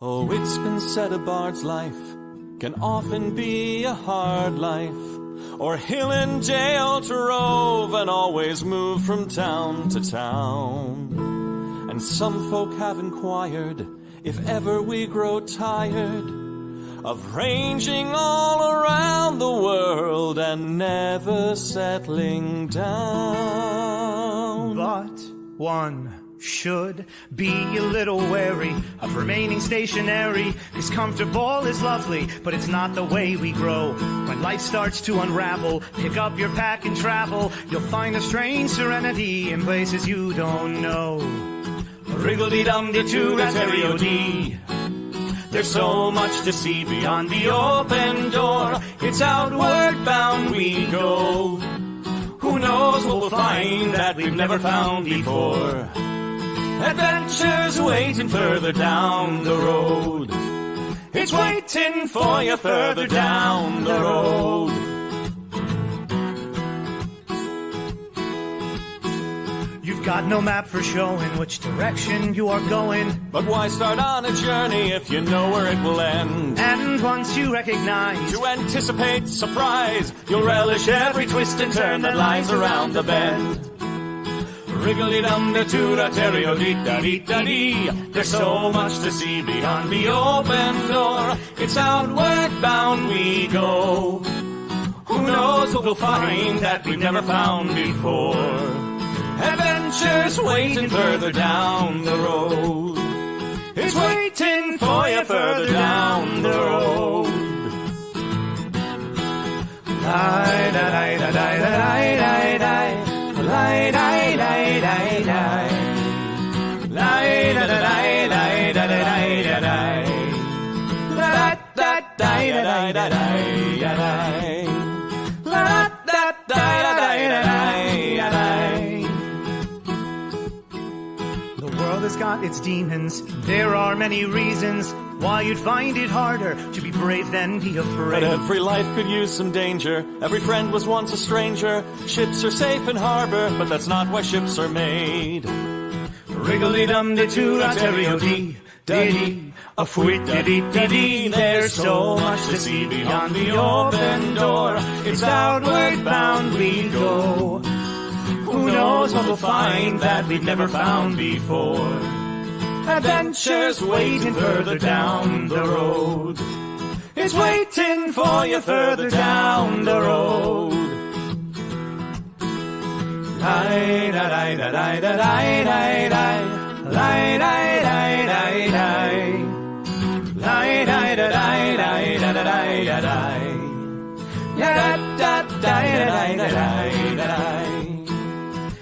Oh, it's been said a bard's life can often be a hard life, or hill and dale to rove and always move from town to town. And some folk have inquired if ever we grow tired of ranging all around the world and never settling down. But one should be a little wary of remaining stationary, 'cause comfortable is lovely, but it's not the way we grow. When life starts to unravel, pick up your pack and travel. You'll find a strange serenity in places you don't know. Wriggle-dee-dum-dee-doo-da-terry-o-dee. There's so much to see beyond the open door. It's outward bound we go. Who knows what we'll find that we've never found before. Adventures waiting further down the road. It's waiting for you further down the road. You've got no map for showing which direction you are going. But why start on a journey if you know where it will end? And once you recognize, To anticipate surprise, you'll relish every twist and turn that lies around the bend. Wriggle-dee-dum-dee-doo-da-terry-o-dee-da-dee-da-dee. There's so much to see beyond the open door. It's outward bound we go. Who knows what we'll find that we've never found before. Adventures waiting further down the road. It's waiting for you further down the road. the world has got its demons. There are many reasons why you'd find it harder to be brave than be But afraid. every life could use some danger. Every friend was once a stranger. Ships are safe in harbor, but that's not why ships are made. Wriggle-dee-dum-dee-doo-da-terry-o-dee-da-dee. A fwit-da-dee-da-dee. There's so much to see beyond the open door. It's outward bound we go. Who knows what we'll find that we've never found before. Adventures waiting further down the road. It's waiting for you further down the road.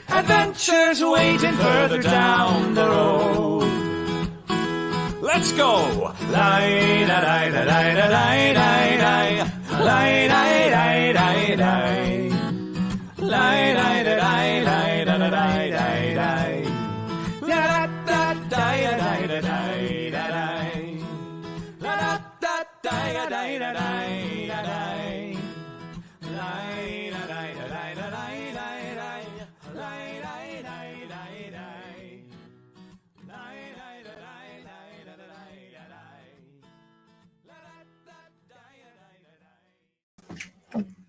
Adventures waiting further down the road. Let's go!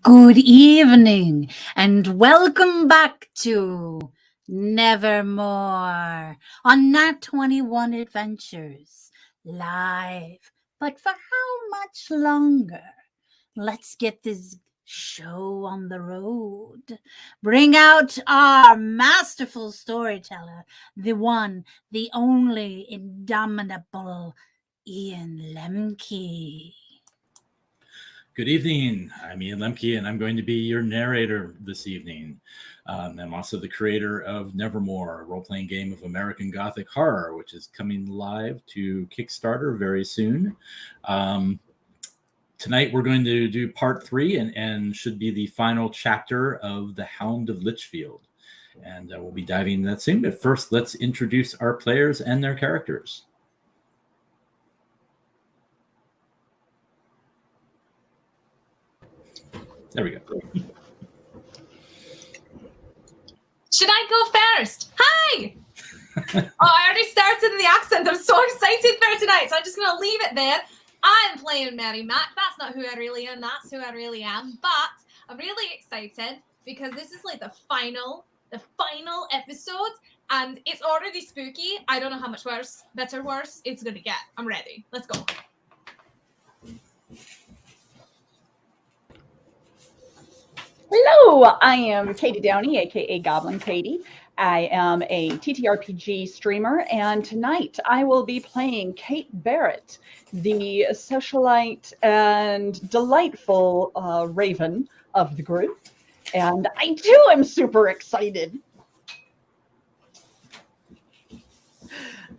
Good evening and welcome back to Nevermore on Nat 21 Adventures live. But for how much longer? Let's get this show on the road. Bring out our masterful storyteller, the one, the only, indomitable Ian Lemke. Good evening. I'm Ian Lemke, and I'm going to be your narrator this evening. I'm also the creator of Nevermore, a role-playing game of American Gothic horror, which is coming live to Kickstarter very soon. Tonight, we're going to do part 3 and should be the final chapter of The Hound of Litchfield. And we'll be diving into that soon. But first, let's introduce our players and their characters. There we go. Should I go first? Hi! I already started the accent. I'm so excited for tonight, so I'm just going to leave it there. I'm playing Mary Mac. That's not who I really am. That's who I really am. But I'm really excited because this is like the final episode, and it's already spooky. I don't know how much worse it's going to get. I'm ready. Let's go. Hello, I am Katie Downey, aka Goblin Katie. I am a TTRPG streamer, and tonight I will be playing Kate Barrett, the socialite and delightful raven of the group. And I too am super excited.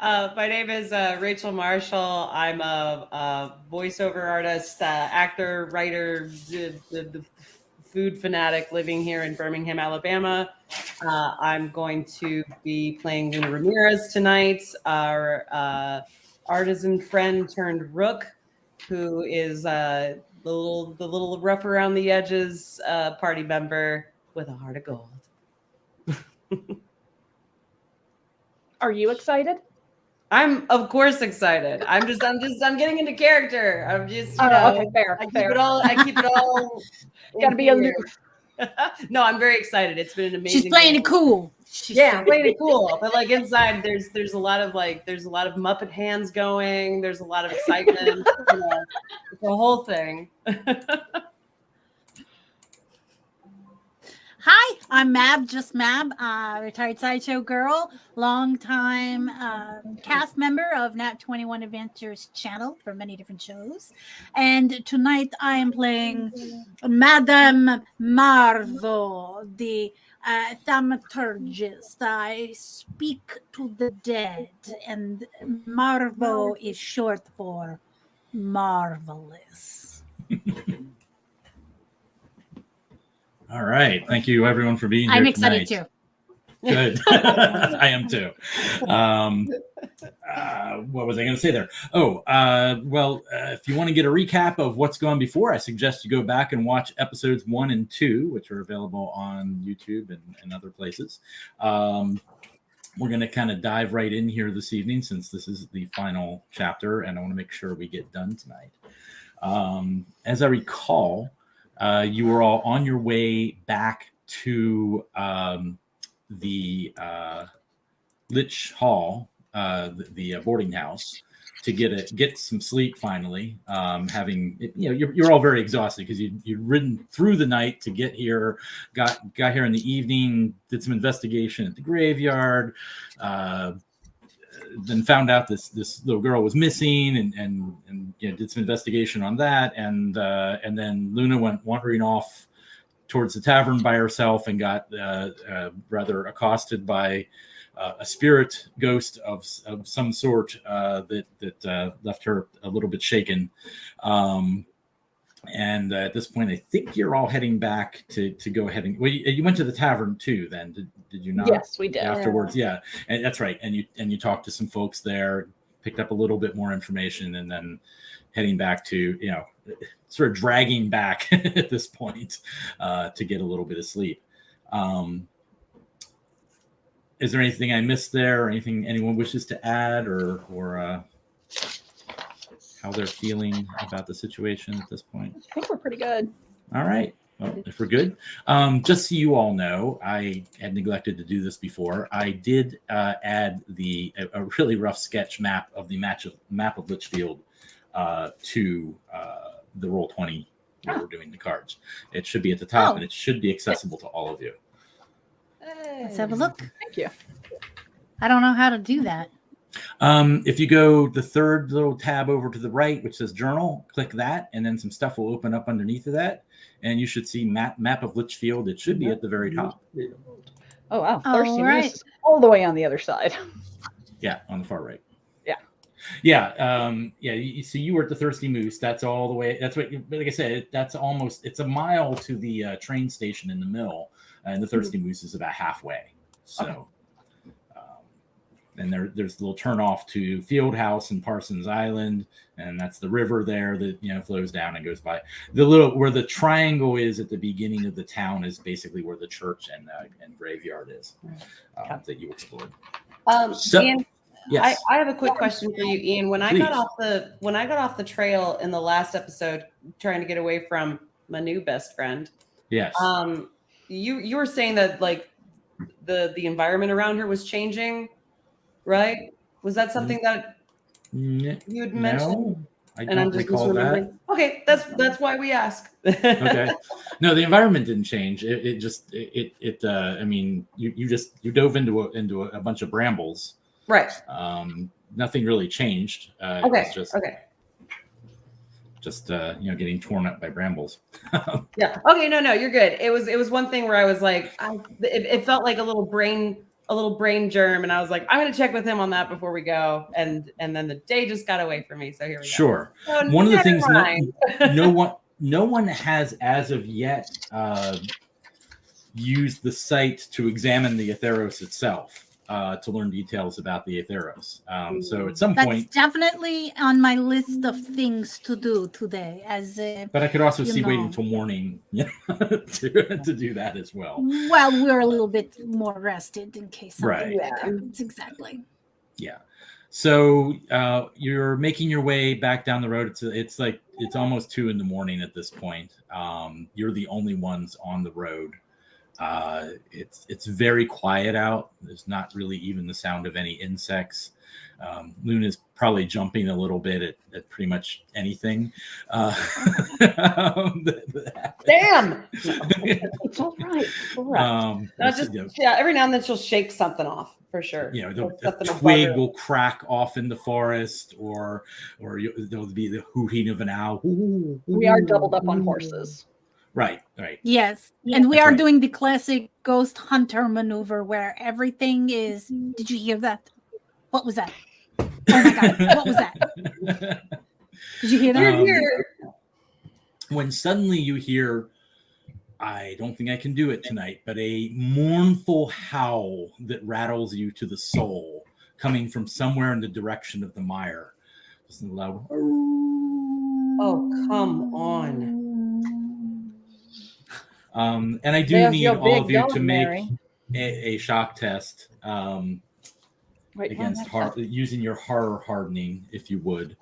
My name is Rachel Marshall. I'm a voiceover artist, actor, writer, the food fanatic living here in Birmingham, Alabama. I'm going to be playing Luna Ramirez tonight, our artisan friend turned rook, who is the little rough around the edges party member with a heart of gold. Are you excited? I'm of course excited. I'm getting into character. I'm just, okay, fair. I keep it all. Gotta be aloof. No, I'm very excited. It's been an amazing. She's playing it cool. I'm playing it cool. But like inside, there's a lot of Muppet hands going. There's a lot of excitement. It's a whole thing. Hi, I'm Mab, just Mab, retired sideshow girl, longtime cast member of Nat 21 Adventures channel for many different shows. And tonight I am playing Madame Marvo, the thaumaturgist. I speak to the dead, and Marvo is short for marvelous. All right. Thank you, everyone, for being here. I'm excited tonight. too. Good. I am too. What was I going to say there? If you want to get a recap of what's gone before, I suggest you go back and watch episodes 1 and 2, which are available on YouTube and other places. We're going to kind of dive right in here this evening since this is the final chapter, and I want to make sure we get done tonight. As I recall, you were all on your way back to the Litch Hall, the boarding house, to get some sleep finally. You're all very exhausted because you'd ridden through the night to get here, got here in the evening, did some investigation at the graveyard, then found out this little girl was missing, and did some investigation on that, and then Luna went wandering off towards the tavern by herself and got rather accosted by a spirit ghost of some sort that left her a little bit shaken. And at this point, I think you're all heading back to go ahead and you went to the tavern too. Then did you not? Yes, we did. Afterwards, yeah, and that's right. And you talked to some folks there, picked up a little bit more information, and then heading back to sort of dragging back at this point to get a little bit of sleep. Is there anything I missed there, or anything anyone wishes to add, or how they're feeling about the situation at this point? I think we're pretty good. All right. Well, if we're good, just so you all know, I had neglected to do this before. I did add a really rough sketch map of the map of Litchfield to the Roll20 where we're doing the cards. It should be at the top, and it should be accessible to all of you. Let's have a look. Thank you. I don't know how to do that. If you go the third little tab over to the right, which says journal, click that, and then some stuff will open up underneath of that, and you should see map of Litchfield. It should be at the very top. Oh, wow. All Thirsty right. Moose is all the way on the other side. Yeah, on the far right. Yeah. So you were at the Thirsty Moose. That's all the way. That's what, like I said, it's a mile to the train station in the mill, and the Thirsty Moose is about halfway. So. Okay. And there's a little turn off to Field House and Parsons Island, and that's the river there that flows down and goes by. Where the triangle is at the beginning of the town is basically where the church and graveyard is that you explored. So- Ian, Yes. I have a quick question for you, Ian. When I got Please. off the trail in the last episode, trying to get away from my new best friend, Yes. you were saying that like the environment around her was changing, right? Was that something that you had mentioned? No, I And I'm don't just recall that. misremembering. Okay, that's why we ask. Okay. No, the environment didn't change. I mean, you dove into a bunch of brambles. Right. Nothing really changed. Okay. It was Okay. just getting torn up by brambles. Yeah. Okay. No, you're good. It was one thing where I was like, it felt like a little brain germ, and I was like, I'm gonna check with him on that before we go, and then the day just got away from me. So here we go. Sure. So One of the never things mind. no one has as of yet used the site to examine the Aetheros itself. To learn details about the Aetheros. So at some That's point, definitely on my list of things to do today. but I could also see waiting know. till morning to do that as well. Well, we're a little bit more rested in case something Right. big happens. Exactly. Yeah. So you're making your way back down the road. It's almost 2 a.m. at this point. You're the only ones on the road. It's very quiet out. There's not really even the sound of any insects. Luna's probably jumping a little bit at pretty much anything. Damn. It's all right. Every now and then she'll shake something off for sure. The twig will crack off in the forest, or there'll be the hooting of an owl. We are doubled up on horses. Right. Yes. And we are doing the classic ghost hunter maneuver where everything is. Did you hear that? What was that? Oh my God. What was that? Did you hear that? When suddenly you hear, I don't think I can do it tonight, but a mournful howl that rattles you to the soul coming from somewhere in the direction of the mire. Just a loud, oh, come on. And I do need all of you to make a shock test against using your horror hardening, if you would.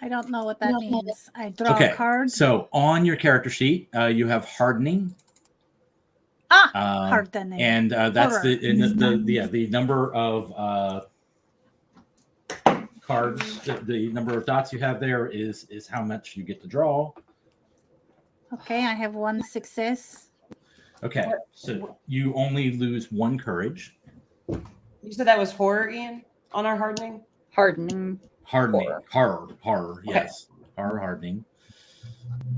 I don't know what that means. I draw a card. So on your character sheet, you have hardening. Hardening. And that's the number of cards. The number of dots you have there is how much you get to draw. Okay, I have 1 success. Okay, so you only lose 1 courage. You said that was horror, Ian, on our hardening? Hardening. Horror, okay. yes. Horror hardening.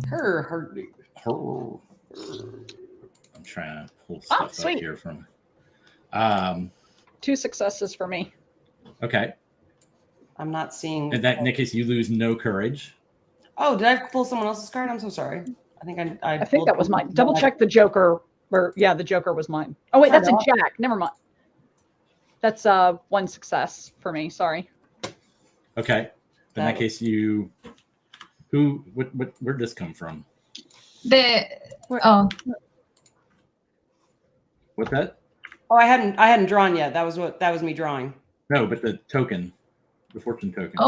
Hardening. Horror. I'm trying to pull stuff up here from 2 successes for me. Okay. I'm not seeing. In that case, you lose no courage. Oh, did I pull someone else's card? I'm so sorry. I think that was mine. Double check the Joker. The Joker was mine. Oh wait, that's a Jack. Never mind. That's 1 success for me. Sorry. Okay. In that case, where'd this come from? What's that? Oh, I hadn't drawn yet. That was me drawing. No, but the token, the fortune token.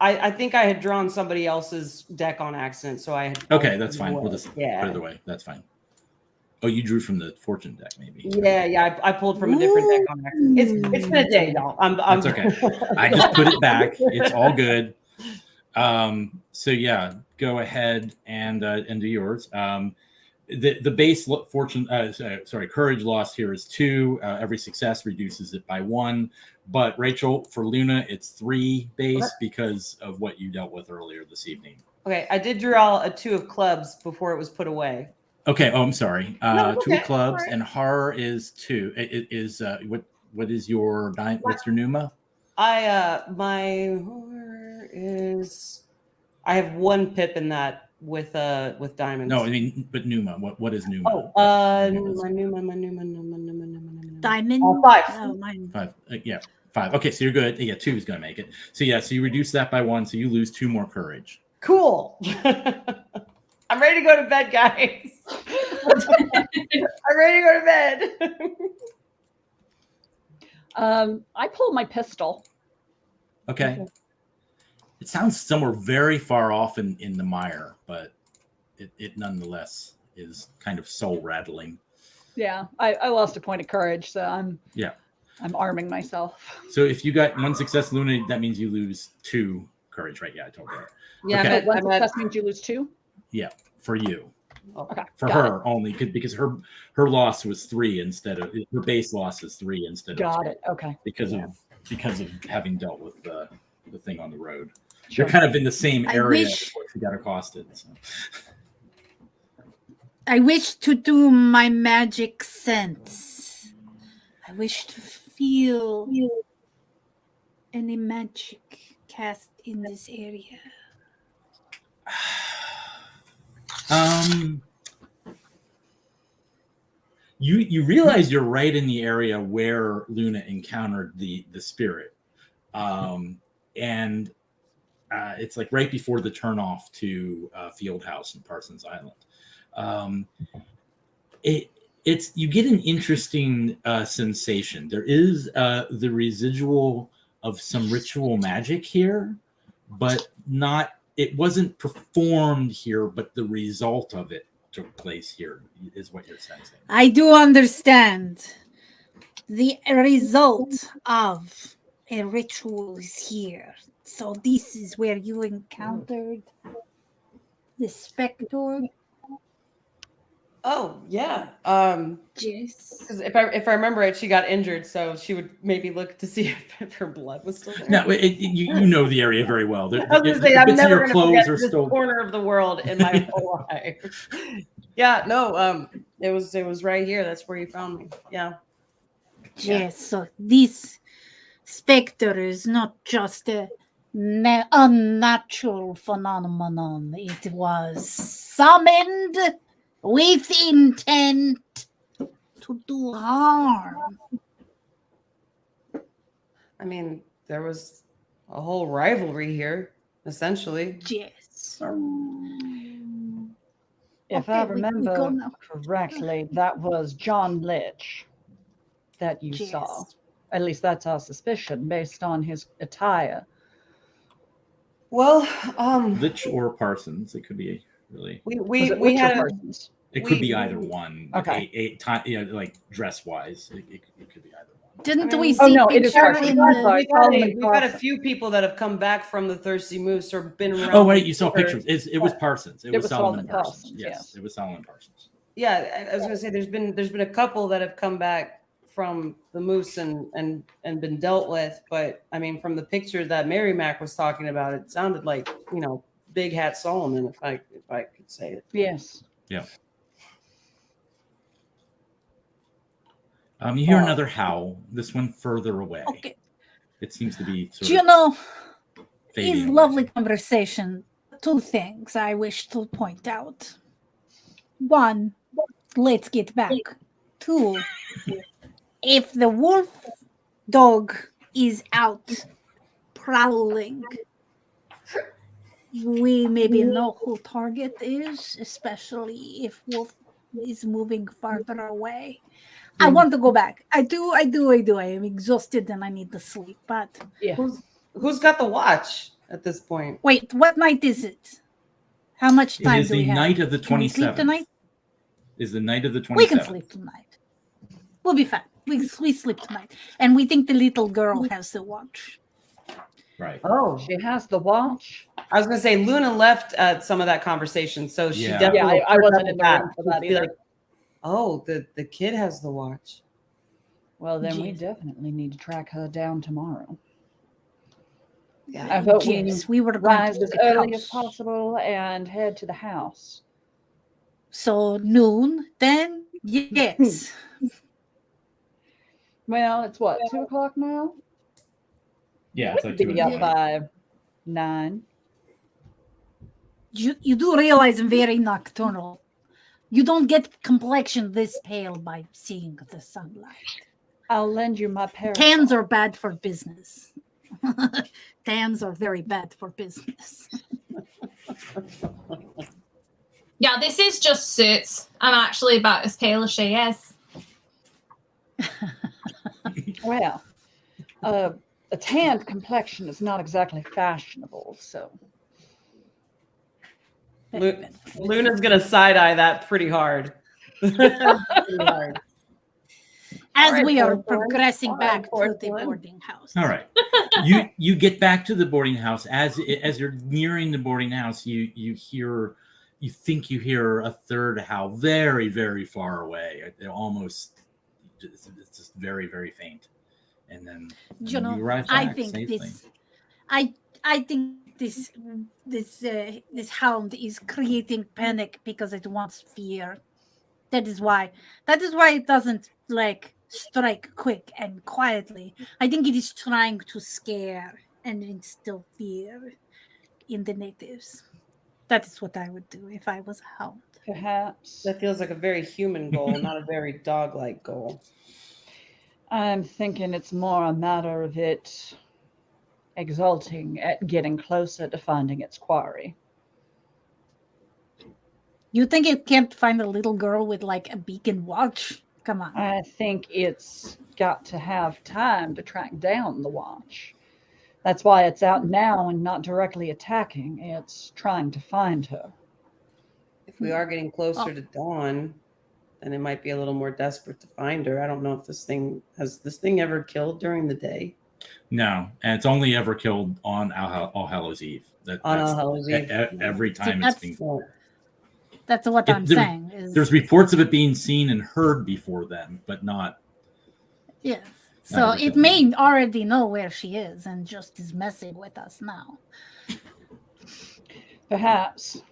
I think I had drawn somebody else's deck on accident, so I had. Okay, that's fine. We'll just put it away. That's fine. Oh, you drew from the fortune deck, maybe. Yeah. I pulled from a different deck on accident. It's been a day, y'all. That's okay. I just put it back. It's all good. So yeah, go ahead and do yours. The base courage loss here is 2. Every success reduces it by 1. But Rachel, for Luna, it's 3 base because of what you dealt with earlier this evening. Okay, I did draw a 2 of clubs before it was put away. Okay. Oh, I'm sorry. 2 of clubs, right. and horror is 2. It is what is your what's your Numa? My horror is. I have 1 pip in that with diamonds. No, I mean, but Numa. What is Numa? My Numa. Diamond. 5. Oh, mine. 5. Yeah, 5. Okay, so you're good. Yeah, 2 is going to make it. So yeah, so you reduce that by 1, so you lose 2 more courage. Cool. I'm ready to go to bed, guys. I'm ready to go to bed. I pull my pistol. Okay. It sounds somewhere very far off in the mire, but it nonetheless is kind of soul rattling. Yeah, I lost a point of courage, so I'm arming myself. So if you got one success, Luna, that means you lose 2 courage, right? Yeah, I told you that. Yeah, Okay. One success means you lose 2. Yeah, for you. Okay. For got her only, because her loss was 3 instead of her base loss is 3 instead of Got 2. it. Okay. Because of having dealt with the thing on the road. Sure. You're kind of in the same I area wish- before she got accosted. So. I wish to do my magic sense. I wish to feel any magic cast in this area. You realize you're right in the area where Luna encountered the spirit, and it's like right before the turnoff to Field House in Parsons Island. It's you get an interesting sensation. There is the residual of some ritual magic here, but not. It wasn't performed here, but the result of it took place here, is what you're sensing. I do understand. The result of a ritual is here. So this is where you encountered the spectre. Oh yeah. Yes. Because if I remember right, she got injured, so she would maybe look to see if her blood was still there. No, you know the area very well. I was gonna say, I'm bits of never your gonna clothes forget are this still. corner of the world in my whole life. Yeah, no, it was right here. That's where you found me. Yeah. Yes. So this spectre is not just a unnatural phenomenon. It was summoned with intent to do harm. I mean, there was a whole rivalry here, essentially. Yes. If I Okay, we go remember now. correctly, that was John Litch that you Yes. saw. At least that's our suspicion based on his attire. Well, Litch or Parsons. It could be really. we Was it we Litch or had a, Parsons? It could we- be either one. Okay. Like dress wise, it could be either one. Didn't I mean, we oh, see no, it is picture Parsons. in I'm the sorry. we've had a few people that have come back from the Thirsty Moose or been around. Oh wait, you saw before. pictures. It was Parsons. It was Solomon Parsons. Yes, it was Solomon Parsons. Yeah, I was gonna say there's been a couple that have come back from the moose and been dealt with, but I mean from the picture that Mary Mac was talking about, it sounded like, you know, Big Hat Solomon, if I could say it. Yes. Yeah. You hear another howl. This one further away. Okay. It seems to be sort Do you of know, fading it's away. lovely conversation. 2 things I wish to point out. 1, let's get back. 2, if the wolf dog is out prowling, we maybe know who target is, especially if wolf is moving farther away. I want to go back. I do. I am exhausted and I need to sleep. But Yeah. Who's got the watch at this point? wait, what night is it? How much It time is do we the have? night of the Can we sleep 27th. tonight? Is the night of the 27th. We can sleep tonight. We'll be fine. We sleep tonight. And we think the little girl has the watch. Right. Oh, She has the watch. I was gonna say Luna left some of that conversation, so she Yeah. definitely. Yeah, I wasn't in the room for that Be either. like, oh, the kid has the watch. Well, then we Yes. definitely need to track her down tomorrow. I Yeah. hope Yes, we we were going rise to as the early as house. possible and head to the house. So noon, then yes. Well, it's what, 2:00 now? Yeah, it's like Be 2 in the up morning. by 9. You do realize I'm very nocturnal. You don't get complexion this pale by seeing the sunlight. I'll lend you my parasol. Tans are bad for business. Tans are very bad for business. Yeah, this is just suits. I'm actually about as pale as she is. Well, a tanned complexion is not exactly fashionable, so. Luna's gonna side eye that pretty hard. Pretty hard. As Alright, we are porcelain. progressing back to the Porcelain. boarding house. All right. You get back to the boarding house. As you're nearing the boarding house, you think you hear a third howl very, very far away. It's just very, very faint. And then You know, arrive I back think safely. this hound is creating panic because it wants fear. That is why it doesn't like strike quick and quietly. I think it is trying to scare and instill fear in the natives. That is what I would do if I was a hound. Perhaps. That feels like a very human goal, not a very dog-like goal. I'm thinking it's more a matter of it exulting at getting closer to finding its quarry. You think it can't find a little girl with like a beacon watch? Come on. I think it's got to have time to track down the watch. That's why it's out now and not directly attacking. It's trying to find her. If we are getting closer to dawn, then it might be a little more desperate to find her. I don't know if this thing ever killed during the day. No, and it's only ever killed on All Hallows Eve. On All Hallows Eve. Every time that's- it's been. That's what I'm saying. There's reports of it being seen and heard before then, but not. Yes. So it may already know where she is and just is messing with us now. Perhaps.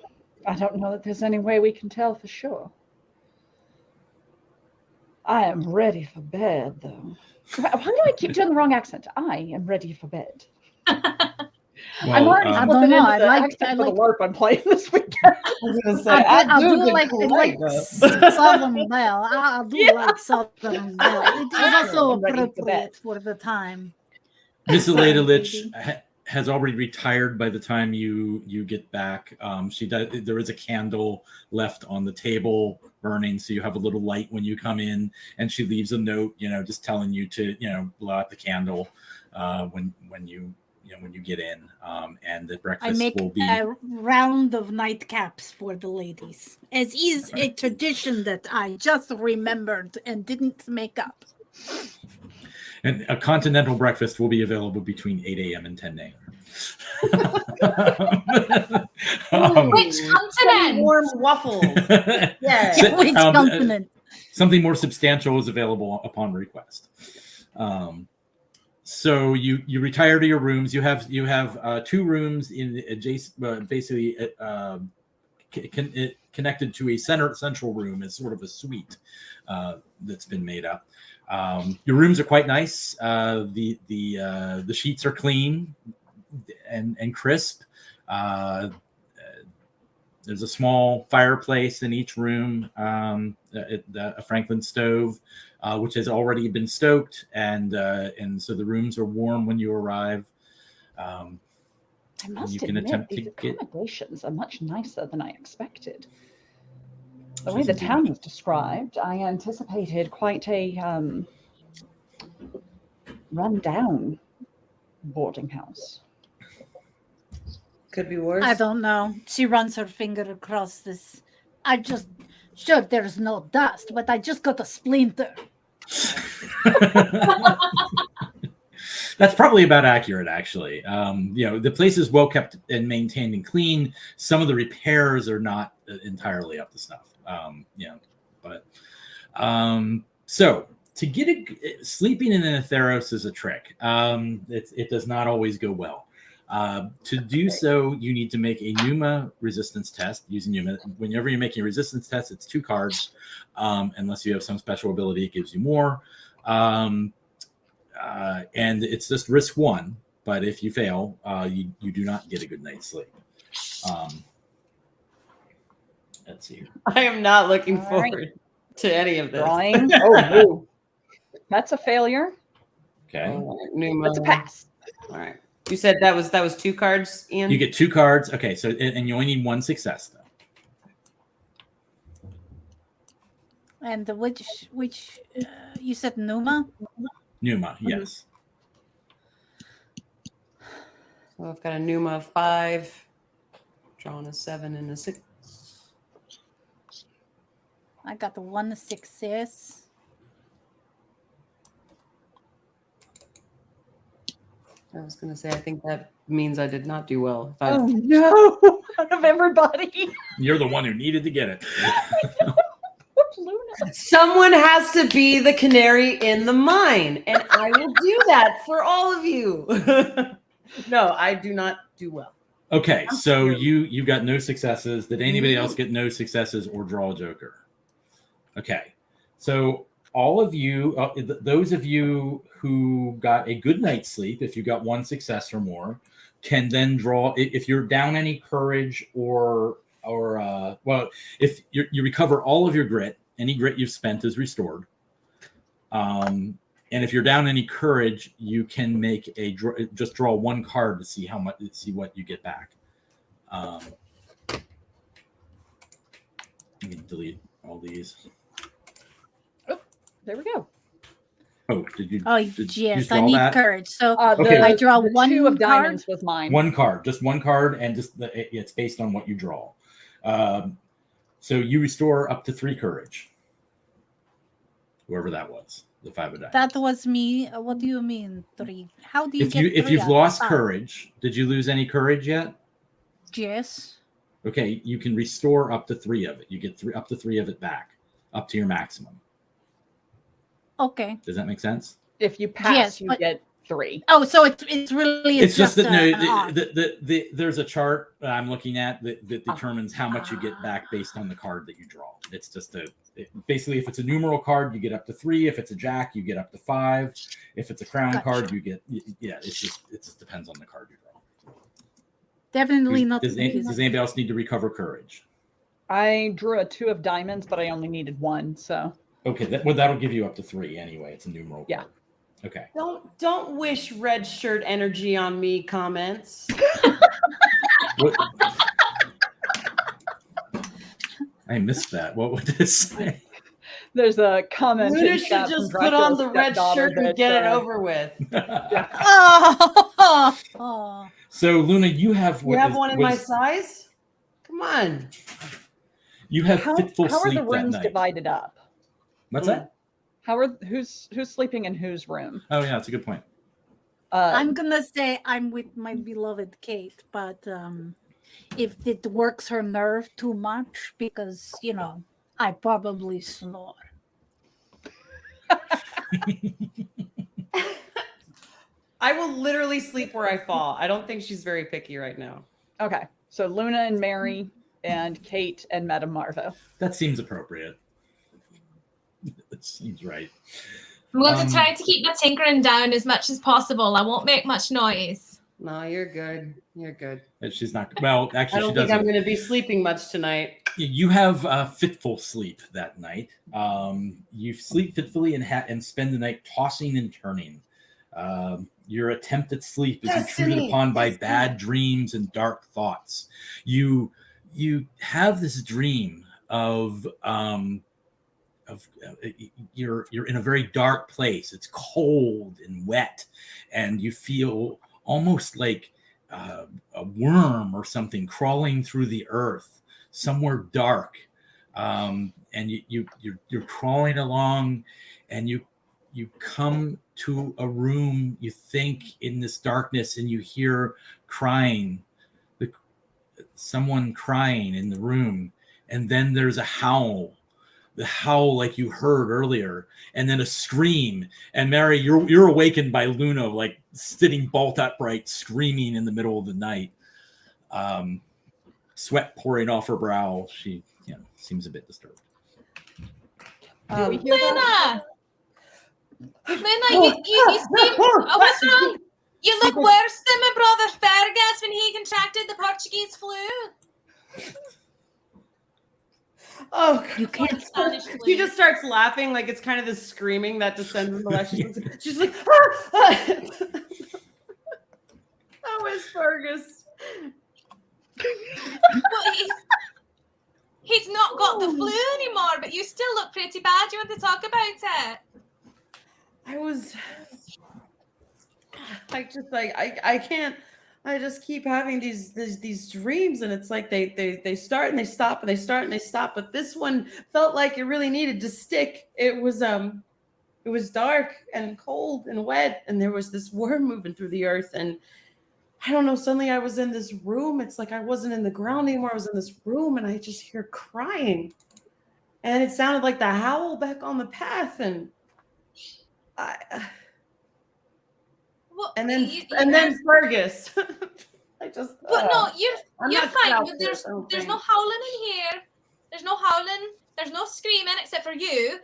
I don't know that there's any way we can tell for sure. I am ready for bed, though. Why do I keep doing the wrong accent? I am ready for bed. Well, I'm already I slipping don't know. into I the like- accent I for the like- LARP I'm playing this weekend. I was gonna say, I'll do the like great, though. Southern Belle. I'll do like Southern Belle. It is also I'm ready for appropriate for the time. Miss Aleda Litch Maybe. has already retired by the time you get back. She does. There is a candle left on the table burning, so you have a little light when you come in. And she leaves a note, just telling you to, blow out the candle when you get in. And the I breakfast make will be. a round of nightcaps for the ladies, as is a tradition that I just remembered and didn't make up. And a continental breakfast will be available between 8 a.m. and 10 a.m. Which continent? Warm waffles. Yeah. Which continent? Something more substantial is available upon request. So you retire to your rooms. You have 2 rooms in adjacent, basically connected to a central room as sort of a suite that's been made up. Your rooms are quite nice. The sheets are clean and crisp. There's a small fireplace in each room, a Franklin stove, which has already been stoked, and so the rooms are warm when you arrive. I must You can admit, attempt these to get- accommodations are much nicer than I expected. The way the town was described, I anticipated quite a run-down boarding house. Could be worse. I don't know. She runs her finger across this. Sure, there's no dust, but I just got a splinter. That's probably about accurate, actually. The place is well kept and maintained and clean. Some of the repairs are not entirely up to snuff. So to get sleeping in an Atheros is a trick. It does not always go well. To do so, you need to make a Pneuma resistance test using Pneuma. Whenever you're making a resistance test, it's 2 cards. Unless you have some special ability, it gives you more. And it's just risk 1. But if you fail, you do not get a good night's sleep. Let's see. I am not looking All forward right. to any of this. Drawing. No. That's a failure. Okay. Pneuma. That's a pass. All right. You said that was 2 cards, Ian? You get 2 cards. Okay, so and you only need 1 success though. And which you said Numa? Numa, yes. So I've got a Numa of 5, drawn a 7 and a 6. I got the 1 success. I was going to say, I think that means I did not do well. If I, Oh no! Out of everybody, You're the one who needed to get it. Luna. Someone has to be the canary in the mine, and I will do that for all of you. No, I do not do well. Okay, so you got no successes. Did anybody else get no successes or draw a joker? Okay, so all of you, those of you who got a good night's sleep, if you got 1 success or more, can then draw. If you're down any courage or well, if you recover all of your grit, any grit you've spent is restored. And if you're down any courage, you can make just draw 1 card to see what you get back. You can delete all these. Oh, there we go. Oh, did you? Oh, did you yes, draw I need that? courage. So Okay. I draw the 1 2 of card. diamonds was mine. 1 card, just 1 card, and it's based on what you draw. So you restore up to 3 courage. Whoever that was, the 5 of diamonds. That was me. What do you mean 3? How do you get If 3 you've out of lost 5? courage, did you lose any courage yet? Yes. Okay, you can restore up to 3 of it. You get up to 3 of it back, up to your maximum. Okay. Does that make sense? If you pass, Yes, you but- get 3. Oh, so it's really It's just that an no, odd. there's a chart that I'm looking at that determines how much you get back based on the card that you draw. It's just basically if it's a numeral card, you get up to 3. If it's a jack, you get up to 5. If it's a crown Gotcha. card, you get it just depends on the card you draw. Definitely not. Does anybody else need to recover courage? I drew a 2 of diamonds, but I only needed 1. So Okay, that'll give you up to 3 anyway. It's a numeral. Yeah. Card. Okay. Don't wish red shirt energy on me. Comments. What? I missed that. What would this say? there's a comment. Luna in should chat just from put on Dracula's the red stepdaughter shirt and that, get it over with. Oh. So Luna, you have You have one in my size? Come on. You have How fitful are sleep the that rooms night. divided up? What's that? Who's sleeping in whose room? Oh yeah, that's a good point. I'm gonna say I'm with my beloved Kate, but if it works her nerve too much, because I probably snore. I will literally sleep where I fall. I don't think she's very picky right now. Okay, so Luna and Mary and Kate and Madame Marvo. That seems appropriate. That seems right. I'm going to try to keep my tinkering down as much as possible. I won't make much noise. No, you're good. You're good. She's not. Well, I actually, don't she think doesn't. I'm going to be sleeping much tonight. You have fitful sleep that night. You sleep fitfully and spend the night tossing and turning. Your attempt at sleep is intruded upon by bad dreams and dark thoughts. You have this dream of you're in a very dark place. It's cold and wet, and you feel almost like a worm or something crawling through the earth somewhere dark, and you're crawling along, and you come to a room, you think, in this darkness, and you hear crying, someone crying in the room, and then there's a howl, the howl like you heard earlier, and then a scream. And Mary, you're awakened by Luna, like sitting bolt upright, screaming in the middle of the night, sweat pouring off her brow. She seems a bit disturbed. Do we hear that? Luna, you seem. Oh, what's wrong? You look worse than my brother Fergus when he contracted the Portuguese flu. Oh, You can't Spanish flu. she just starts laughing like it's kind of this screaming that descends in the left. She's like, is Fergus. But he's not got the flu anymore, but you still look pretty bad. You want to talk about it? I can't. I just keep having these dreams, and it's like they start and they stop and they start and they stop. But this one felt like it really needed to stick. It was dark and cold and wet, and there was this worm moving through the earth, and I don't know. Suddenly, I was in this room. It's like I wasn't in the ground anymore. I was in this room, and I just hear crying, and it sounded like the howl back on the path, and Well, then Fergus. I just. But no, I'm you're not fine. out But there, there's I don't no think. howling in here. There's no howling. There's no screaming except for you.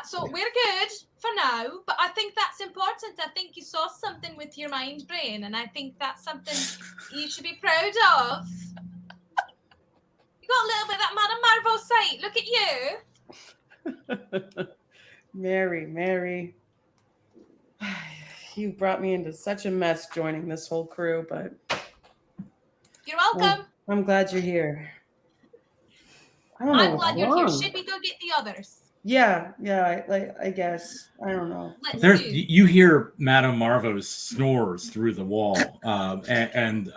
So we're good for now. But I think that's important. I think you saw something with your mind brain, and I think that's something you should be proud of. You got a little bit of that Madame Marvel sight. Look at you. Mary. You brought me into such a mess joining this whole crew, but You're welcome. I'm glad you're here. I don't know I'm what's glad you're here. wrong. Should we go get the others? Yeah, I guess. I don't know. Let's There's do. you hear Madame Marvo's snores through the wall, and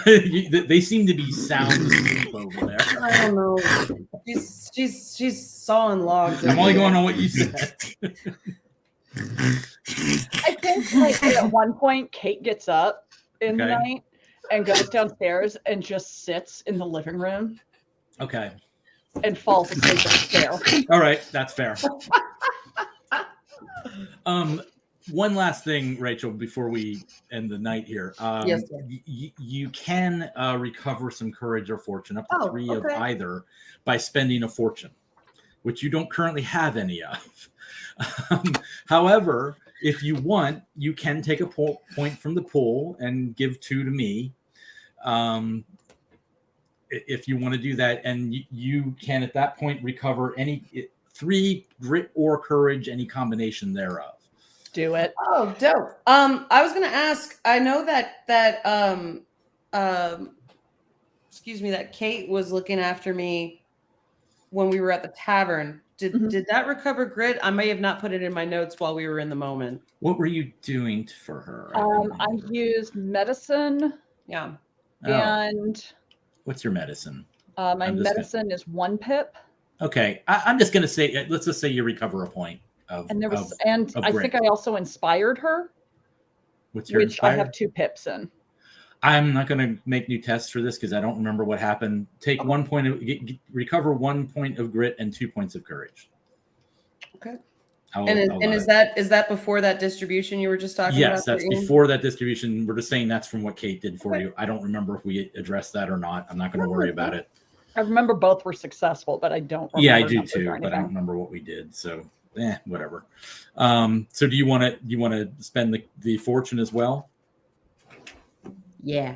they seem to be sound asleep over there. I don't know. She's sawing logs. I'm only going on what you said. I think like at one point Kate gets up in the Okay. night and goes downstairs and just sits in the living room Okay. and falls asleep on the stair. All right, that's fair. One last thing, Rachel, before we end the night here. Yes, sir. You can recover some courage or fortune, up to Oh, 3 okay. of either, by spending a fortune, which you don't currently have any of. However, if you want, you can take a point from the pool and give 2 to me. If you want to do that, and you can at that point recover any 3 grit or courage, any combination thereof. Do it. Oh, dope. I was gonna ask. I know that excuse me, that Kate was looking after me when we were at the tavern. Did that recover grit? I may have not put it in my notes while we were in the moment. What were you doing for her? I used medicine Yeah. Oh, and what's your medicine? my I'm just medicine is 1 pip. Okay, I'm just gonna say, let's just say you recover a point of. And there was, of I grit. think I also inspired her, What's your which I inspired? have 2 pips in. I'm not going to make new tests for this because I don't remember what happened. Take 1 point of recover 1 point of grit and 2 points of courage. Okay. I'll Is that before that distribution you were just talking about? Yes, that's before that distribution. We're just saying that's from what Kate did for you. I don't remember if we addressed that or not. I'm not going to worry about it. I remember both were successful, but I don't remember. Yeah, I do numbers or too, but I anything. don't remember what we did. So, whatever. So, do you want to spend the fortune as well? Yeah,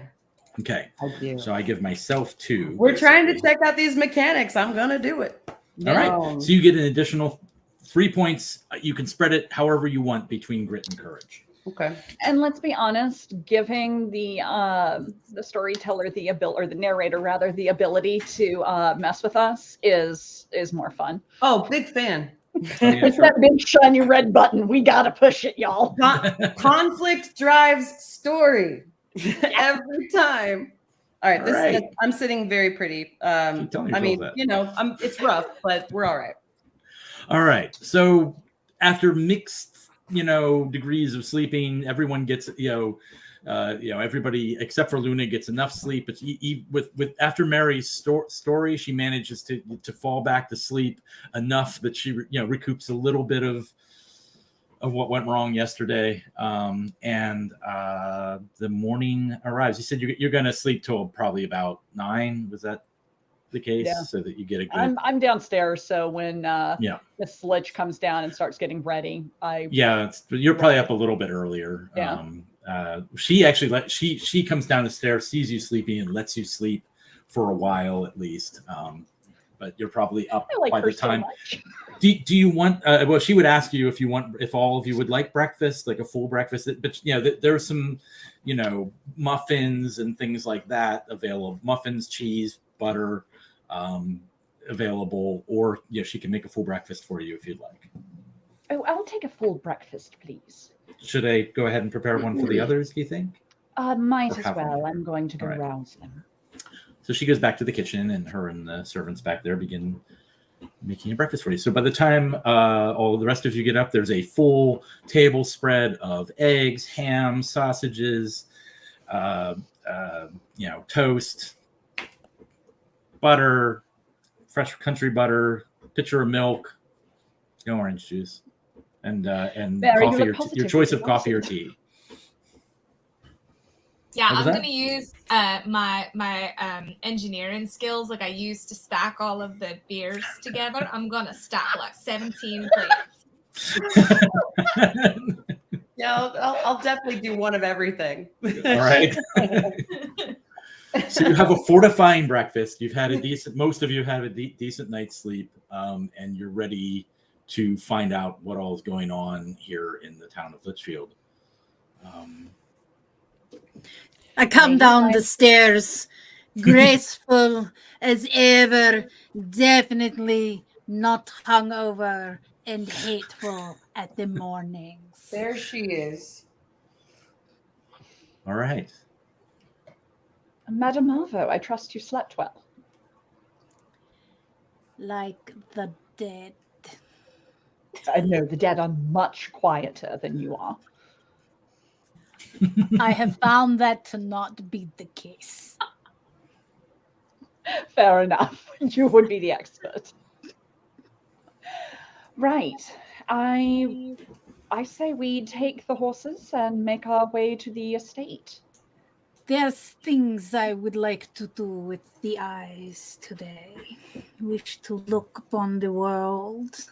Okay. I do. So I give myself 2. We're trying to basically. check out these mechanics. I'm gonna do it. All right. So you get an additional 3 points. You can spread it however you want between grit and courage. Okay. And let's be honest, giving the storyteller the ability, or the narrator rather, the ability to mess with us is more fun. Oh, big fan. Oh, yeah, It's sure. that big shiny red button. We gotta push it, y'all. Conflict drives story every time. All right, All right. I'm sitting very pretty. Keep telling I yourself mean, that. it's rough, but we're all right. All right. So after mixed, degrees of sleeping, everyone gets, everybody except for Luna gets enough sleep. It's with after Mary's story, she manages to fall back to sleep enough that she recoups a little bit of what went wrong yesterday. And the morning arrives. You said you're going to sleep till probably about 9. Was that the case? Yeah. So that you get a good. I'm downstairs, so when Yeah. Miss Litch comes down and starts getting ready, Yeah, you're probably up a little bit earlier. Yeah. She actually she comes down the stairs, sees you sleeping, and lets you sleep for a while at least. But you're probably up I like by her the time. so much. Do you want? Well, she would ask you if all of you would like breakfast, like a full breakfast. But there's some muffins and things like that available. Muffins, cheese, butter available, or she can make a full breakfast for you if you'd like. Oh, I'll take a full breakfast, please. Should I go ahead and prepare one for the others, do you think? Might Or as have well. one? I'm going to go All right. rouse them. So she goes back to the kitchen, and her and the servants back there begin making a breakfast for you. So by the time all the rest of you get up, there's a full table spread of eggs, ham, sausages, toast, butter, fresh country butter, pitcher of milk, no orange juice, and Very coffee, good, or your choice of coffee or tea. Yeah, What was I'm that? gonna use my engineering skills like I used to stack all of the beers together. I'm gonna stack like 17 plates. Yeah, I'll definitely do one of everything. All right. So you have a fortifying breakfast. You've had most of you have a decent night's sleep, and you're ready to find out what all is going on here in the town of Litchfield. I come down the stairs, graceful as ever, definitely not hungover and hateful at the mornings. There she is. All right. Madame Marvo, I trust you slept well. Like the dead. I know the dead are much quieter than you are. I have found that to not be the case. Fair enough. You would be the expert. Right. I say we take the horses and make our way to the estate. There's things I would like to do with the eyes today. Wish to look upon the world.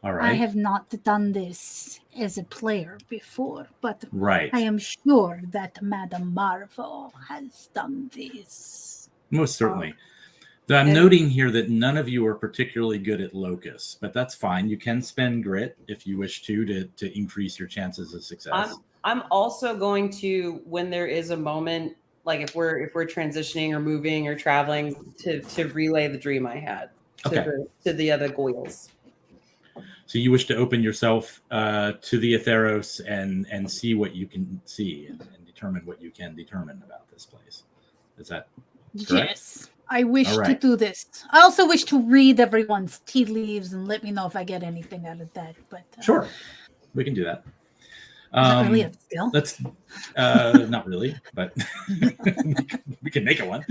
All right. I have not done this as a player before, but Right. I am sure that Madame Marvel has done this. Most certainly. I'm noting here that none of you are particularly good at locus, but that's fine. You can spend grit if you wish to increase your chances of success. I'm also going to, when there is a moment, like if we're transitioning or moving or traveling, to relay the dream I had to the other goyles. So you wish to open yourself to the Atheros and see what you can see and determine what you can determine about this place. Is that correct? Yes, I wish All to right. do this. I also wish to read everyone's tea leaves and let me know if I get anything out of that. But Sure, we can do that. Is that really a skill? That's not really, but we can make it one.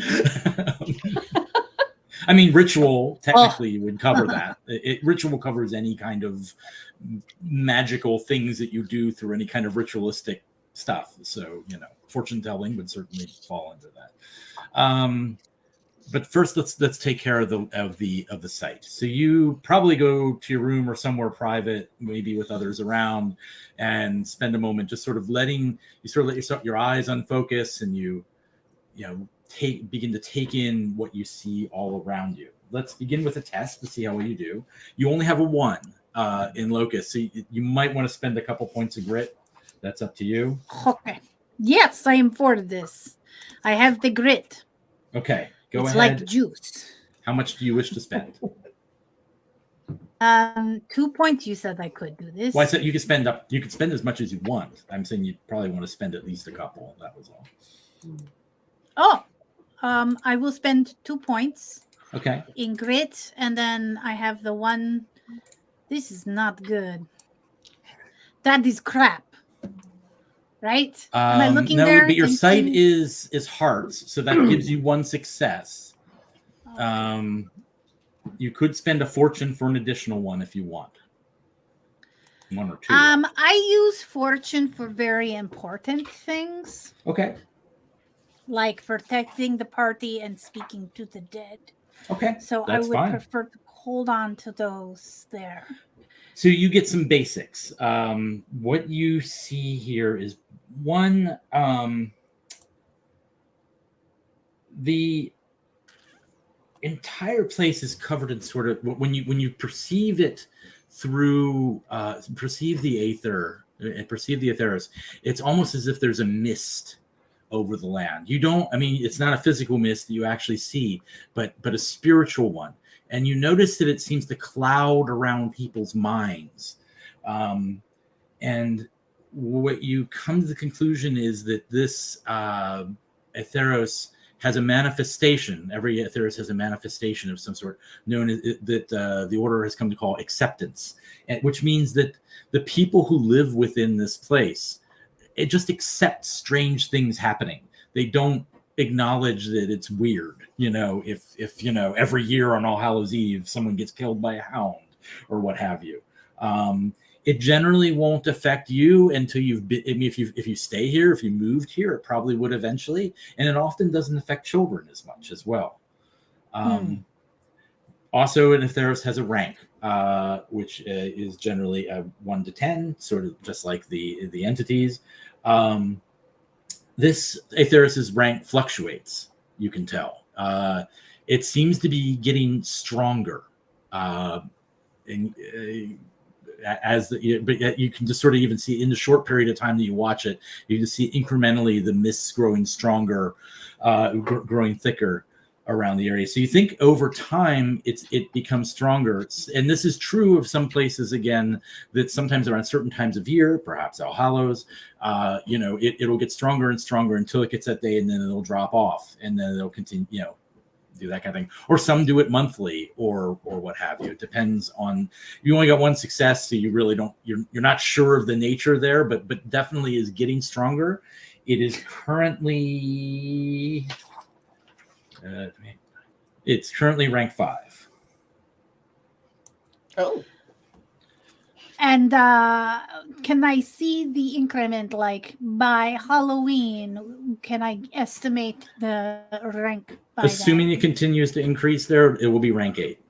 I mean, ritual technically would cover that. Ritual covers any kind of magical things that you do through any kind of ritualistic stuff. So, fortune telling would certainly fall into that. But first, let's take care of the site. So you probably go to your room or somewhere private, maybe with others around, and spend a moment just sort of let your eyes unfocus, and you begin to take in what you see all around you. Let's begin with a test to see how well you do. You only have a 1 in locus, so you might want to spend a couple points of grit. That's up to you. Okay. Yes, I am for this. I have the grit. Okay, go it's ahead. Like juice. How much do you wish to spend? 2 points. You said I could do this. Well, I said you could spend as much as you want. I'm saying you probably want to spend at least a couple. That was all. Oh, I will spend 2 points. Okay. In grit, and then I have the one. This is not good. That is crap. Right? Am I looking no, there? but your sight is hearts, so that gives you 1 success. You could spend a fortune for an additional 1 if you want. 1 or 2. I use fortune for very important things. Okay. Like protecting the party and speaking to the dead. Okay. So that's I would fine. prefer to hold on to those there. So you get some basics. What you see here is one, the entire place is covered in sort of, when you perceive it through, perceive the aether and perceive the Aetheros, it's almost as if there's a mist over the land. You don't, I mean, it's not a physical mist that you actually see, but a spiritual one. And you notice that it seems to cloud around people's minds. And what you come to the conclusion is that this Aetheros has a manifestation. Every Aetheros has a manifestation of some sort, known as that the Order has come to call acceptance, which means that the people who live within this place, it just accepts strange things happening. They don't acknowledge that it's weird. If every year on All Hallows Eve someone gets killed by a hound or what have you. It generally won't affect you until you've been. I mean, if you stay here, if you moved here, it probably would eventually, and it often doesn't affect children as much as well. Also, an Aetheros has a rank, which is generally a 1 to 10, sort of just like the entities. This Aetheros' rank fluctuates. You can tell. It seems to be getting stronger. But you can just sort of even see in the short period of time that you watch it, you can see incrementally the mists growing stronger, growing thicker around the area. So you think over time it becomes stronger. And this is true of some places, again, that sometimes around certain times of year, perhaps All Hallows, it'll get stronger and stronger until it gets that day, and then it'll drop off, and then it'll continue, do that kind of thing. Or some do it monthly or what have you. It depends on, you only got one success, so you really don't, you're not sure of the nature there, but definitely is getting stronger. It is currently ranked 5. Oh. And can I see the increment, like by Halloween? Can I estimate the rank? Assuming it continues to increase there, it will be rank 8.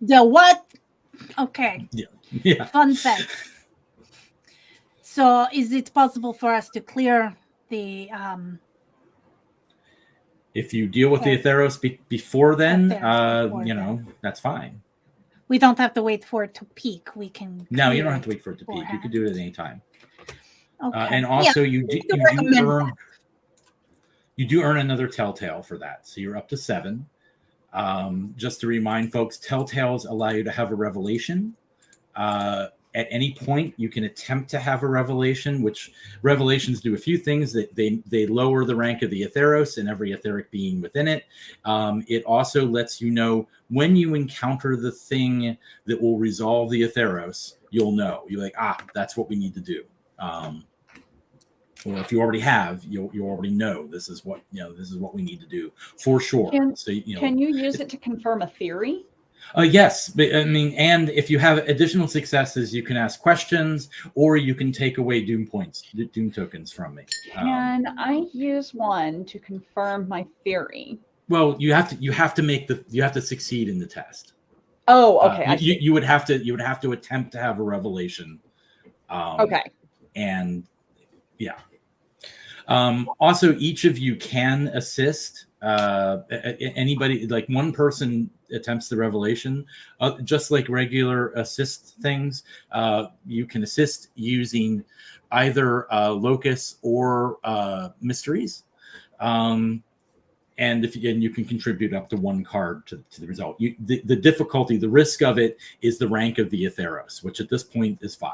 The what? Okay. Yeah. Fun fact. So is it possible for us to clear the... if you deal with the Aetheros before then, that's fine. We don't have to wait for it to peak. We can. No, you don't have to wait for it to peak. You can do it at any time. Okay. And also, you do earn another Telltale for that, so you're up to 7. Just to remind folks, Telltales allow you to have a revelation. At any point, you can attempt to have a revelation, which revelations do a few things. That they lower the rank of the Aetheros and every etheric being within it. It also lets you know when you encounter the thing that will resolve the Aetheros, you'll know. You're like, that's what we need to do. Or if you already have, you already know this is what we need to do for sure. Can you use it to confirm a theory? Yes, but I mean, and if you have additional successes, you can ask questions, or you can take away doom tokens from me. Can I use one to confirm my theory? Well, you have to succeed in the test. Oh, okay. You would have to attempt to have a revelation. Okay. And yeah. Also, each of you can assist. Anybody, like one person attempts the revelation, just like regular assist things. You can assist using either locus or mysteries, and you can contribute up to 1 card to the result. The difficulty, the risk of it is the rank of the Aetheros, which at this point is 5.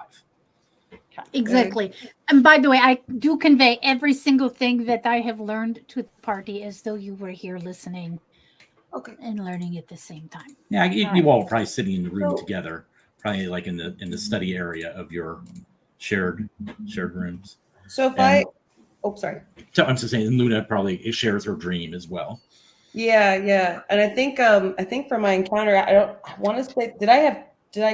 Exactly. And by the way, I do convey every single thing that I have learned to the party as though you were here listening. Okay. And learning at the same time. Yeah, you all are probably sitting in the room together, probably like in the study area of your shared rooms. So sorry. So I'm just saying, Luna probably shares her dream as well. Yeah. And I think from my encounter, I want to say, did I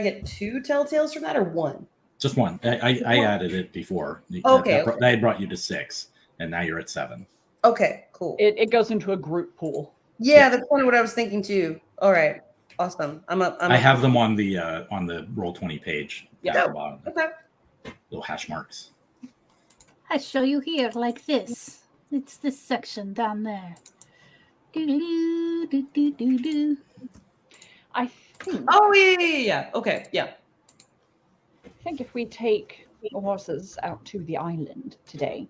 get 2 telltales from that or 1? Just 1. I added it before. Okay. I had brought you to 6, and now you're at 7. Okay, cool. It goes into a group pool. Yeah, that's kind of what I was thinking too. All right, awesome. I have them on the Roll20 page. Yeah. Down the bottom. Okay. Little hash marks. I show you here like this. It's this section down there. I think. Oh yeah. Okay, yeah. think if we take the horses out to the island today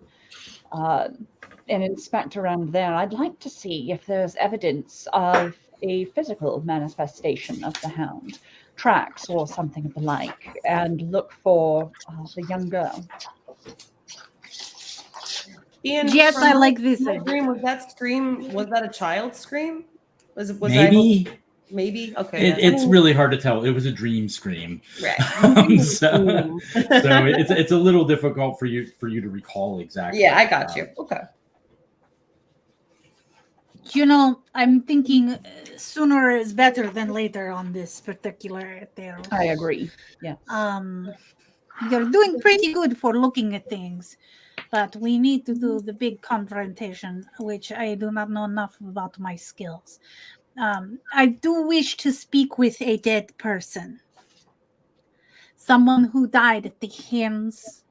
and inspect around there, I'd like to see if there's evidence of a physical manifestation of the hound, tracks or something of the like, and look for the young girl. Ian, Yes, from I like this my idea. dream, was that a child's scream? Was Maybe. Maybe? Okay. It's really hard to tell. It was a dream scream. Right. So it's a little difficult for you to recall exactly. Yeah, I got you. Okay. You know, I'm thinking sooner is better than later on this particular tale. I agree. Yeah. You're doing pretty good for looking at things, but we need to do the big confrontation, which I do not know enough about my skills. I do wish to speak with a dead person. Someone who died at the hands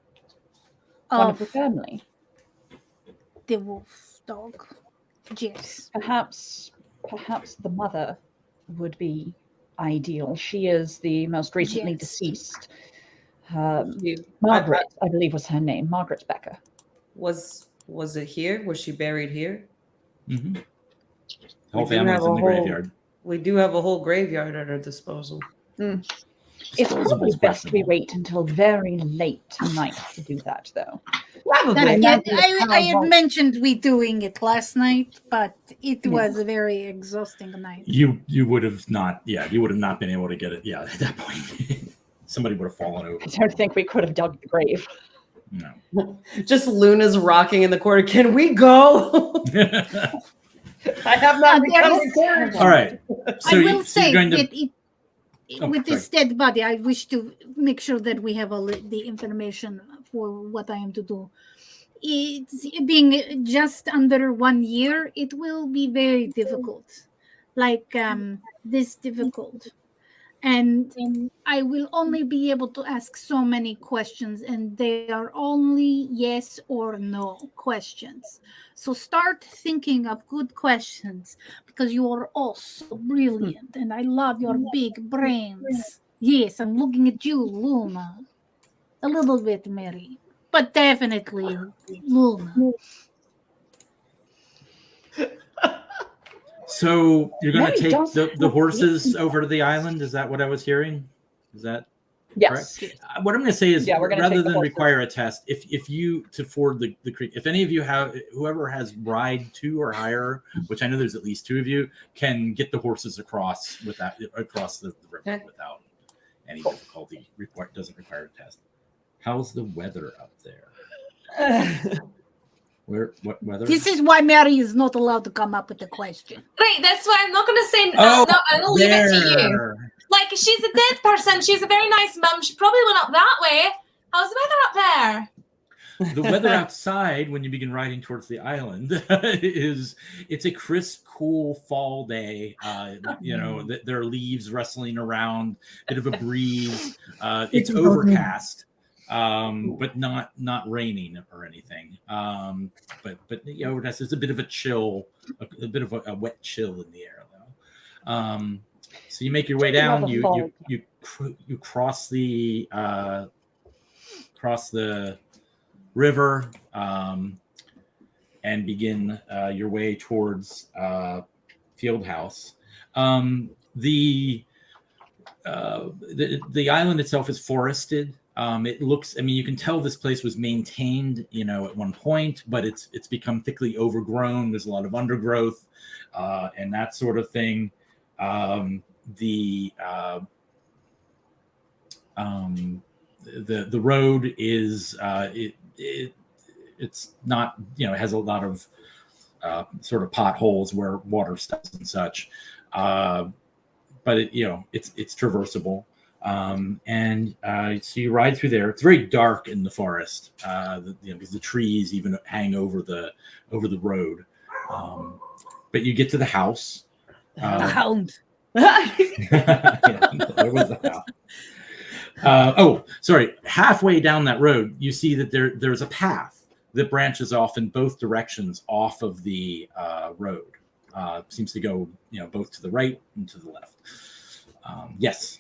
One of the of family. the wolf dog. Yes. Perhaps the mother would be ideal. She is the most recently Yes. deceased. You- Margaret, I believe was her name. Margaret Becker. Was it here? Was she buried here? Mm-hmm. The whole We do family's have in a the whole- graveyard. We do have a whole graveyard at our disposal. It's Disposable's probably best we questionable. wait until very late tonight to do that, though. Probably. That, imagine I had how- mentioned we doing it last night, but it Yeah. was a very exhausting night. You would have not been able to get it. Yeah, at that point, somebody would have fallen over. I don't think we could have dug the grave. No. Just Luna's rocking in the corner. Can we go? I have not there recovered. is- All right. So, I will so say you're going to. that with this dead body, I wish to make sure that we have all the information for what I am to do. It's being just under 1 year, it will be very difficult, like this difficult. And I will only be able to ask so many questions, and they are only yes or no questions. So start thinking of good questions, because you are all so brilliant, and I love your big brains. Yes, I'm looking at you, Luna. A little bit, Mary, but definitely Luna. So you're going Mary to take does the have horses a- over to the island? Is that what I was hearing? Is that Yes. correct? What I'm going to say is, Yeah, we're gonna rather take the than horses. require a test, if you to ford the creek, if any of you have, whoever has ride 2 or higher, which I know there's at least 2 of you, can get the horses across the river Okay. without any difficulty. Doesn't require a test. How's the weather up there? What weather? This is why Mary is not allowed to come up with a question. Right, that's why I'm not going to say Oh, no. I'm going to leave it to you. there. Like, she's a dead person. She's a very nice mum. She probably went up that way. How's the weather up there? The weather outside when you begin riding towards the island it's a crisp, cool fall day. There are leaves rustling around, bit of a breeze. It's overcast, but not raining or anything. But there's a bit of a chill, a bit of a wet chill in the air though. So you make your way down. You cross the river and begin your way towards Field House. The island itself is forested. It looks, you can tell this place was maintained, at one point, but it's become thickly overgrown. There's a lot of undergrowth and that sort of thing. The road is it's not, it has a lot of sort of potholes where water stops and such, but it's traversable. So you ride through there. It's very dark in the forest, because the trees even hang over the road. But you get to the house. The Hound. Yeah, there was the house. Sorry. Halfway down that road, you see that there's a path that branches off in both directions off of the road. Seems to go, both to the right and to the left. Yes.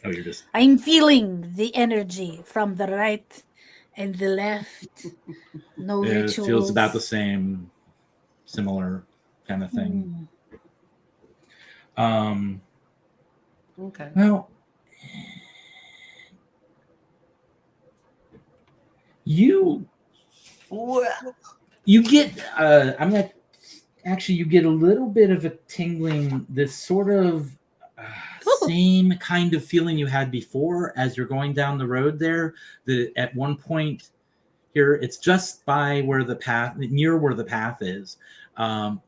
Oh, you're just I'm feeling the energy from the right and the left. No it rituals. feels about the same, similar kind of thing. Okay. Well, you get I'm gonna actually you get a little bit of a tingling, this sort of same kind of feeling you had before as you're going down the road there. That at one point here, it's just by where the path, near where the path is, that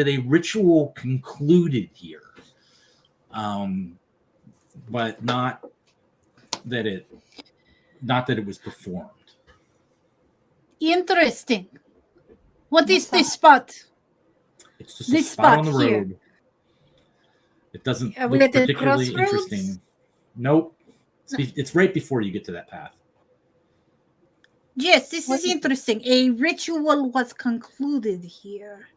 a ritual concluded here, but not that it was performed. Interesting. What is What's this that? spot? It's just This a spot on spot the here. road. It doesn't Are we look at the particularly crossroads? interesting. Nope. It's right before you get to that path. Yes, this is interesting. A ritual was concluded here.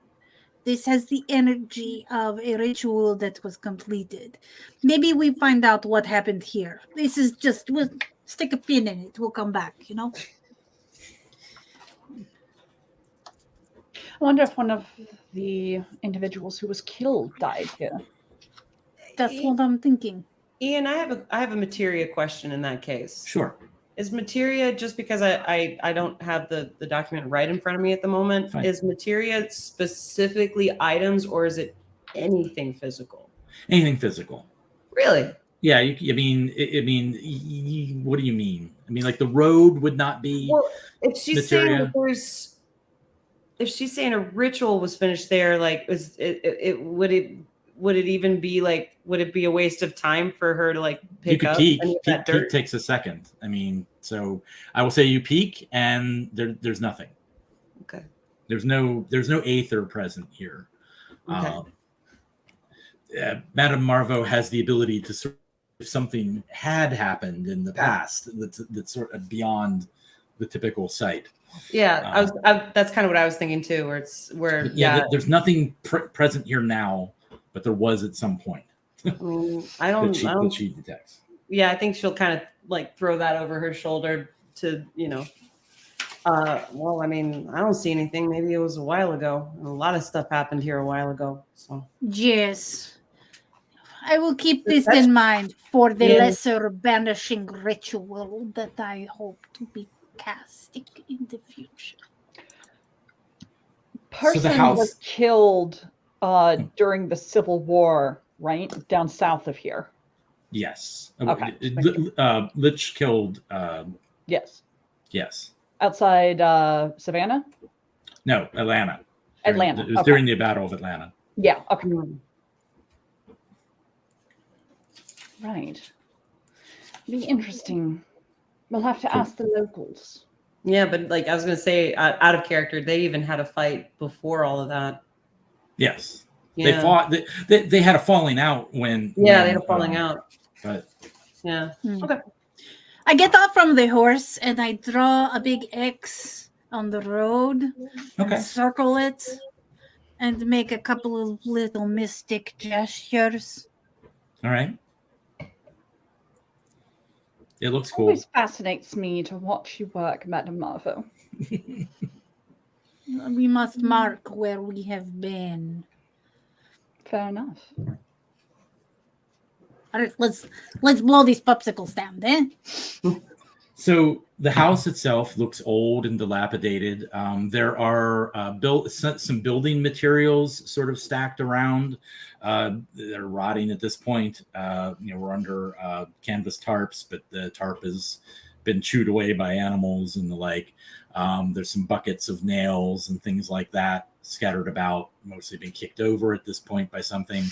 This has the energy of a ritual that was completed. Maybe we find out what happened here. This is just, we'll stick a pin in it. We'll come back, you know? I wonder if one of the individuals who was killed died here. That's what I'm thinking. Ian, I have a materia question in that case. Sure. Is materia, just because I don't have the document right in front of me at the moment, Fine. is materia specifically items or is it anything physical? Anything physical. Really? Yeah, what do you mean? I mean, like the road would not be. Well, if she's saying materia. that if she's saying a ritual was finished there, like would it even be like, would it be a waste of time for her to like pick up any of that dirt? Peek takes a second. I mean, so I will say you peek and there's nothing. Okay. There's no aether present here. Okay. Madame Marvo has the ability to sort of, if something had happened in the past that's sort of beyond the typical sight. Yeah, that's kind of what I was thinking too. There's nothing present here now, but there was at some point. I don't. that she detects. Yeah, I think she'll kind of like throw that over her shoulder to, well, I mean, I don't see anything. Maybe it was a while ago. A lot of stuff happened here a while ago. So Yes. I will keep this in mind for the lesser banishing ritual that I hope to be casting in the future. Person was killed during the Civil War, right? Down south of here. Yes. Okay. Lich killed. Yes. Yes. Outside Savannah? No, Atlanta. Atlanta. It was during the Battle of Atlanta. Yeah. Okay. Right. Be interesting. We'll have to ask the locals. Yeah, but like I was going to say, out of character, they even had a fight before all of that. Yes. Yeah. They fought. They had a falling out when. Yeah, they had a falling out. But yeah. Okay. I get off from the horse and I draw a big X on the road. Okay. And circle it and make a couple of little mystic gestures. All right. It looks cool. It always fascinates me to watch you work, Madame Marvo. We must mark where we have been. Fair enough. All right, let's blow these popsicles down, then. So the house itself looks old and dilapidated. There are some building materials sort of stacked around. They're rotting at this point. We're under canvas tarps, but the tarp has been chewed away by animals and the like. There's some buckets of nails and things like that scattered about, mostly been kicked over at this point by something.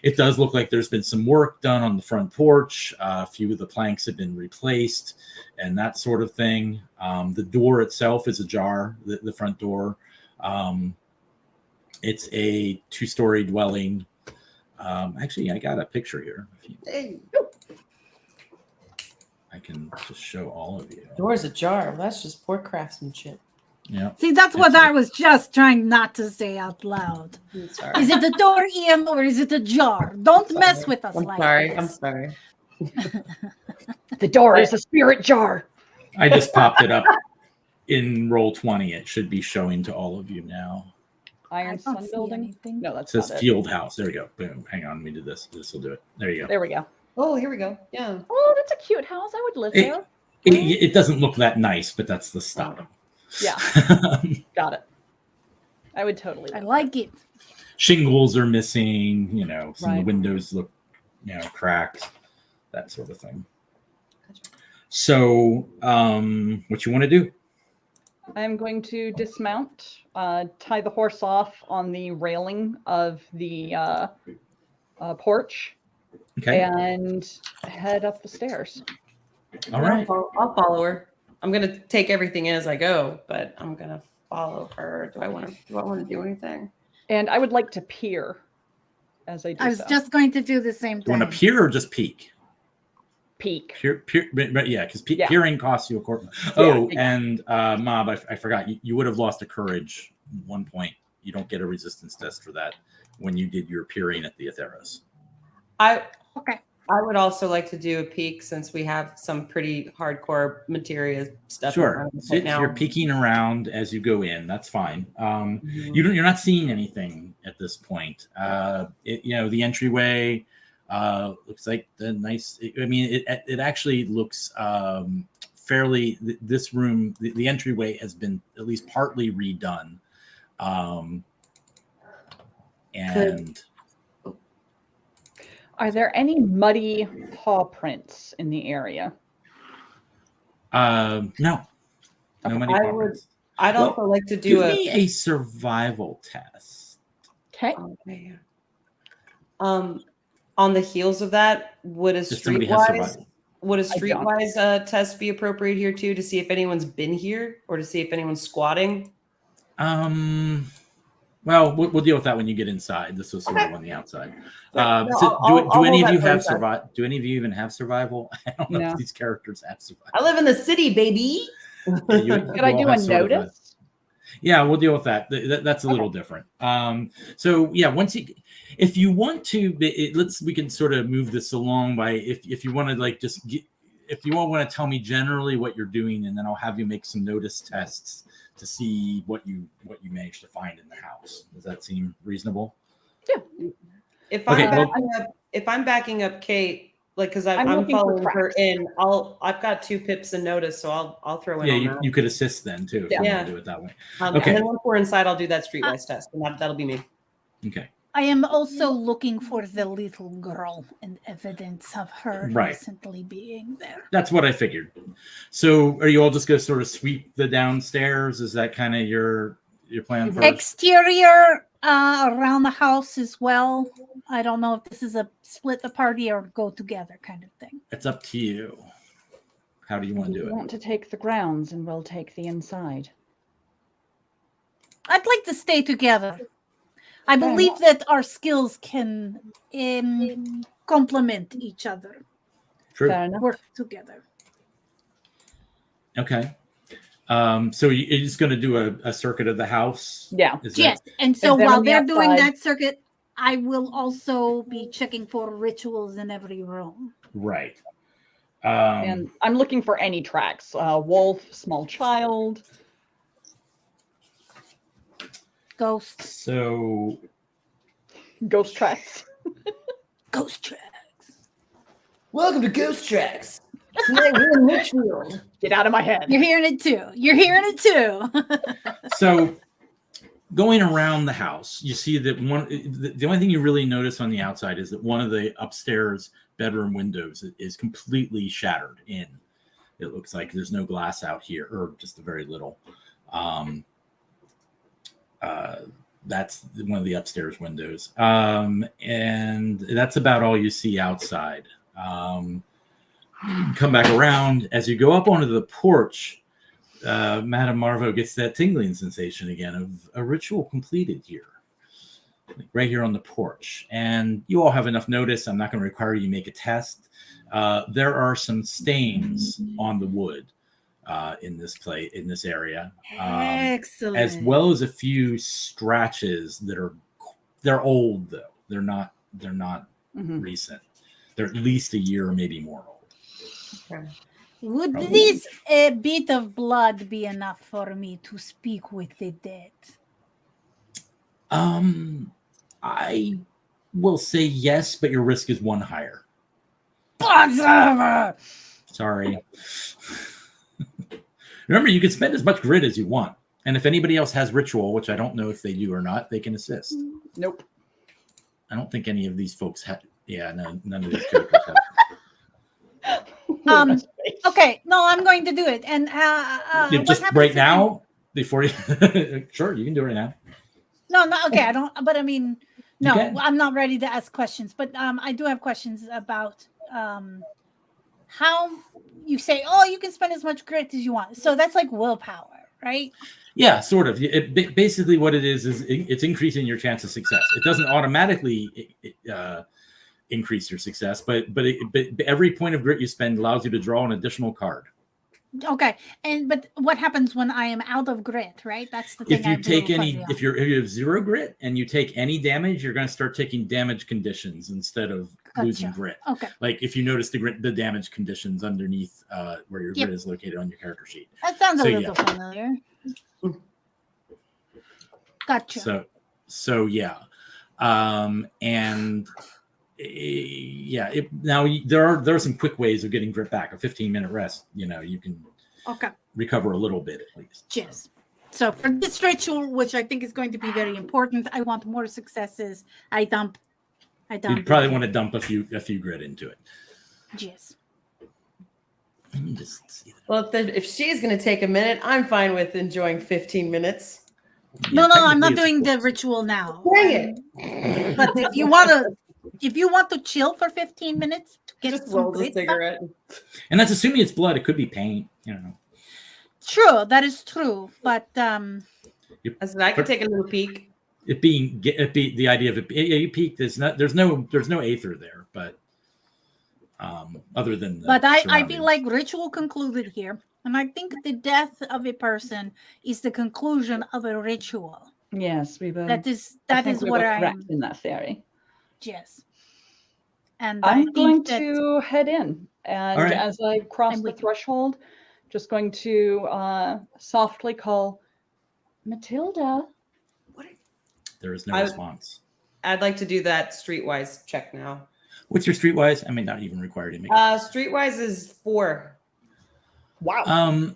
It does look like there's been some work done on the front porch. A few of the planks have been replaced and that sort of thing. The door itself is ajar, the front door. It's a 2-story dwelling. Actually, I got a picture here. I can just show all of you. Door's ajar. That's just poor craftsmanship. Yeah. See, that's what I was just trying not to say out loud. I'm sorry. Is it a door, Ian, or is it a jar? Don't mess with us I'm like sorry. this. I'm sorry. The door is a spirit jar. I just popped it up in Roll20. It should be showing to all of you now. Iron I don't Sun see building. anything. No, It that's says not it. Field House. There we go. Boom. Hang on. Let me do this. This will do it. There you go. There we go. Oh, here we go. Yeah. Oh, that's a cute house. I would live It- there. It doesn't look that nice, but that's the style. Yeah, got it. I would totally. I live like it. Shingles are missing. Some of the Right. windows look, cracked. That sort of thing. So, what you want to do? I'm going to dismount, tie the horse off on the railing of the porch, Okay. and head up the stairs. All right. I'll follow her. I'm gonna take everything as I go, but I'm gonna follow her. Do I want to do anything? And I would like to peer as I do I was so. just going to do the same You thing. want to peer or just peek? peek. Peer, but yeah, because Yeah. peering costs you a quarter. Oh, exactly. and Mob, I forgot. You would have lost a courage 1 point. You don't get a resistance test for that when you did your peering at the Atheros. Okay. I would also like to do a peek since we have some pretty hardcore materia stuff. Sure. So if now. you're peeking around as you go in, that's fine. Mhm. You're not seeing anything at this point. The entryway looks like the nice. It actually looks fairly. This room, the entryway has been at least partly redone, and Are there any muddy paw prints in the area? no money I problems. I'd Well, also like to do Give a. me a survival test. Okay. Okay. On the heels of that, would a Does somebody have streetwise survival? test be appropriate here too, to see if anyone's been here or to see if anyone's squatting? Well, we'll deal with that when you get inside. This was sort of on the outside. No, So I'll do any hold of you that have for inside. survival? Do any of you even have survival? I don't know No. if these characters have survival. I live in the city, baby. Yeah, you Could I all do a have sort of notice? Yeah, we'll deal with that. That's a little different. So yeah, if you want to, we can sort of move this along by if you want to if you all want to tell me generally what you're doing, and then I'll have you make some notice tests to see what you managed to find in the house. Does that seem reasonable? If Okay, I'm backing up Kate, like because I'm I'm looking for following her tracks. in, I've got 2 pips and notice, so I'll throw in Yeah, on you, that. you could assist then too if you Yeah. want to do it that way. And okay. then once we're inside, I'll do that streetwise test, and that'll be me. Okay. I am also looking for the little girl and evidence of her Right. recently being there. That's what I figured. So are you all just going to sort of sweep the downstairs? Is that kind of your plan first? Exterior around the house as well. I don't know if this is a split the party or go together kind of thing. It's up to you. How do you want to do We it? want to take the grounds and we'll take the inside. I'd like to stay together. I believe that our skills can complement each other, True. Fair enough. work together. Okay. So you're just going to do a circuit of the house? Yeah. Is Yes, and so And then while on the they're doing outside- that circuit, I will also be checking for rituals in every room. Right. And I'm looking for any tracks. Wolf, small child. Ghosts, So Ghost tracks. ghost tracks. Welcome to Ghost Tracks. Tonight we're in Litchfield. Get out of my head. You're hearing it too. You're hearing it too. So going around the house, you see that the only thing you really notice on the outside is that one of the upstairs bedroom windows is completely shattered in. It looks like there's no glass out here, or just a very little. That's one of the upstairs windows. And that's about all you see outside. Come back around. As you go up onto the porch, Madame Marvo gets that tingling sensation again of a ritual completed here, right here on the porch. And you all have enough notice. I'm not going to require you make a test. There are some stains on the wood. in this area, Excellent. as well as a few scratches they're old though. They're not recent. They're at least a year, maybe more old. Would Probably. this a bit of blood be enough for me to speak with the dead? I will say yes, but your risk is 1 higher. Bother! Sorry. Remember, you can spend as much grit as you want. And if anybody else has ritual, which I don't know if they do or not, they can assist. Nope. I don't think any of these folks have. Yeah, no, none of these characters have. Okay, no, I'm going to do it. And what just happens right if now, before you. Sure, you can do it right now. No, okay, I don't. But I mean, no, You can. I'm not ready to ask questions. But I do have questions about how you say, oh, you can spend as much grit as you want. So that's like willpower, right? Yeah, sort of. Basically, what it is it's increasing your chance of success. It doesn't automatically increase your success, but every point of grit you spend allows you to draw an additional card. Okay, but what happens when I am out of grit, right? That's the thing. If you take if you have 0 grit and you take any damage, you're going to start taking damage conditions instead of losing grit. Okay, Like if you notice the damage conditions underneath where your grit is located on your character sheet. that sounds a So, little familiar. Gotcha. So yeah, and yeah. Now there are some quick ways of getting grit back. A 15-minute rest. You can recover a little bit at least. Yes. So for this ritual, which I think is going to be very important, I want more successes. I dump. You'd probably want to dump a few grit into it. Yes. Let me just see that. Well, if she's going to take a minute, I'm fine with enjoying 15 minutes. No, I'm not technically doing it's the ritual now. Dang it. But if you want to chill for 15 minutes to get Just some rolls a grit back- cigarette. And that's assuming it's blood. It could be paint. True, that is true. But I said I could take a little peek. It being the idea of it. You peaked. There's no aether there, but other than. But I feel like ritual concluded here, and I think the death of a person is the conclusion of a ritual. Yes, we will. That is we what were I correct am. in that theory. Yes. And I'm going that to head in, and All right. as I cross I'm the with you. threshold, just going to softly call Matilda. there is no I- response. I'd like to do that streetwise check now. What's your streetwise? I mean, not even required to make. Streetwise is 4. Wow.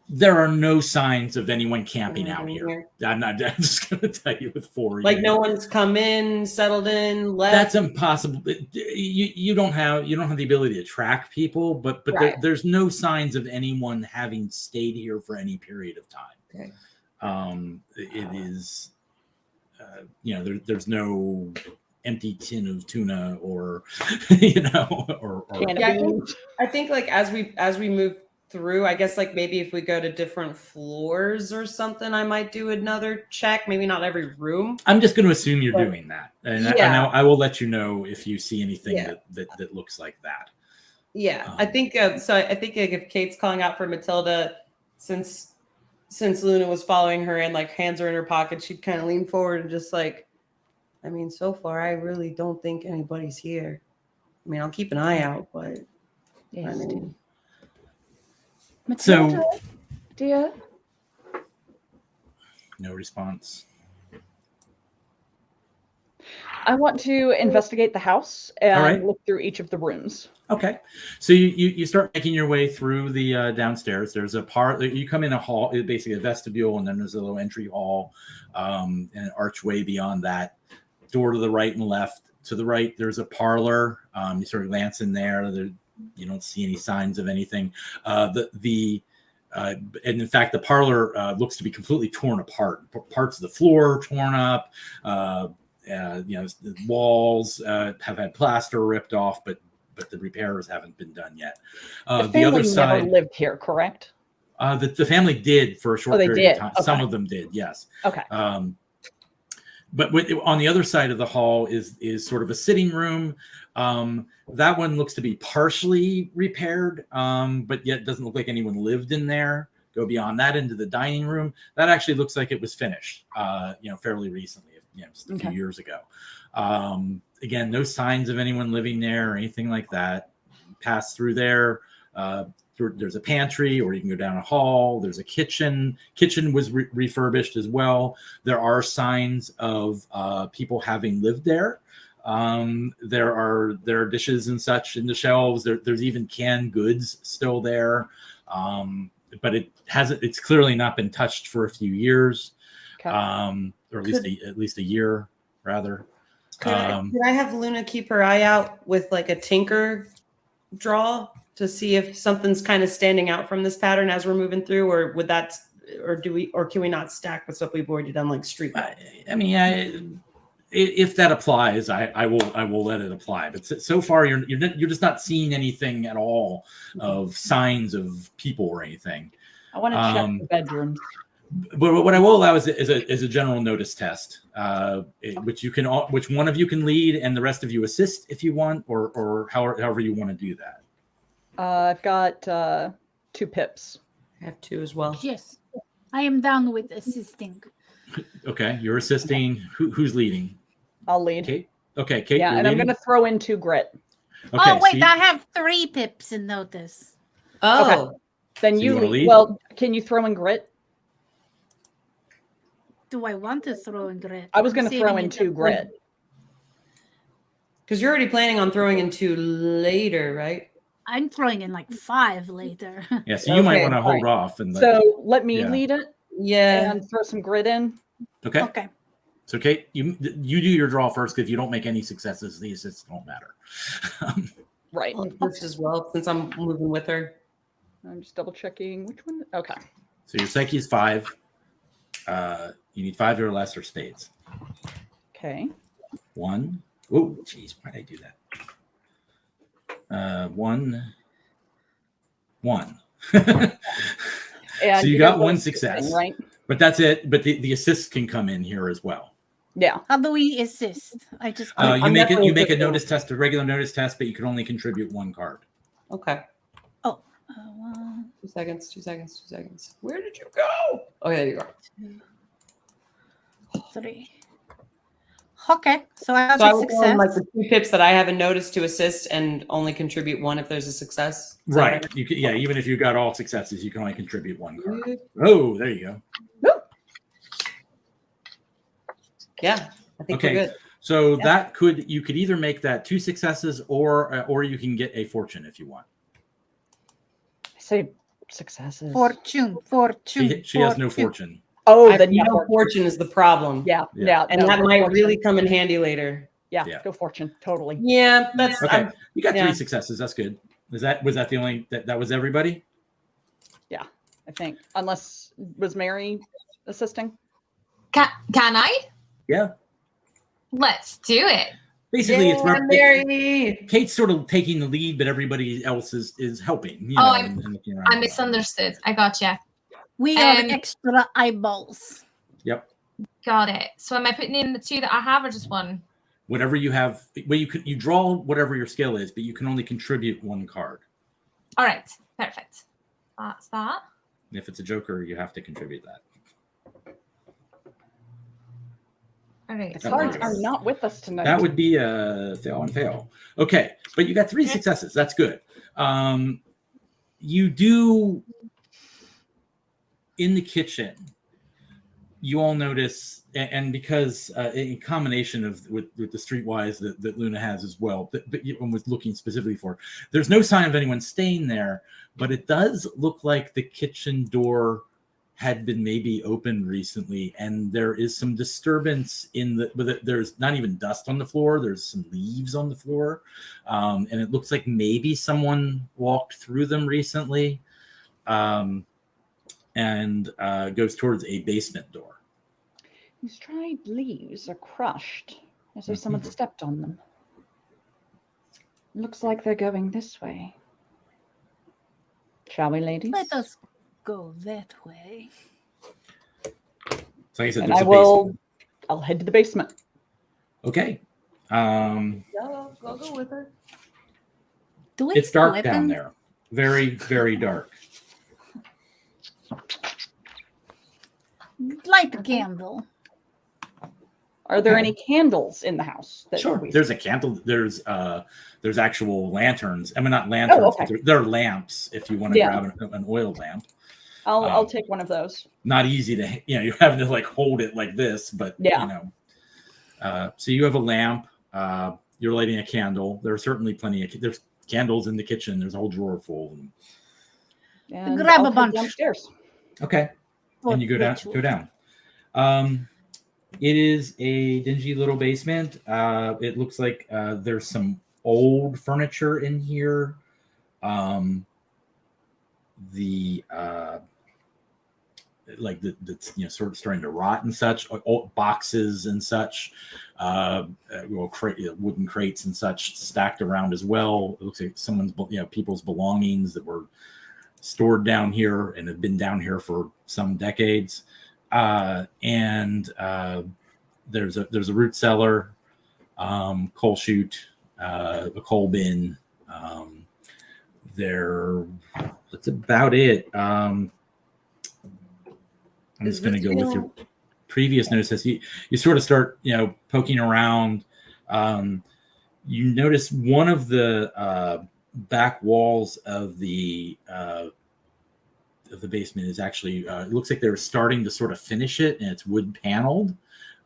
There are no signs of anyone camping out here. I'm just going to tell you with 4. Like no one's come in, settled in, left. That's impossible. You don't have the ability to track people, but Right. there's no signs of anyone having stayed here for any period of time. Okay. It is, there's no empty tin of tuna or or Yeah, I think like as we move through, I guess like maybe if we go to different floors or something, I might do another check. Maybe not every room. I'm just going to assume you're doing that, and I will let you know if you see anything that looks like that. Yeah, I think so. I think like, if Kate's calling out for Matilda, since Luna was following her and like hands are in her pocket, she'd kind of lean forward and just like, I mean, so far I really don't think anybody's here. I mean, I'll keep an eye out, but Yes. I mean, Matilda, So- dear. No response. I want to investigate the house and right. look through each of the rooms. Okay, so you start making your way through the downstairs. There's a part you come in a hall, basically a vestibule, and then there's a little entry hall, and an archway beyond that. Door to the right and left. To the right, there's a parlor. You sort of glance in there. You don't see any signs of anything. And in fact, the parlor looks to be completely torn apart. Parts of the floor torn up. The walls have had plaster ripped off, but the repairs haven't been done yet. The family never lived here, correct? The family did for a short they period did? of time. Okay. Some of them did, yes. Okay. but on the other side of the hall is sort of a sitting room. That one looks to be partially repaired, but yet doesn't look like anyone lived in there. Go beyond that into the dining room. That actually looks like it was finished, fairly recently, just a few years ago. Again, no signs of anyone living there or anything like that. Pass through there. There's a pantry, or you can go down a hall. There's a kitchen. Kitchen was refurbished as well. There are signs of people having lived there. There are dishes and such in the shelves. There's even canned goods still there, but it's clearly not been touched for a few years, Okay. or at least a year rather. Could I have Luna keep her eye out with like a tinker draw to see if something's kind of standing out from this pattern as we're moving through, or can we not stack with stuff we've already done, like street? If that applies, I will let it apply. But so far, you're just not seeing anything at all of signs of people or anything. I want to check the bedrooms. But what I will allow is a general notice test, which one of you can lead and the rest of you assist if you want, or however you want to do that. I've got 2 pips. I have 2 as well. Yes, I am down with assisting. Okay, you're assisting. Who's leading? I'll lead. Kate? Okay, Kate. Yeah, and I'm going to throw in 2 grit. Okay, oh wait, I have 3 pips in notice. Oh, Okay. Then So you wanna lead. lead? Well, can you throw in grit? Do I want to throw in grit? I was going to Saving throw in it 2 up. grit. because you're already planning on throwing in 2 later, right? I'm throwing in like 5 later. Yeah, so you might Okay, want to hold fine. off and So let me yeah. lead it Yeah. and throw some grit in. okay. Okay. So Kate, you do your draw first. If you don't make any successes, the assists don't matter. Right. I'll assist as well, since I'm moving with her. I'm just double checking which one. Okay. So your psyche is 5. You need 5 or less or spades. Okay. 1. Oh, geez, why did I do that? 1. And So you got got 1 one success, right? but that's it. But the assists can come in here as well. Yeah. How do we assist? I just You I'm make definitely a assisting. notice test, a regular notice test, but you can only contribute 1 card. Okay. 2 seconds. 2 seconds. 2 seconds. Where did you go? Oh, there you are. 3. Okay, so I have So I a would throw in, success. like the 2 pips that I haven't noticed to assist, and only contribute 1 if there's a success. Is that Right. You can, even if you got all successes, you can only contribute 1 card. right? Oh, there you go. Yeah, I think Okay. we're good. So you could either make that 2 successes, or you can get a fortune if you want. I say successes. Fortune. She has no fortune. Oh, I then yeah. know fortune is the problem. Yeah. Yeah. Yeah. And no, that go might fortune. really come in handy later. Yeah. Yeah. Go fortune. Totally. Yeah, that's Okay, you got 3 yeah. successes. That's good. Was that the only that was everybody? I think. Unless, was Mary assisting? Can I? Yeah. Let's do it. Basically, it's Mary. Kate's sort of taking the lead, but everybody else is helping. You Oh, know, I'm- and looking around. I misunderstood. I gotcha. We are Um, extra eyeballs. Yep. Got it. So am I putting in the 2 that I have, or just 1? Whatever you have, well, you draw whatever your skill is, but you can only contribute 1 card. All right. Perfect. That's that. And if it's a joker, you have to contribute that. All right. The That cards works. are not with us tonight. That would be a fail and fail. Okay, but you got 3 successes. That's good. You do in the kitchen. You all notice, and because in combination with the streetwise that Luna has as well, but one was looking specifically for. There's no sign of anyone staying there, but it does look like the kitchen door had been maybe opened recently, and there is some disturbance there's not even dust on the floor. There's some leaves on the floor, and it looks like maybe someone walked through them recently, and goes towards a basement door. These dried leaves are crushed as though someone stepped on them. Looks like they're going this way. Shall we, ladies? Let us go that way. So like I said, And there's I a will basement. I'll head to the basement. Okay. Go with her. Do we It's have dark weapons? down there. Very, very dark. Light a candle. Are there Okay. any candles in the house? Sure. we- There's a candle. There's actual lanterns. I mean, not lanterns. Oh, okay. But they're lamps. If you want to Yeah. grab an oil lamp, I'll take one of those. not easy to. You're having to like hold it like this, but Yeah. So you have a lamp. You're lighting a candle. There are certainly there's candles in the kitchen. There's a whole drawer full. And Grab I'll a head bunch. downstairs. Okay. And you go down. Ritual. Go down. It is a dingy little basement. It looks like there's some old furniture in here. That's sort of starting to rot and such. Old boxes and such. Wooden crates and such stacked around as well. It looks like people's belongings that were stored down here and have been down here for some decades. And there's a root cellar, coal chute, a coal bin. That's about it. I'm just going to go with your previous notices. You sort of start, poking around. You notice one of the back walls of the basement is actually it looks like they're starting to sort of finish it, and it's wood paneled.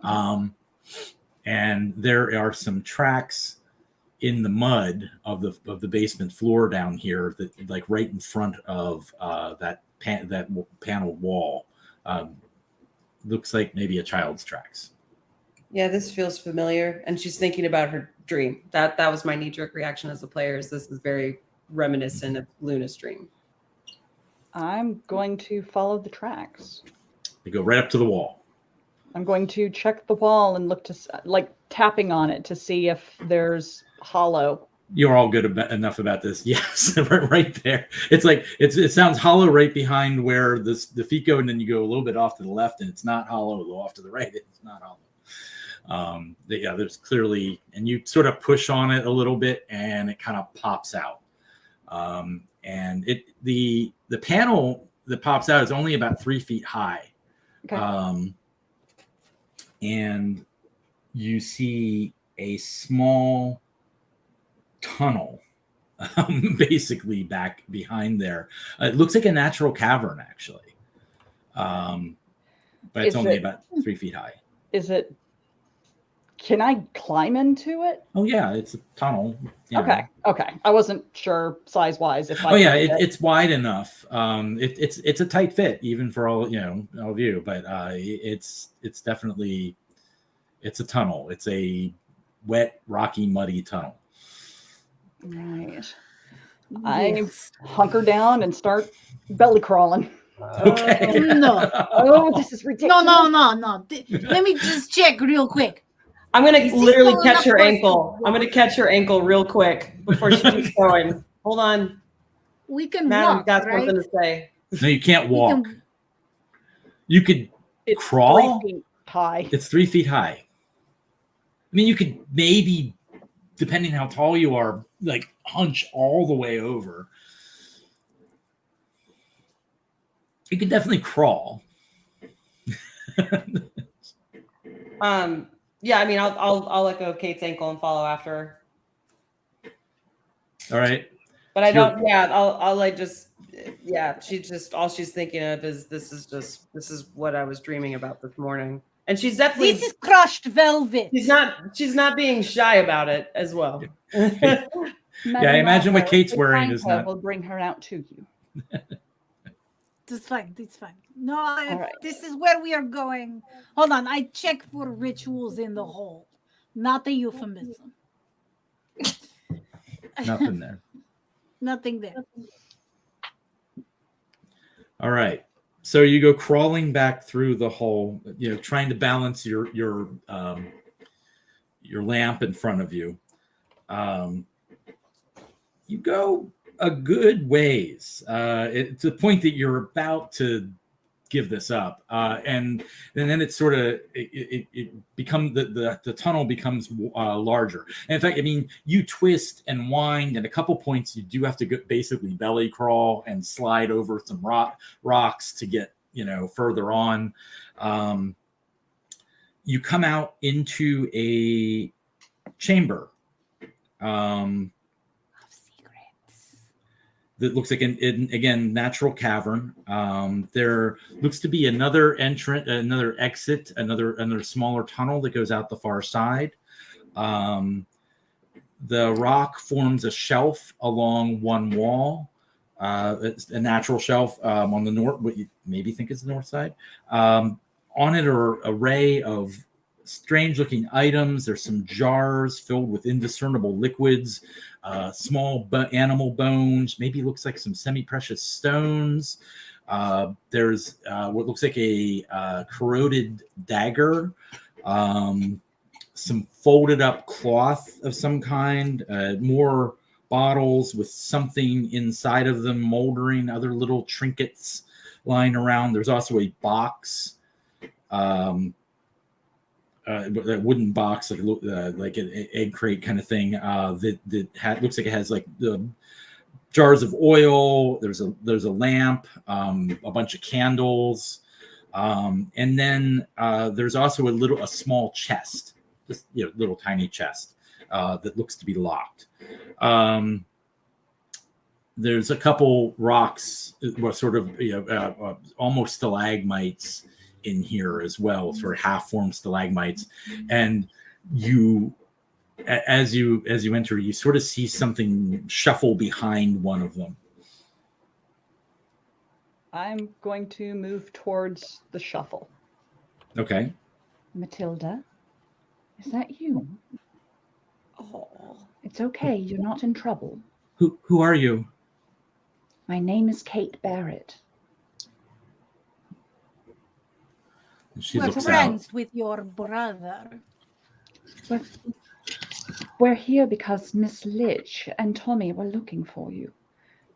And there are some tracks in the mud of the basement floor down here, that like right in front of that paneled wall. Looks like maybe a child's tracks. Yeah, this feels familiar. And she's thinking about her dream. That was my knee-jerk reaction as a player. This is very reminiscent of Luna's dream. I'm going to follow the tracks. They go right up to the wall. I'm going to check the wall and look like tapping on it to see if there's hollow. You're all good enough about this. Yes, right there. It's like it sounds hollow right behind where the feet go, and then you go a little bit off to the left, and it's not hollow. A little off to the right, it's not hollow. There's clearly, and you sort of push on it a little bit, and it kind of pops out. And the panel that pops out is only about 3 feet high. Okay. And you see a small tunnel basically back behind there. It looks like a natural cavern, actually. But it's only about 3 feet high. Can I climb into it? Oh yeah, it's a tunnel. Okay. I wasn't sure size-wise if I it's wide enough. It's a tight fit even for all of you, but it's definitely a tunnel. It's a wet, rocky, muddy tunnel. Right. I hunker down and start belly crawling. Okay. No. Oh, this is ridiculous. No. Let me just check real quick. I'm going to literally going catch up her first? ankle. I'm going to catch her ankle real quick before she keeps going. Hold on. We can Madam, walk, got right? something to say. No, you can't We walk. can- You could It's crawl. 3 feet high. It's 3 feet high. I mean, you could maybe, depending how tall you are, like hunch all the way over. You could definitely crawl. Yeah, I mean, I'll let go of Kate's ankle and follow after her. All right. But I Sure. don't. Yeah, I'll like just. Yeah, she's just all she's thinking of is this is what I was dreaming about this morning, and she's definitely This is crushed velvet. she's not being shy about it as well. Yeah, I imagine what Kate's wearing is not. We'll bring her out to you. It's fine. No, right. This is where we are going. Hold on. I check for rituals in the hole, not the euphemism. Nothing there. Nothing there. All right. So you go crawling back through the hole, trying to balance your lamp in front of you. You go a good ways. To the point that you're about to give this up. And then it sort of it becomes the tunnel becomes larger. And in fact, I mean, you twist and wind, and a couple points you do have to basically belly crawl and slide over some rocks to get further on. You come out into a chamber. That looks like again natural cavern. There looks to be another entrance, another exit, another smaller tunnel that goes out the far side. The rock forms a shelf along one wall. It's a natural shelf on the north, what you maybe think is the north side. On it are an array of strange-looking items. There's some jars filled with indiscernible liquids, small animal bones, maybe looks like some semi-precious stones. There's what looks like a corroded dagger, some folded up cloth of some kind, more bottles with something inside of them moldering, other little trinkets lying around. There's also a box, a wooden box, like an egg crate kind of thing, that looks like it has like the jars of oil. There's a lamp, a bunch of candles, and then there's also a small chest, just little tiny chest that looks to be locked. There's a couple rocks, sort of almost stalagmites in here as well, sort of half-formed stalagmites, and as you enter, you sort of see something shuffle behind one of them. I'm going to move towards the shuffle. Okay. Matilda, is that you? Oh, It's okay. You're not in trouble. Who are you? My name is Kate Barrett. She We're looks friends out. with your brother. We're here because Miss Litch and Tommy were looking for you.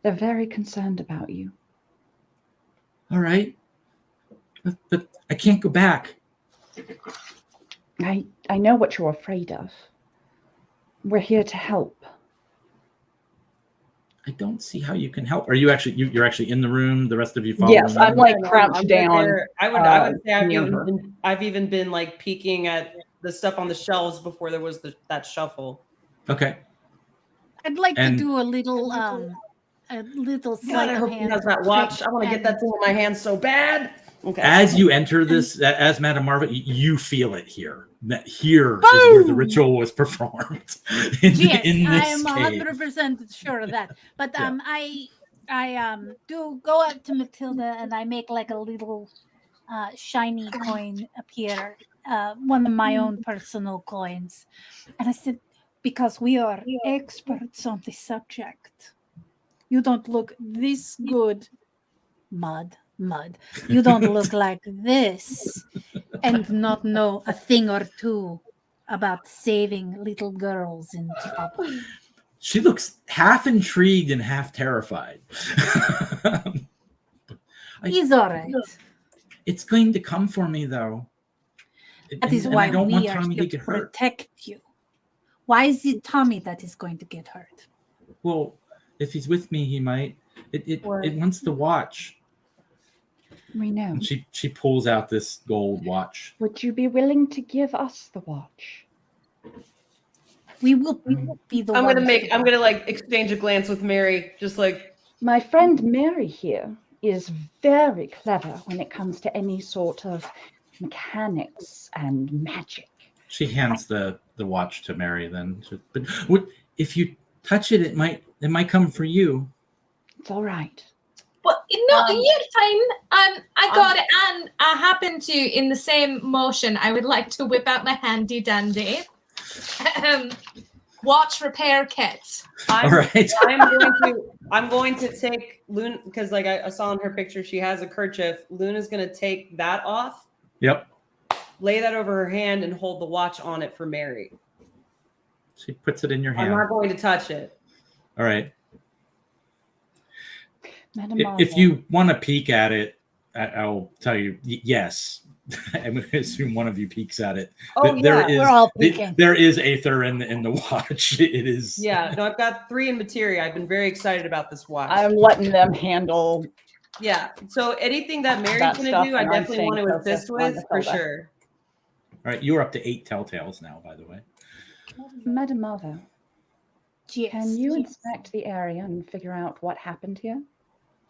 They're very concerned about you. All right, but I can't go back. I know what you're afraid of. We're here to help. I don't see how you can help. Are you actually you're actually in the room? The rest of you follow? Yes, I'm like crouched I'm down. there. I would say near I've even been like peeking at the stuff on the shelves before there was that shuffle. Okay. I'd like And- to do a little God, sleight I of hope he hand has that watch. trick I want to get and- that thing in my hand so bad. Okay. As you enter this, as Madame Marva, you feel it here. That here is where the Boom! ritual was performed. in Yes, this I am cave. 100% sure of that. But Yeah. I do go up to Matilda and I make like a little shiny coin appear, one of my own personal coins, and I said, because we are experts on the subject. You don't look this good, mud. You don't look like this, and not know a thing or two about saving little girls in trouble. She looks half intrigued and half terrified. He's all right. It's going to come for me, though. That is And why I don't we want are Tommy here to to get hurt. protect you. Why is it Tommy that is going to get hurt? Well, if he's with me, he might. It wants to watch. We know. And she pulls out this gold watch. Would you be willing to give us the watch? We will be the I'm ones gonna like exchange a glance with Mary, just like My friend Mary here is very clever when it comes to any sort of mechanics and magic. She hands the watch to Mary. Then, but if you touch it, it might come for you. It's all right. Well, no, you're fine. I got it, and I happen to, in the same motion, I would like to whip out my handy dandy watch repair kit. All right. I'm going to take Luna, because like I saw in her picture, she has a kerchief. Luna's going to take that off, Yep. lay that over her hand, and hold the watch on it for Mary. She puts it in your I'm hand. not going to touch it. All right. Madam If Marvel, you want to peek at it, I'll tell you, yes. I'm going to assume one of you peeks at it. Oh, There yeah. We're all peeking. there is Aether in the watch. It is. Yeah, no, I've got 3 in materia. I've been very excited about this watch. I'm letting them handle. Yeah. So anything that Mary's That going stuff, to do, I and I'm definitely want to staying assist focused on with for Matilda. sure. All right, you're up to 8 telltales now, by the way. Madam Marvo, Yes. can you inspect the area and figure out what happened here?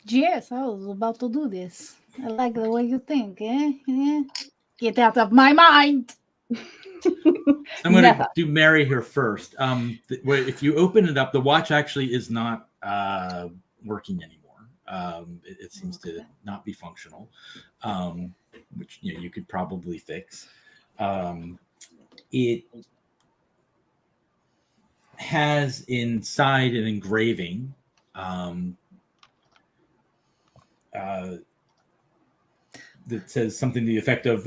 Yes, I was about to do this. I like the way you think, eh? Yeah. Get out of my mind. I'm going Never. to do Mary here first. If you open it up, the watch actually is not working anymore. It seems to not be functional, which you could probably fix. It has inside an engraving that says something to the effect of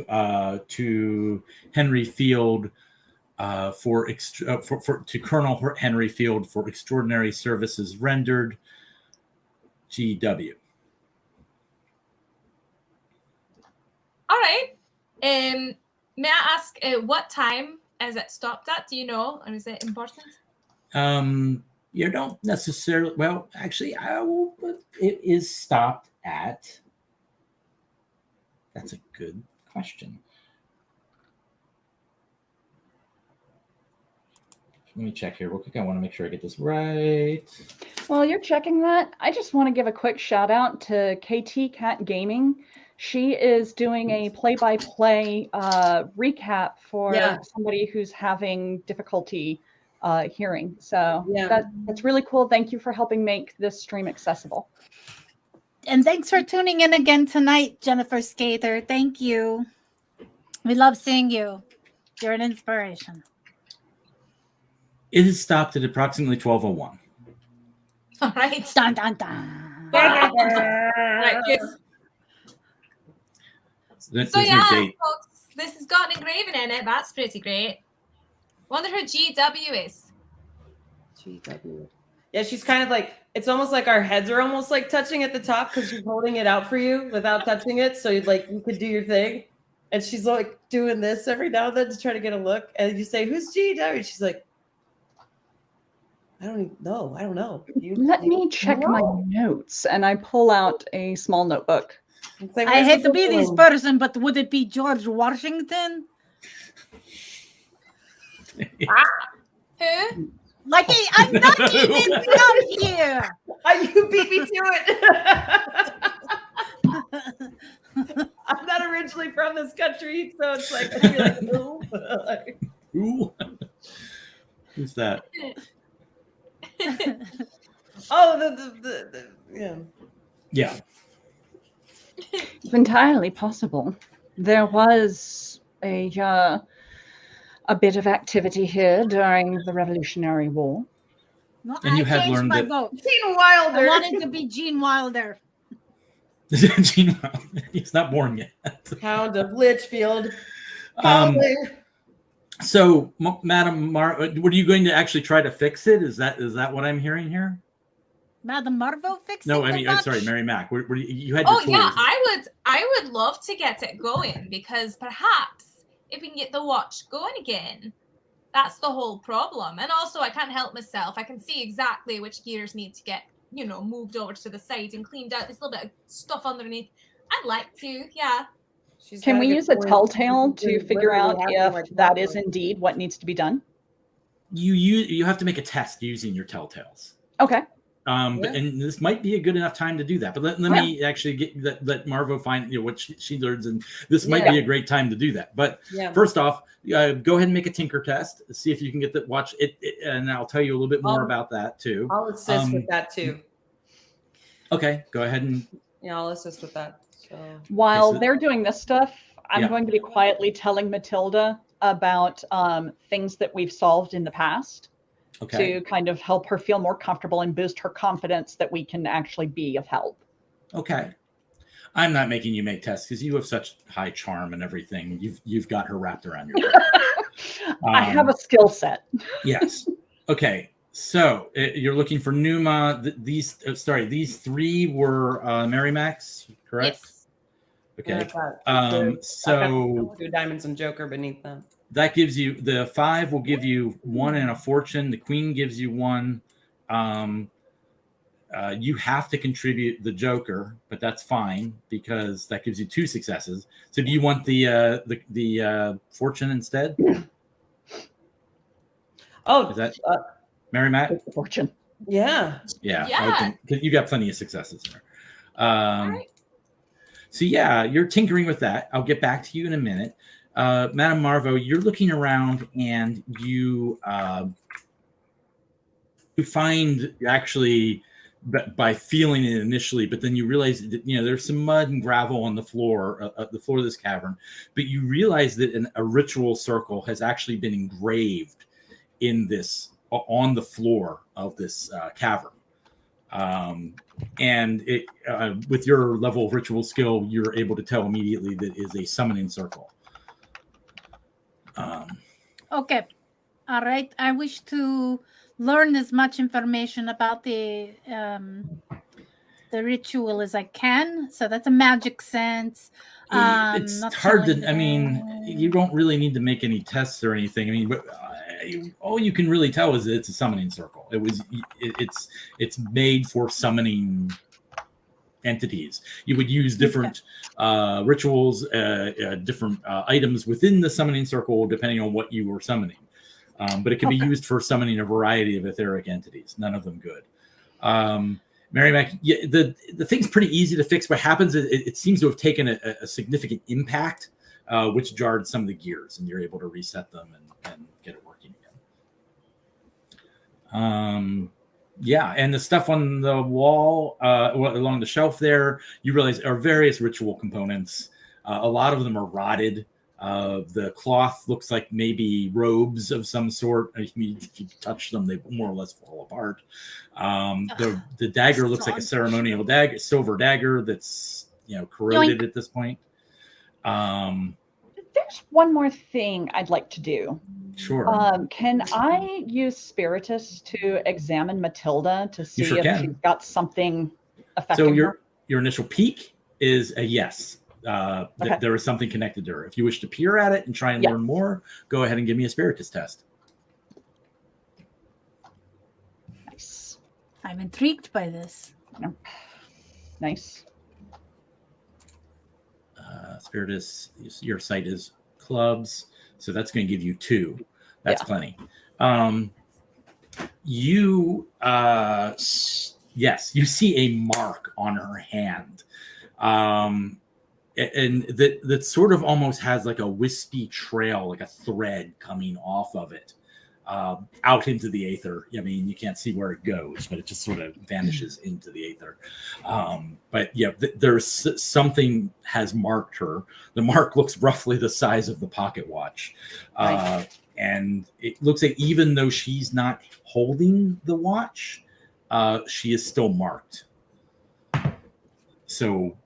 to Henry Field to Colonel Henry Field for extraordinary services rendered, GW. All right. May I ask what time is it stopped at? Do you know? Or is it important? You don't necessarily. Well, actually, it is stopped at. That's a good question. Let me check here real quick. I want to make sure I get this right. While you're checking that, I just want to give a quick shout out to KT Cat Gaming. She is doing a play-by-play recap for somebody who's having difficulty hearing. So that's really cool. Thank you for helping make this stream accessible. And thanks for tuning in again tonight, Jennifer Skater. Thank you. We love seeing you. You're an inspiration. It is stopped at approximately 12:01. All right. Dun, dun, dun. Right, good. There's So no yeah, date. folks, this has got an engraving in it. That's pretty great. Wonder who GW is. GW. Yeah, she's kind of like, it's almost like our heads are almost like touching at the top because she's holding it out for you without touching it. So you could do your thing. And she's like doing this every now and then to try to get a look. And you say, who's GW? She's like, I don't even know. I don't know. Let me check my notes. And I pull out a small notebook. Like, I hate to be this person, but would it be George Washington? Who? Like, I'm not even from here. You beat me to it. I'm not originally from this country, so it's like, who? Who? Who's that? Oh, the yeah. Yeah. It's entirely possible. There was a bit of activity here during the Revolutionary War. No, And you I have changed learned my that- vote. Gene Wilder. I wanted to be Gene Wilder. Gene Wilder. He's not born yet. Hound of Litchfield. So, Madam what are you going to actually try to fix it? Is that what I'm hearing here? Madam Marvel fixing No, I the mean, I'm watch? sorry, Mary Mac. You had your Oh tools. yeah, I would love to get it going because perhaps if we can get the watch going again, that's the whole problem. And also, I can't help myself. I can see exactly which gears need to get, moved over to the side and cleaned out. This little bit of stuff underneath. I'd like to, yeah. Can we use a telltale to figure out if that is indeed what needs to be done? You have to make a test using your telltales. Okay. And this might be a good enough time to do that. But let me actually let Marvo find what she learns, and this might be a great time to do that. But first off, go ahead and make a tinker test. See if you can get the watch. And I'll tell you a little bit more about that too. I'll assist with that too. Okay, go ahead and. Yeah, I'll assist with that. So while they're doing this stuff, I'm going to be quietly telling Matilda about things that we've solved in the past. Okay. To kind of help her feel more comfortable and boost her confidence that we can actually be of help. Okay. I'm not making you make tests because you have such high charm and everything. You've got her wrapped around your neck. I have a skill set. Yes. Okay. So you're looking for Numa. These three were Mary Max, correct? Yes. Okay. I've got So 2 diamonds and joker beneath them. that gives you the 5 will give you 1 and a fortune. The queen gives you 1. You have to contribute the joker, but that's fine because that gives you 2 successes. So do you want the fortune instead? Oh, Is that Mary Matt? Take the fortune. yeah. Yeah. Yeah. You got plenty of successes there. right. So yeah, you're tinkering with that. I'll get back to you in a minute. Madame Marvo, you're looking around and you find actually by feeling it initially, but then you realize that there's some mud and gravel on the floor of this cavern, but you realize that a ritual circle has actually been engraved in this on the floor of this cavern. And it with your level of ritual skill, you're able to tell immediately that is a summoning circle. Okay. All right. I wish to learn as much information about the ritual as I can. So that's a magic sense. It's hard to. I mean, you don't really need to make any tests or anything. I mean, but all you can really tell is that it's a summoning circle. It's made for summoning entities. You would use different rituals, different items within the summoning circle, depending on what you were summoning. But it can be used for summoning a variety of etheric entities. None of them good. Mary Mac, the thing's pretty easy to fix. What happens is it seems to have taken a significant impact, which jarred some of the gears, and you're able to reset them and get it working again. Yeah, and the stuff on the wall, along the shelf there, you realize are various ritual components. A lot of them are rotted. The cloth looks like maybe robes of some sort. I mean, if you touch them, they more or less fall apart. The dagger looks like a ceremonial dagger, silver dagger that's corroded at this point. There's one more thing I'd like to do. Sure. Can I use Spiritus to examine Matilda to see sure if can. she's got something affecting So her? your initial peek is a yes. Okay. There is something connected to her. If you wish to peer at it and try and learn more, go ahead and give me a Spiritus test. Nice. I'm intrigued by this. Nice. Spiritus, your site is clubs, so that's going to give you 2. That's plenty. You you see a mark on her hand, and that sort of almost has like a wispy trail, like a thread coming off of it out into the aether. I mean, you can't see where it goes, but it just sort of vanishes into the aether. But yeah, there's something has marked her. The mark looks roughly the size of the pocket watch. And it looks like even though she's not holding the watch, she is still marked. So,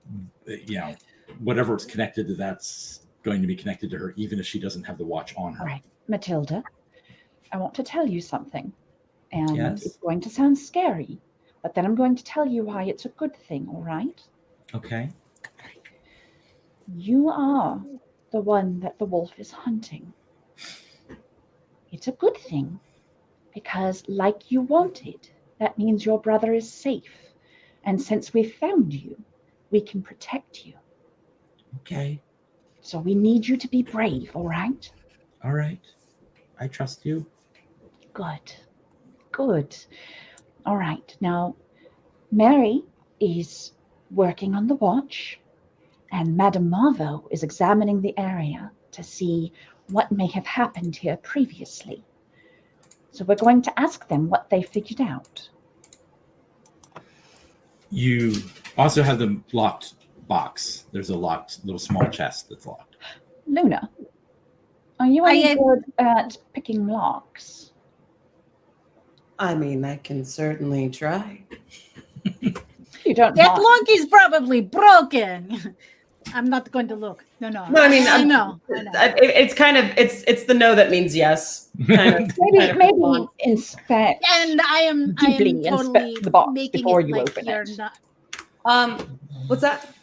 whatever it's connected to, that's going to be connected to her, even if she doesn't have the watch on her. All right, Matilda, I want to tell you something. And Yes? it's going to sound scary, but then I'm going to tell you why it's a good thing, all right? Okay. You are the one that the wolf is hunting. It's a good thing because, like you wanted, that means your brother is safe. And since we found you, we can protect you. Okay. So we need you to be brave, all right? All right. I trust you. Good. Good. All right. Now, Mary is working on the watch, and Madame Marvo is examining the area to see what may have happened here previously. So we're going to ask them what they figured out. You also have the locked box. There's a locked little small chest that's locked. Luna, are you any good at picking locks? I mean, I can certainly try. You don't That mind. lock is probably broken. I'm not going to look. No. No, I mean, I know. It's kind of it's the no that means yes. Kind of, Maybe inspect. And I am Deeply totally inspect the box making before it you like open you're it. not. What's that?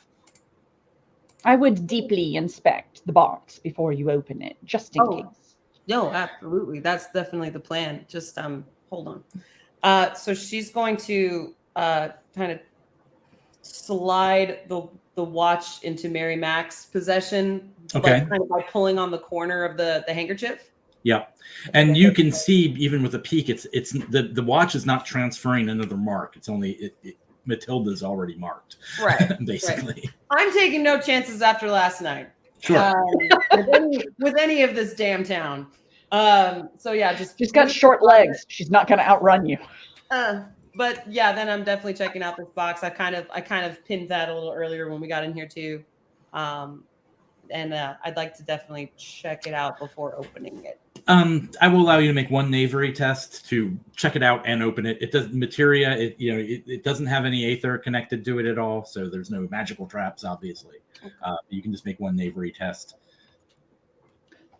I would deeply inspect the box before you open it, just in case. No, absolutely. That's definitely the plan. Just hold on. So she's going to kind of slide the watch into Mary Mac's possession, Okay. like kind of by pulling on the corner of the handkerchief. Yeah, and you can see even with a peek, it's the watch is not transferring another mark. It's only Matilda's already marked, right? Basically. Right. I'm taking no chances after last night. Sure. With any of this damn town. So yeah, she's got short legs. She's not going to outrun you. But yeah, then I'm definitely checking out this box. I kind of pinned that a little earlier when we got in here too. And I'd like to definitely check it out before opening it. I will allow you to make one knavery test to check it out and open it. It doesn't materia. It doesn't have any aether connected to it at all, so there's no magical traps. Obviously, you can just make one knavery test.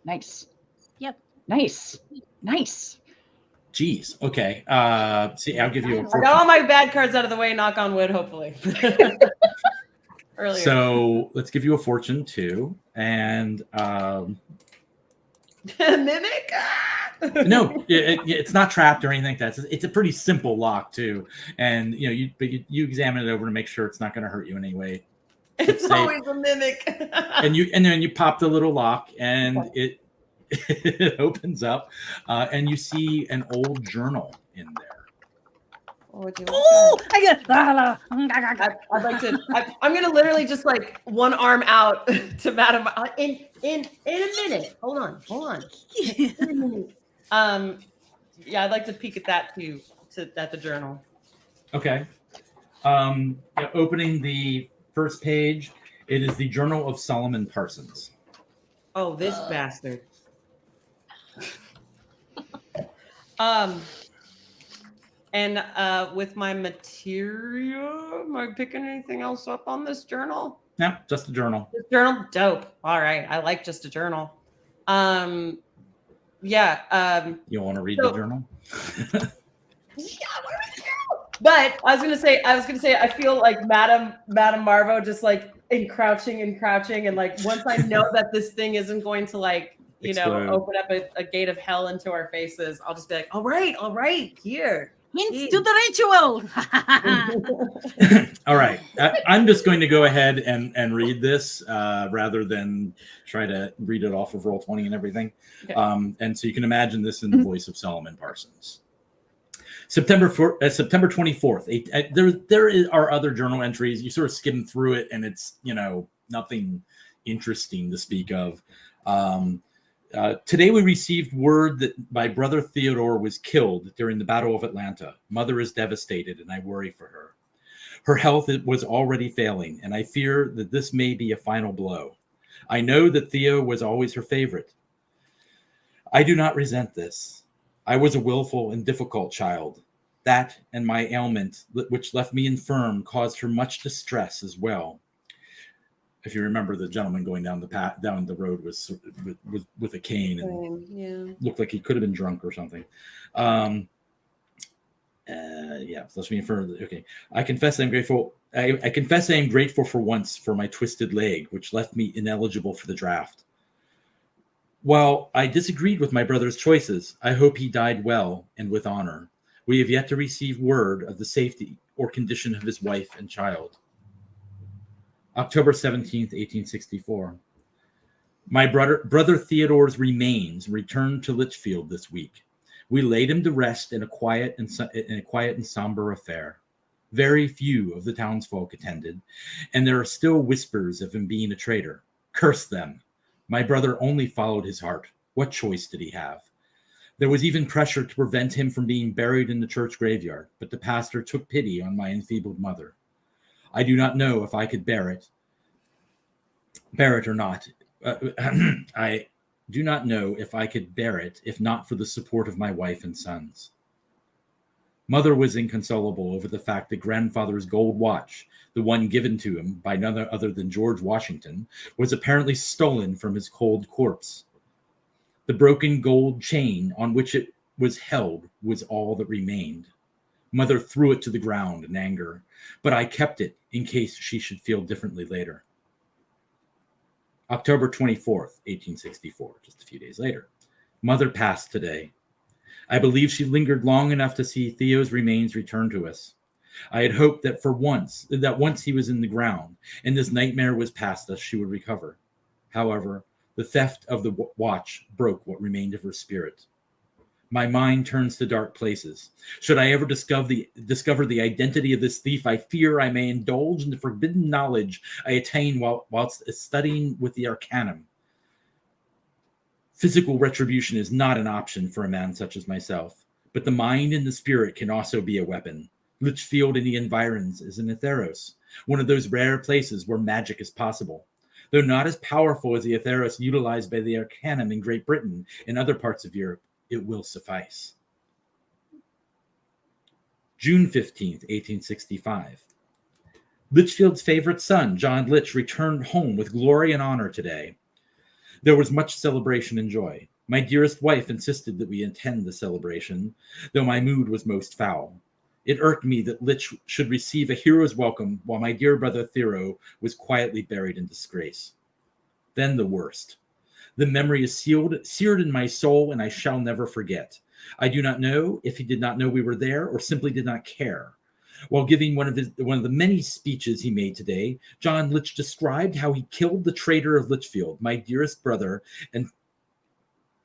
Nice. Yep. Nice. Jeez. Okay. See, I'll give you a fortune. I got all my bad cards out of the way. Knock on wood. Hopefully. Earlier. So let's give you a fortune too, and mimic. No, it's not trapped or anything like that. It's a pretty simple lock too, and you examine it over to make sure it's not going to hurt you in any way. It's always a mimic. and then you pop the little lock, and it opens up, and you see an old journal in there. Oh, I get. I'd like to. I'm gonna literally just like one arm out to Madam. In a minute. Hold on. Yeah, I'd like to peek at that too. At the journal. Okay. Opening the first page, it is the Journal of Solomon Parsons. Oh, this bastard. And with my material, am I picking anything else up on this journal? No, just a journal. This journal, dope. All right, I like just a journal. Yeah. You want to read the journal? Yeah, where is it? But I was gonna say, I feel like Madam Marvo just like encroaching, and like once I know that this thing isn't going to like explode. Open up a gate of hell into our faces, I'll just be like, all right, here. Hints to the ritual. All right. I'm just going to go ahead and read this rather than try to read it off of Roll20 and everything. Okay. And so you can imagine this in the voice of Solomon Parsons. September 24th. There are other journal entries. You sort of skim through it, and it's nothing interesting to speak of. Today we received word that my brother Theodore was killed during the Battle of Atlanta. Mother is devastated, and I worry for her. Her health was already failing, and I fear that this may be a final blow. I know that Theo was always her favorite. I do not resent this. I was a willful and difficult child. That and my ailment, which left me infirm, caused her much distress as well. If you remember, the gentleman going down the road was with a cane and looked like he could have been drunk or something. Let's be infirm. Okay, I confess I'm grateful. I confess I am grateful for once for my twisted leg, which left me ineligible for the draft. While I disagreed with my brother's choices, I hope he died well and with honor. We have yet to receive word of the safety or condition of his wife and child. October 17th, 1864. My brother Theodore's remains returned to Litchfield this week. We laid him to rest in a quiet and somber affair. Very few of the townsfolk attended, and there are still whispers of him being a traitor. Curse them. My brother only followed his heart. What choice did he have? There was even pressure to prevent him from being buried in the church graveyard, but the pastor took pity on my enfeebled mother. I do not know if I could bear it or not. I do not know if I could bear it if not for the support of my wife and sons. Mother was inconsolable over the fact that grandfather's gold watch, the one given to him by none other than George Washington, was apparently stolen from his cold corpse. The broken gold chain on which it was held was all that remained. Mother threw it to the ground in anger, but I kept it in case she should feel differently later. October 24th, 1864, just a few days later. Mother passed today. I believe she lingered long enough to see Theo's remains return to us. I had hoped that once he was in the ground and this nightmare was past us, she would recover. However, the theft of the watch broke what remained of her spirit. My mind turns to dark places. Should I ever discover the identity of this thief, I fear I may indulge in the forbidden knowledge I attain whilst studying with the Arcanum. Physical retribution is not an option for a man such as myself, but the mind and the spirit can also be a weapon. Litchfield and the environs is an Atheros, one of those rare places where magic is possible. Though not as powerful as the Atheros utilized by the Arcanum in Great Britain and other parts of Europe, it will suffice. June 15th, 1865. Litchfield's favorite son, John Litch, returned home with glory and honor today. There was much celebration and joy. My dearest wife insisted that we attend the celebration, though my mood was most foul. It irked me that Litch should receive a hero's welcome while my dear brother Theo was quietly buried in disgrace. Then the worst. The memory is seared in my soul, and I shall never forget. I do not know if he did not know we were there or simply did not care. While giving one of the many speeches he made today, John Litch described how he killed the traitor of Litchfield, my dearest brother, and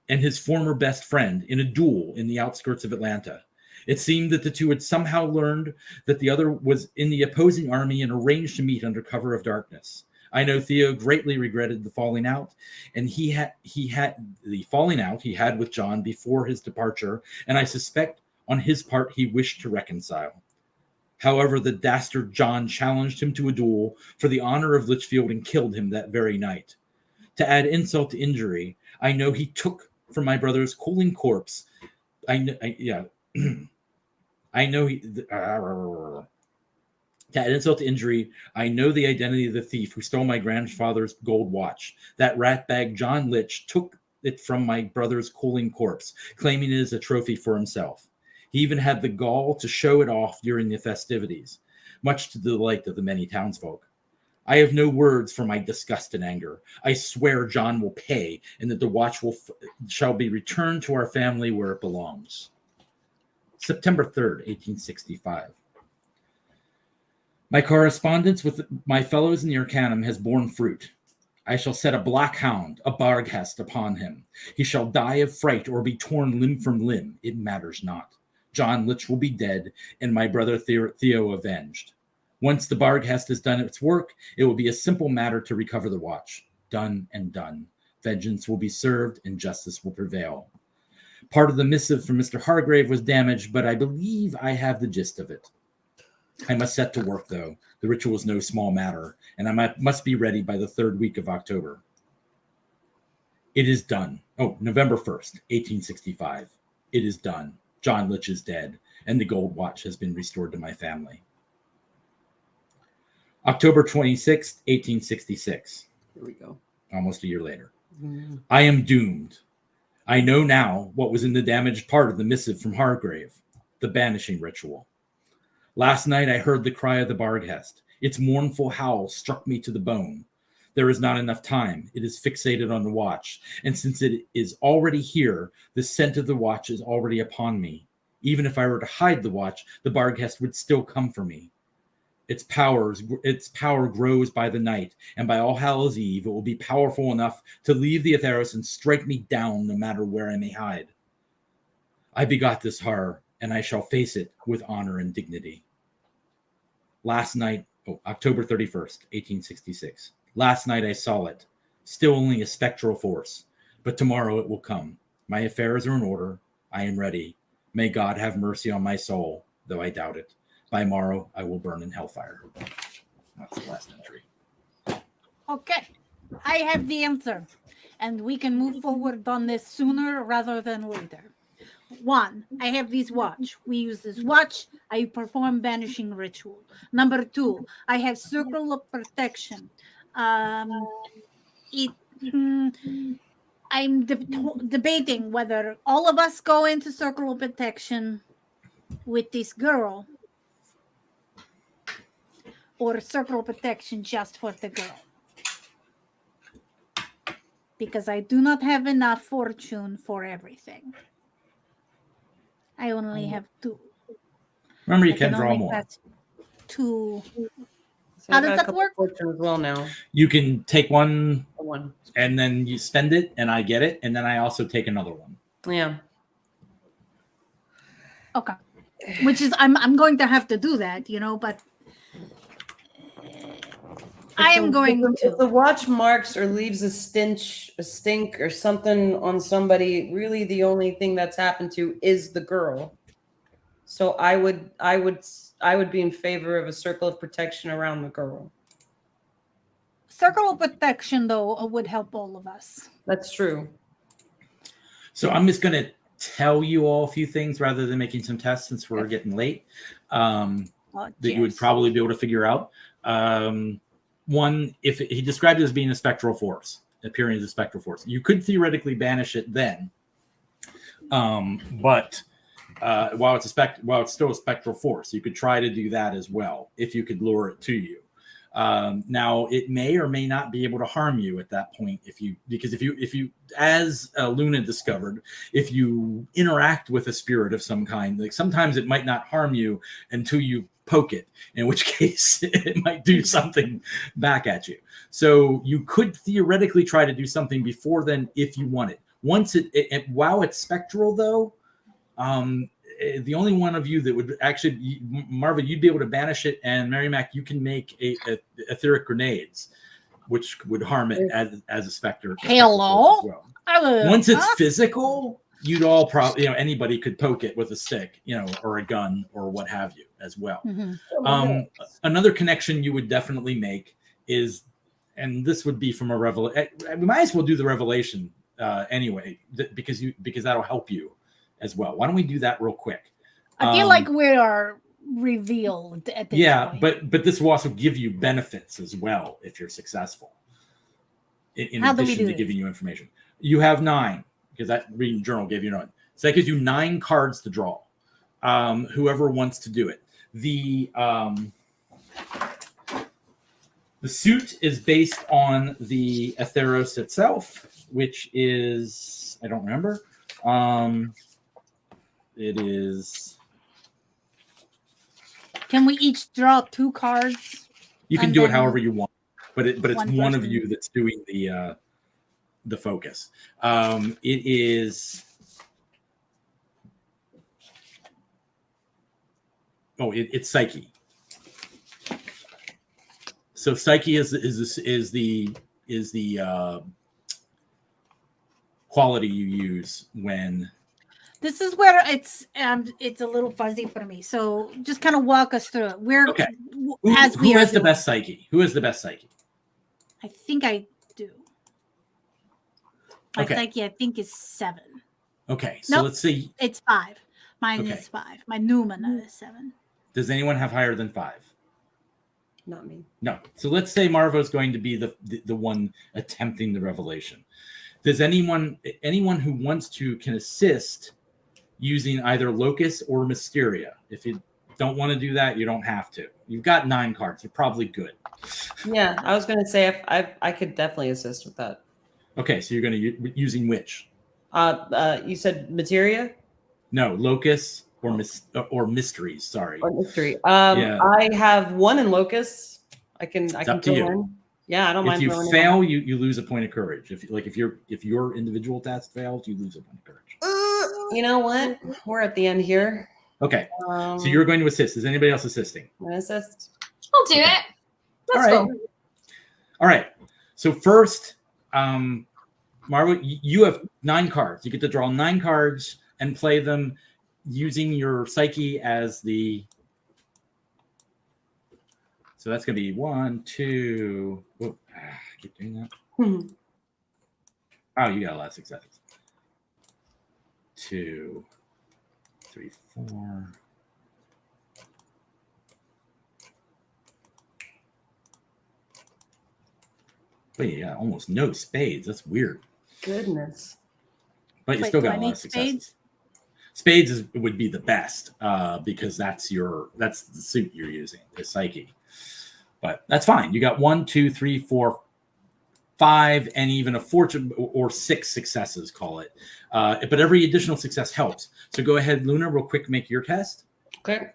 his former best friend in a duel in the outskirts of Atlanta. It seemed that the two had somehow learned that the other was in the opposing army and arranged to meet under cover of darkness. I know Theo greatly regretted the falling out, and he had the falling out he had with John before his departure, and I suspect on his part he wished to reconcile. However, the dastard John challenged him to a duel for the honor of Litchfield and killed him that very night. To add insult to injury, I know he took from my brother's cooling corpse. To add insult to injury, I know the identity of the thief who stole my grandfather's gold watch. That ratbag John Litch took it from my brother's cooling corpse, claiming it as a trophy for himself. He even had the gall to show it off during the festivities, much to the delight of the many townsfolk. I have no words for my disgust and anger. I swear John will pay, and that the watch shall be returned to our family where it belongs. September 3rd, 1865. My correspondence with my fellows in the Arcanum has borne fruit. I shall set a black hound, a Barghest, upon him. He shall die of fright or be torn limb from limb. It matters not. John Litch will be dead, and my brother Theo avenged. Once the Barghest has done its work, it will be a simple matter to recover the watch. Done and done. Vengeance will be served, and justice will prevail. Part of the missive from Mr. Hargrave was damaged, but I believe I have the gist of it. I must set to work, though. The ritual is no small matter, and I must be ready by the 3rd week of October. It is done. November 1st, 1865. It is done. John Litch is dead, and the gold watch has been restored to my family. October 26th, 1866. Here we go. Almost a year later. I am doomed. I know now what was in the damaged part of the missive from Hargrave, the banishing ritual. Last night I heard the cry of the Barghest. Its mournful howl struck me to the bone. There is not enough time. It is fixated on the watch, and since it is already here, the scent of the watch is already upon me. Even if I were to hide the watch, the Barghest would still come for me. Its power grows by the night, and by All Hallows Eve, it will be powerful enough to leave the Atheros and strike me down no matter where I may hide. I begot this horror, and I shall face it with honor and dignity. Last night, October 31st, 1866. Last night I saw it, still only a spectral force, but tomorrow it will come. My affairs are in order. I am ready. May God have mercy on my soul, though I doubt it. By morrow, I will burn in hellfire. That's the last entry. Okay, I have the answer, and we can move forward on this sooner rather than later. 1, I have this watch. We use this watch. I perform banishing ritual. Number 2, I have circle of protection. I'm debating whether all of us go into circle of protection with this girl or circle of protection just for the girl. because I do not have enough fortune for everything. I only have 2. Remember, you I can draw only more. pass 2. So How I've does got a that couple work? fortune as well now. You can take one One. and then you spend it, and I get it, and then I also take another one. Yeah. Okay. Which is I'm going to have to do that, but I am going If the to. watch marks or leaves a stink or something on somebody, really the only thing that's happened to is the girl. So I would be in favor of a circle of protection around the girl. Circle of protection, though, would help all of us. That's true. So I'm just going to tell you all a few things rather than making some tests, since we're getting late, that you would probably be able to figure out. One, if he described it as being a spectral force, appearing as a spectral force, you could theoretically banish it then. But while it's still a spectral force, you could try to do that as well if you could lure it to you. Now, it may or may not be able to harm you at that point because if you, as Luna discovered, if you interact with a spirit of some kind, like sometimes it might not harm you until you poke it, in which case it might do something back at you. So you could theoretically try to do something before then if you wanted. Once while it's spectral, though, the only one of you that would actually, Marva, you'd be able to banish it, and Mary Mac, you can make etheric grenades, which would harm it as a specter. Hello. As well. Once it's physical, you'd all probably, anybody could poke it with a stick, or a gun or what have you as well. Mm-hmm. Another connection you would definitely make is, and this would be from a revelation. We might as well do the revelation anyway, because that'll help you as well. Why don't we do that real quick? I feel like we are revealed at this point. but this will also give you benefits as well if you're successful. In addition to giving you information, you have 9, because that reading journal gave you 9. So that gives you 9 cards to draw. Whoever wants to do it. The suit is based on the Atheros itself, which is, I don't remember. It is. Can we each draw 2 cards? You can do it however you want, but it's one of person. you that's doing the focus. It is. Oh, it's Psyche. So Psyche is the quality you use when. This is where it's a little fuzzy for me. So just kind of walk us through it. Okay. Who has the best psyche? Who has the best psyche? I think I do. My psyche, I think, is 7. Okay, so let's see. It's 5. Mine is 5. My Numina is 7. Does anyone have higher than 5? Not me. No. So let's say Marvo is going to be the one attempting the revelation. Does anyone who wants to can assist using either Locus or Mysteria? If you don't want to do that, you don't have to. You've got 9 cards. You're probably good. Yeah, I was going to say I could definitely assist with that. Okay, so you're going to using which? You said Materia? No, Locus or Mysteries. Sorry. Or Mystery. I have 1 in Locus. I can up to throw you. in. Yeah, I don't mind. If you fail, you lose a point of courage. If your individual task fails, you lose a point of courage. You know what? We're at the end here. Okay, so you're going to assist. Is anybody else assisting? I'm going to assist. I'll do it. Let's go. All right. So first, Marwa, you have 9 cards. You get to draw 9 cards and play them using your psyche as the. So that's going to be 1, 2. Whoop, I keep doing that. Oh, you got a lot of successes. 2, 3, 4. Wait, yeah, almost no spades. That's weird. Goodness. But you still got a lot of successes. Spades would be the best because that's the suit you're using, the psyche. But that's fine. You got 1, 2, 3, 4, 5 and even a fortune or 6 successes, call it. But every additional success helps. So go ahead, Luna, real quick, make your test. Okay.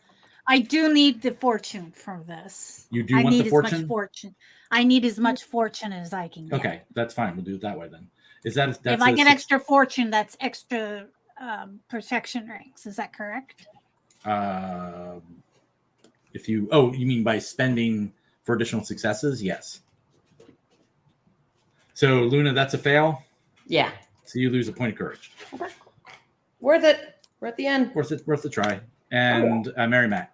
I do need the fortune for this. You do I want need the as fortune? much fortune. I need as much fortune as I can get. Okay, that's fine. We'll do it that way then. Is that If I get extra fortune, that's extra protection ranks. Is that correct? If you you mean by spending for additional successes? Yes. So Luna, that's a fail. Yeah. So you lose a point of courage. Okay. Worth it. We're at the end. Worth a try. And Mary Mac.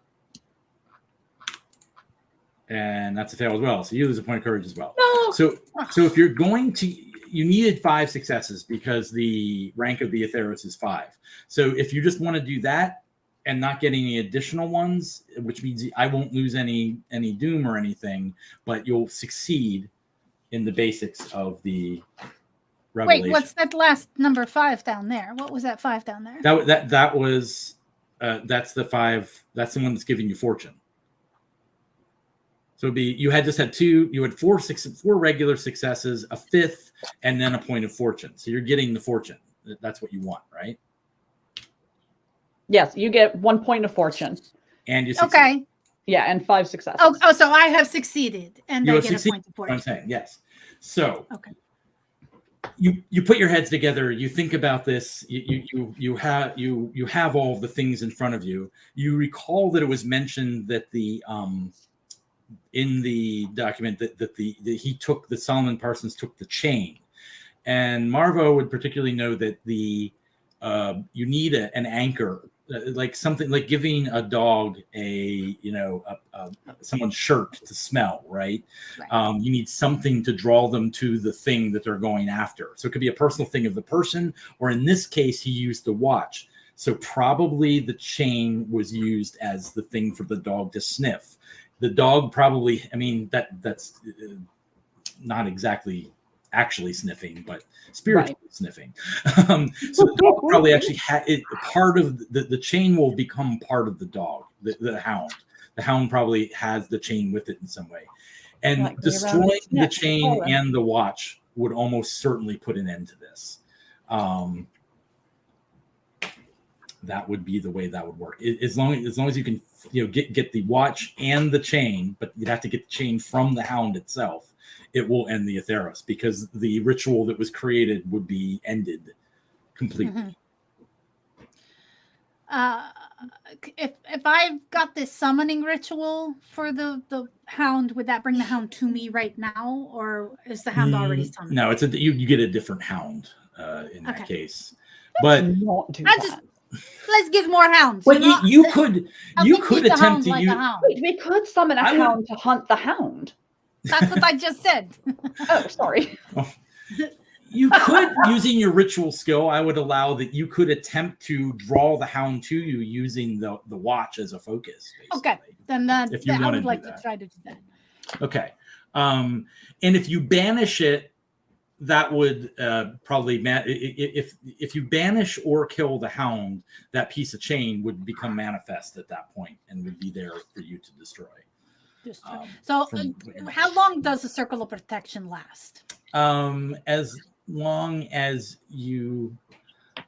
And that's a fail as well. So you lose a point of courage as well. No. So if you're going to, you needed 5 successes because the rank of the Aetheros is 5. So if you just want to do that and not get any additional ones, which means I won't lose any doom or anything, but you'll succeed in the basics of the revelation. Wait, what's that last number 5 down there? What was that 5 down there? That was that's the 5. That's the one that's giving you fortune. So you had 4 regular successes, a 5th, and then a point of fortune. So you're getting the fortune. That's what you want, right? Yes, you get 1 point of fortune. And you succeed. Okay. Yeah, and 5 successes. Oh, so I have succeeded, and I get a point of fortune. I'm saying yes. So okay. You put your heads together. You think about this. You have all of the things in front of you. You recall that it was mentioned that in the document that Solomon Parsons took the chain, and Marvo would particularly know that you need an anchor, like something like giving a dog someone's shirt to smell, right? You need something to draw them to the thing that they're going after. So it could be a personal thing of the person, or in this case, he used the watch. So probably the chain was used as the thing for the dog to sniff. The dog probably, that's not exactly actually sniffing, but spiritually sniffing. So the dog probably actually had it. Part of the chain will become part of the dog, the hound. The hound probably has the chain with it in some way. And destroying the chain and the watch would almost certainly put an end to this. That would be the way that would work. As long as you can, get the watch and the chain, but you'd have to get the chain from the hound itself. It will end the Aetheros because the ritual that was created would be ended completely. If I've got this summoning ritual for the hound, would that bring the hound to me right now, or is the hound already summoned? No, you get a different hound in that case. But let's get more hounds. Well, you could attempt to use. Wait, we could summon a hound to hunt the hound. That's what I just said. Oh, sorry. You could, using your ritual skill, I would allow that you could attempt to draw the hound to you using the watch as a focus. Basically, okay, then I would like to try to do that. Okay, and if you banish it, that would probably if you banish or kill the hound, that piece of chain would become manifest at that point and would be there for you to destroy. So how long does the circle of protection last? As long as you,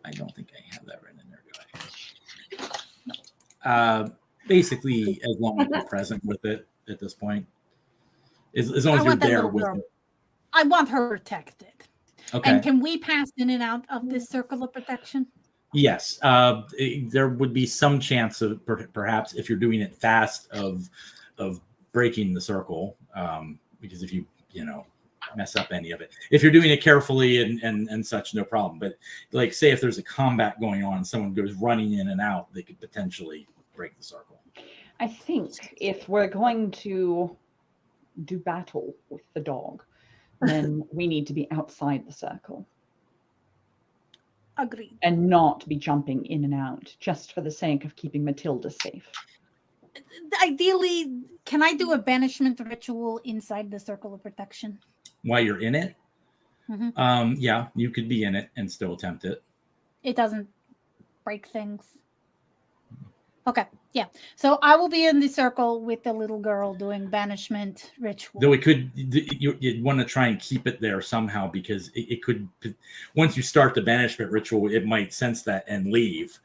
I don't think I have that written in there, do I? No. Basically, as long as you're present with it at this point, as long as you're there with it. I want her protected. Okay. And can we pass in and out of this circle of protection? Yes. There would be some chance of perhaps if you're doing it fast of breaking the circle, because if you mess up any of it. If you're doing it carefully and such, no problem. But like, say if there's a combat going on, someone goes running in and out, they could potentially break the circle. I think if we're going to do battle with the dog, then we need to be outside the circle. Agreed. And not be jumping in and out just for the sake of keeping Matilda safe. Ideally, can I do a banishment ritual inside the circle of protection? While you're in it? Mm-hmm. Yeah, you could be in it and still attempt it. It doesn't break things. Okay, yeah. So I will be in the circle with the little girl doing banishment ritual. Though it could, you'd want to try and keep it there somehow, because it could, once you start the banishment ritual, it might sense that and leave.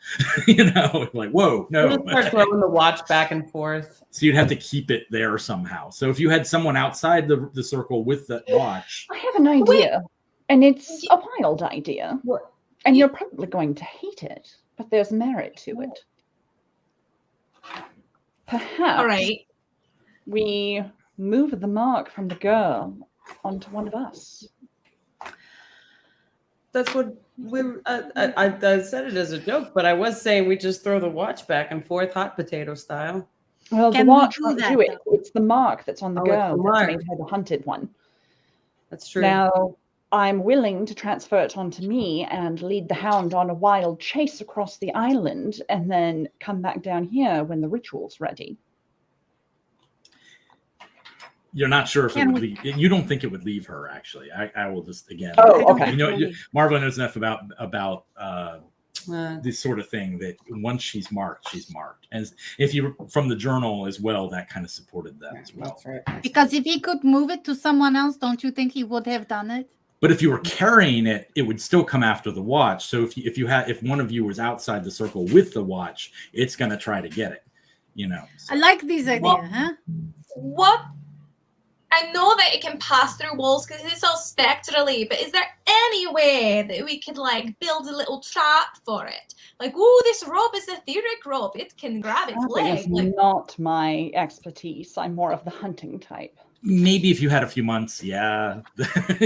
Like, whoa, no. We'll just start throwing the watch back and forth. So you'd have to keep it there somehow. So if you had someone outside the circle with the watch. I have an idea, and it's a wild idea. What? And you're probably going to hate it, but there's merit to it. Perhaps All right. we move the mark from the girl onto one of us. That's what I said it as a joke, but I was saying we just throw the watch back and forth, hot potato style. Well, Can the we watch do won't that, do it. though? It's the mark that's on the Oh, it's the girl that mark. made her the hunted one. That's true. Now, I'm willing to transfer it onto me and lead the hound on a wild chase across the island and then come back down here when the ritual's ready. You're not sure if it Can would we- leave. You don't think it would leave her, actually. I will just, again. Oh, I don't okay. think Marva knows enough about Uh, this sort of thing that once she's marked, she's marked. And if you, from the journal as well, that kind of supported that as well. that's right. Because if he could move it to someone else, don't you think he would have done it? But if you were carrying it, it would still come after the watch. So if one of you was outside the circle with the watch, it's going to try to get it. So. I like these ideas, Well- huh? What? I know that it can pass through walls because it's all spectrally, but is there any way that we could like build a little trap for it? Like, ooh, this rope is etheric rope. It can grab its That leg. is Like, not my expertise. I'm more of the hunting type. Maybe if you had a few months, yeah.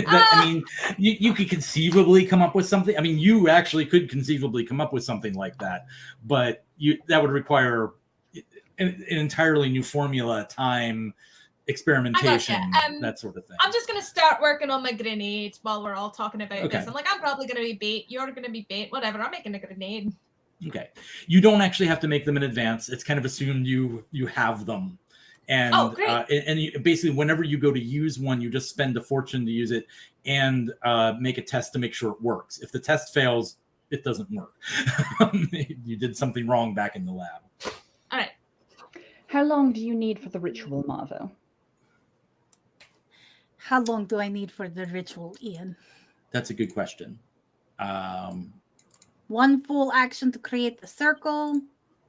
I mean, you could conceivably come up with something. I mean, you actually could conceivably come up with something like that, but that would require an entirely new formula, time, experimentation, that sort of thing. I'm just gonna start working on my grenade while we're all talking about Okay. this. I'm like, I'm probably gonna be bait. You're gonna be bait. Whatever. I'm making a grenade. Okay. You don't actually have to make them in advance. It's kind of assumed you have them. And Oh, great. And you, basically, whenever you go to use one, you just spend a fortune to use it and make a test to make sure it works. If the test fails, it doesn't work. You did something wrong back in the lab. All right. How long do you need for the ritual, Marvo? How long do I need for the ritual, Ian? That's a good question. One full action to create the circle.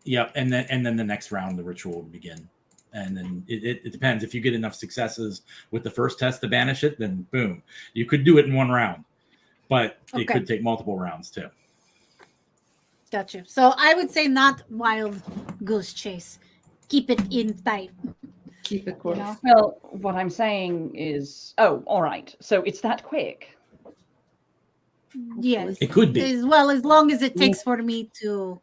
Yep, and then the next round, the ritual will begin. And then it depends. If you get enough successes with the first test to banish it, then boom. You could do it in one round, but it Okay. could take multiple rounds too. Got you. So I would say not wild goose chase. Keep it in tight. Keep it You close. know? Well, what I'm saying is, all right. So it's that quick. Yes. It could be. As long as it takes for me to.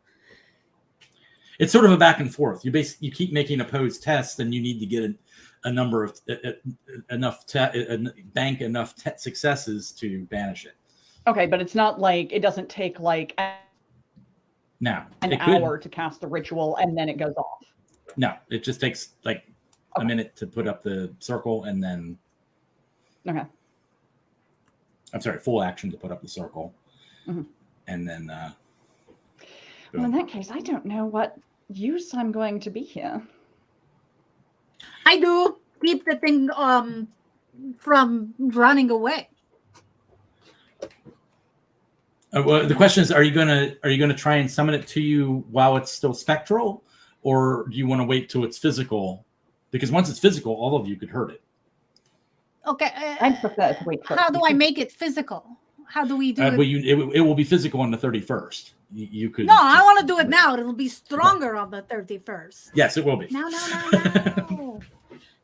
It's sort of a back and forth. You keep making opposed tests, and you need to get a number of bank enough successes to banish it. Okay, but it's not like it doesn't take like Now, an it could. hour to cast the ritual and then it goes off. No, it just takes like a Okay. minute to put up the circle, and then Okay. I'm sorry, full action to put up the circle, Mhm. and then. Well, in that case, I don't know what use I'm going to be here. I do keep the thing from running away. Well, the question is, are you gonna try and summon it to you while it's still spectral, or do you want to wait till it's physical? Because once it's physical, all of you could hurt it. Okay. I'd prefer to wait for How do I make it physical? How do we do it? But it will be physical on the 31st. You could. No, I just- want to do it now. It'll be stronger on the 31st. Yes, it will be. No.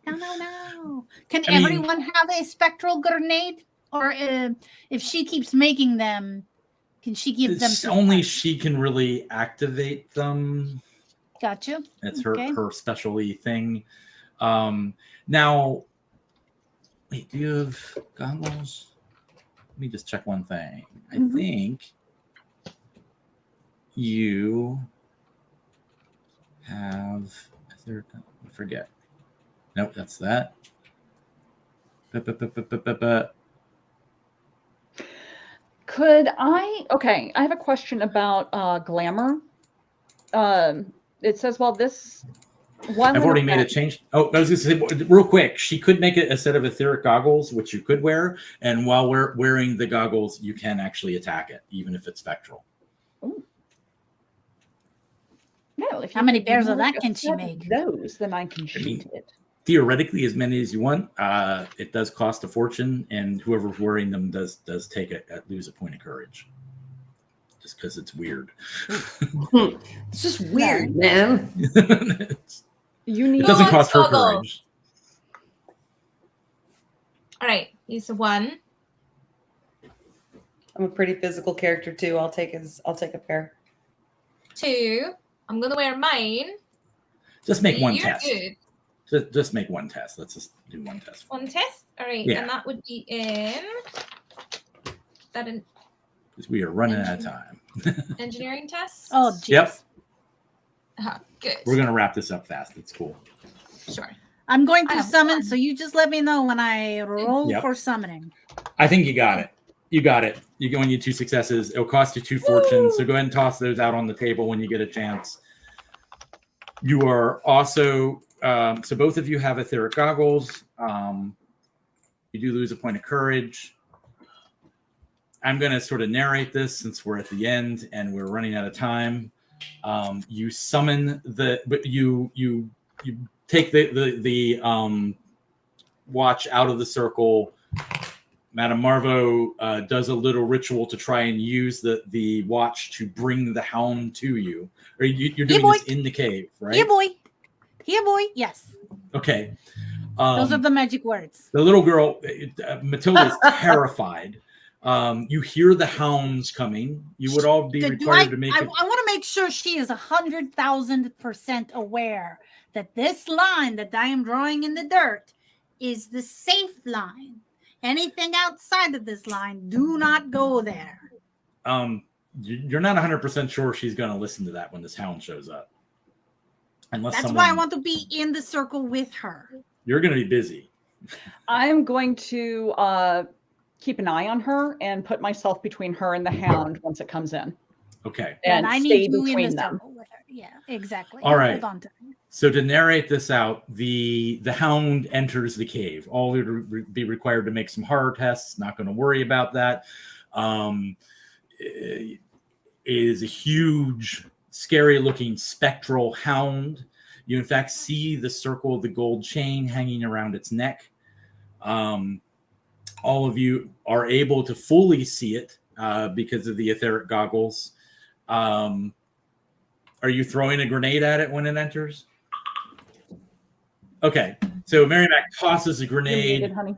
No. Can I mean- everyone have a spectral grenade? Or if she keeps making them, can she give them It's to only us? she can really activate them. Gotcha. That's Okay. her specialty thing. Now, wait, do you have goggles? Let me just check one thing. I Mhm. think you have. Is there? I forget. Nope, that's that. Could I? Okay, I have a question about glamour. it says, well, this one. I've already made a change. Oh, I was going to say real quick. She could make it a set of etheric goggles, which you could wear, and while we're wearing the goggles, you can actually attack it, even if it's spectral. Ooh. No, if How you many could pairs of make that a can she set of make? Those, then I can shoot it. Theoretically, as many as you want. It does cost a fortune, and whoever's wearing them does take lose a point of courage, just because it's weird. It's just weird, man. You need. It doesn't Who cost wants her goggles? courage. All right, use a 1. I'm a pretty physical character too. I'll take a pair. 2. I'm gonna wear mine. Just make one You're test. good. Just make one test. Let's just do one test. One test. All right, Yeah. and that would be in that an Because we are running out of time. engineering test. Oh, geez. Yep. Good. We're gonna wrap this up fast. It's cool. Sure. I'm going I to have summon, one. so you just let me know when I roll Yep. for summoning. I think you got it. You got it. You're going to need 2 successes. It'll cost you 2 fortunes. So go ahead and toss those out on the table when you get a chance. You are also so both of you have etheric goggles. You do lose a point of courage. I'm going to sort of narrate this since we're at the end and we're running out of time. You summon but you take the watch out of the circle. Madame Marvo does a little ritual to try and use the watch to bring the hound to you. Or you're doing boy. this in the cave, right? Here, boy. Here, boy. Yes. Okay. Those are the magic words. The little girl, Matilda, is terrified. You hear the hounds coming. You would all be required to make I it. want to make sure she is 100,000% aware that this line that I am drawing in the dirt is the safe line. Anything outside of this line, do not go there. You're not 100% sure she's going to listen to that when this hound shows up. Unless That's why I want to be in the circle with her. You're going to be busy. I'm going to keep an eye on her and put myself between her and the hound once it comes in. Okay. And I stay need you in between the them. circle with her. Yeah, exactly. All right. Hold on to her. So to narrate this out, the hound enters the cave. All would be required to make some horror tests. Not going to worry about that. It is a huge, scary-looking spectral hound. You, in fact, see the circle of the gold chain hanging around its neck. All of you are able to fully see it because of the etheric goggles. Are you throwing a grenade at it when it enters? Okay, so Mary Mac tosses a grenade. Muted, honey.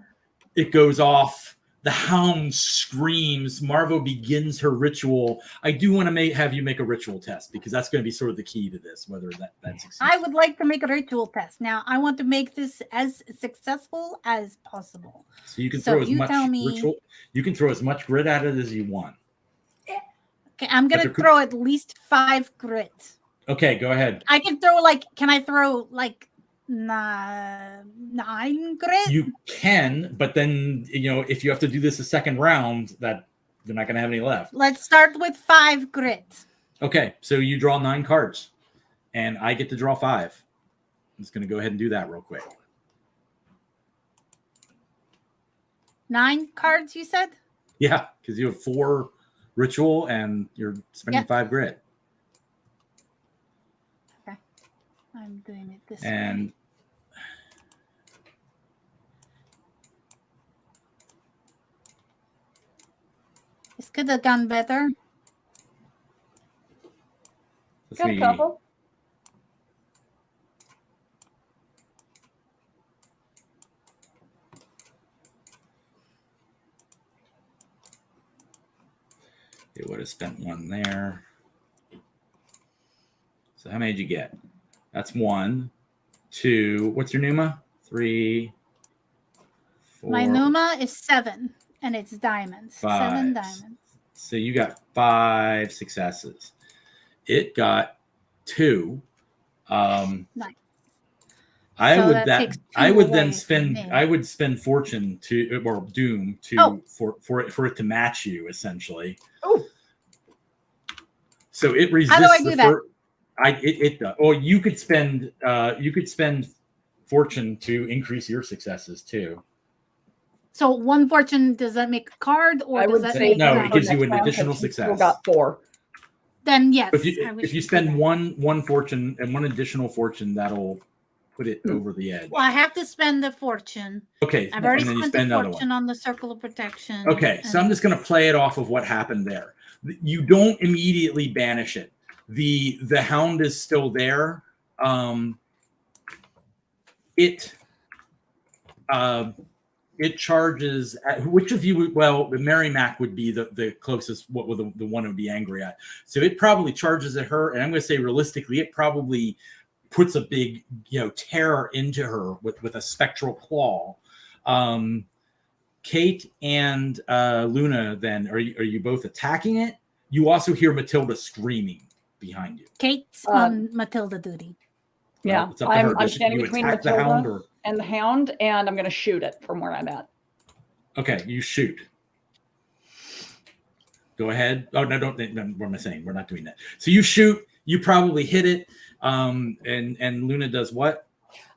It goes off. The hound screams. Marvo begins her ritual. I do want to have you make a ritual test because that's going to be sort of the key to this, whether that succeeds. I would like to make a ritual test. Now, I want to make this as successful as possible. So you can So throw as you much tell me- ritual. You can throw as much grit at it as you want. Okay, I'm going to But there throw at least 5 grit. Okay, go ahead. I can throw 9 grit? You can, but then if you have to do this a second round, that you're not going to have any left. Let's start with 5 grit. Okay, so you draw 9 cards, and I get to draw 5. I'm just going to go ahead and do that real quick. 9 cards, you said? Yeah, because you have 4 ritual, and you're spending Yep. 5 grit. I'm doing it this way. And This could have gone better. let's Got a see. couple. It would have spent 1 there. So how many did you get? That's 1, 2. What's your Numa? 3, 4. My Numa is 7, and it's diamonds. 5. 7 diamonds. So you got 5 successes. It got 2. Nice. I So would that takes 2 I would away then from spend me. I would spend fortune to or doom to Oh. for it to match you essentially. Oh. So it resists How do I do that? Or you could spend fortune to increase your successes too. So 1 fortune, does that make a card, or I does would that say make no, for it gives you next an round, additional 'cause you still success. got 4. Then yes. If you spend one fortune and 1 additional fortune, that'll put it over the edge. Well, I have to spend the fortune. Okay, I've already and then you spent spend the another fortune one. on the circle of protection. Okay, so I'm just going to play it off of what happened there. You don't immediately banish it. The hound is still there. It charges at, which of you? Well, the Mary Mac would be the closest. What would the one would be angry at? So it probably charges at her, and I'm going to say realistically, it probably puts a big terror into her with a spectral claw. Kate and Luna, then are you both attacking it? You also hear Matilda screaming behind you. Kate's on Matilda duty. Yeah, Well, it's up to her. I'm standing you between attack Matilda the hound, or and the hound, and I'm going to shoot it from where I'm at. okay, you shoot. Go ahead. Oh no, don't. What am I saying? We're not doing that. So you shoot. You probably hit it. And Luna does what?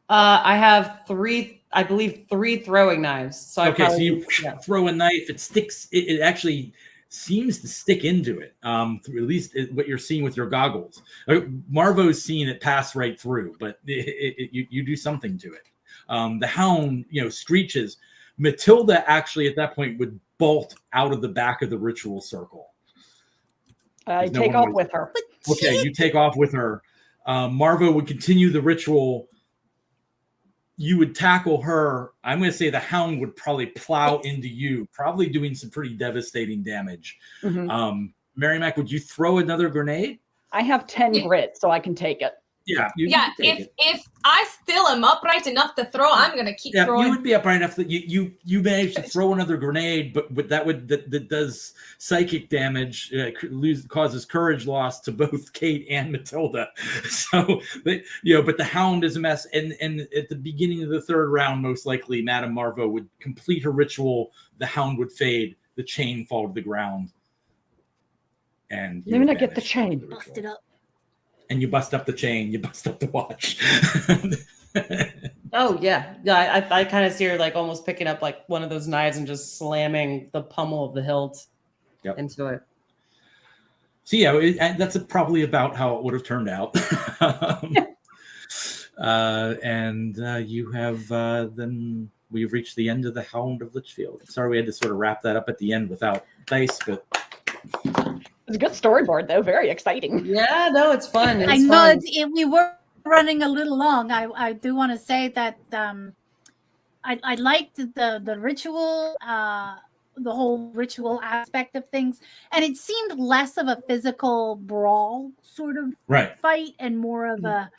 I have 3, I believe 3 throwing knives. So so you throw a knife. It sticks. It actually seems to stick into it. At least what you're seeing with your goggles. Marvo's seeing it pass right through, but you do something to it. The hound, screeches. Matilda actually at that point would bolt out of the back of the ritual circle. I take off with her. Okay, you take off with her. Marvo would continue the ritual. You would tackle her. I'm going to say the hound would probably plow into you, probably doing some pretty devastating damage. Mm-hmm. Mary Mac, would you throw another grenade? I have 10 grit, so I can take it. Yeah, if I still am upright enough to throw, I'm gonna keep throwing. You would be upright enough that you manage to throw another grenade, but that does psychic damage, causes courage loss to both Kate and Matilda. So, but the hound is a mess. And at the beginning of the 3rd round, most likely, Madame Marvo would complete her ritual. The hound would fade. The chain fall to the ground. And You're gonna get the chain. Bust it up. And you bust up the chain, you bust up the watch. Oh yeah. I kind of see her like almost picking up like one of those knives and just slamming the pummel of the hilt into it. So that's probably about how it would have turned out. And you have then we've reached the end of the Hound of Litchfield. Sorry we had to sort of wrap that up at the end without dice, but it's a good storyboard, though. Very exciting. Yeah, no, it's fun. I know we were running a little long. I do want to say that I liked the ritual, the whole ritual aspect of things, and it seemed less of a physical brawl sort of fight and more of a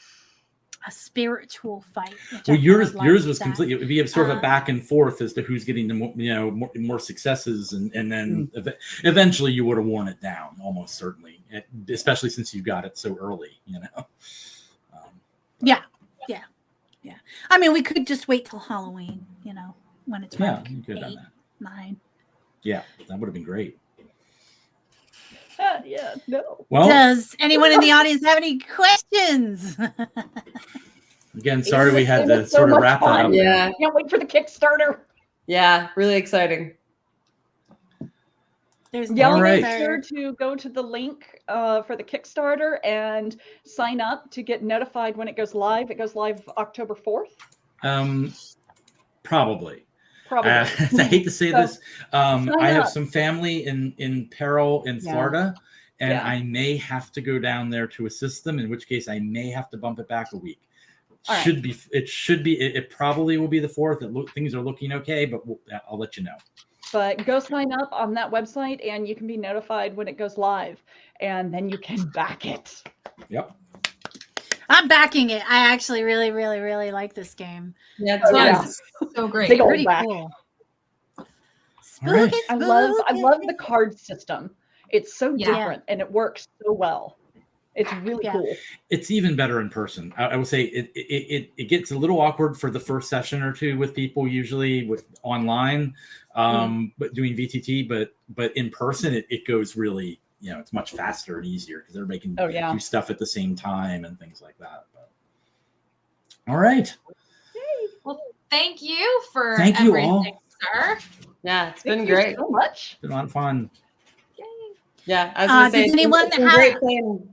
spiritual fight. Well, yours was completely. It would be sort of a back and forth as to who's getting the more successes, and then eventually you would have worn it down, almost certainly, especially since you got it so early. Yeah. I mean, we could just wait till Halloween. When it's you could have done 8, that. 9. Yeah, that would have been great. No. Well, does anyone in the audience have any questions? Again, sorry we had to sort of wrap that up. Yeah. Can't wait for the Kickstarter. Yeah, really exciting. There's Make sure to go to the link for the Kickstarter and sign up to get notified when it goes live. It goes live October 4th. Probably. I hate to say this. I have some family in peril in Florida, and I may have to go down there to assist them, in which case I may have to bump it back a week. It probably will be the 4th. Things are looking okay, but I'll let you know. But go sign up on that website and you can be notified when it goes live, and then you can back it. Yep. I'm backing it. I actually really, really, really like this game. Yeah, it's fun. So great. Big old Pretty back. cool. Right. I love the card system. It's so different and it works so well. It's really cool. It's even better in person. I would say it gets a little awkward for the first session or two with people usually with online, but doing VTT, but in person it goes really it's much faster and easier because everybody can Oh, do stuff at the same time and things like that. But, all right. Well, thank you for Thank you everything, all. sir. Yeah, it's Thank been you great. so much. It's been a lot of fun. Yeah, I was gonna say Does anyone it's been great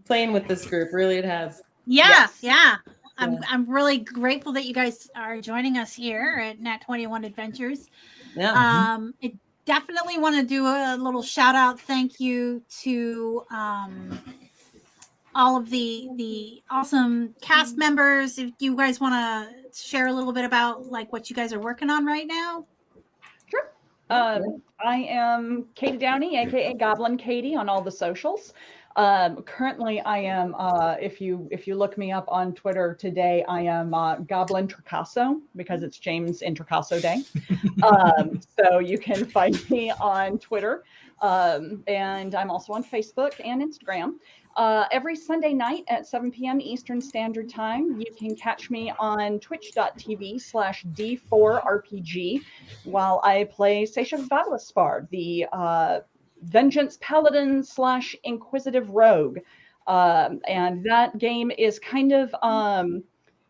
playing with this group. Really, it has. Yeah, Yes. yeah. I'm really grateful that you guys are joining us here at Nat 21 Adventures. Yeah. I definitely want to do a little shout out thank you to all of the awesome cast members. If you guys want to share a little bit about like what you guys are working on right now. Sure. I am Katie Downey, aka Goblin Katie, on all the socials. Currently, I am. If you look me up on Twitter today, I am Goblin Tricasso because it's James Intricasso Day. So you can find me on Twitter, and I'm also on Facebook and Instagram. Every Sunday night at 7 p.m. Eastern Standard Time, you can catch me on twitch.tv/D4RPG while I play Seisha Valispar, the Vengeance Paladin / Inquisitive Rogue. And that game is kind of,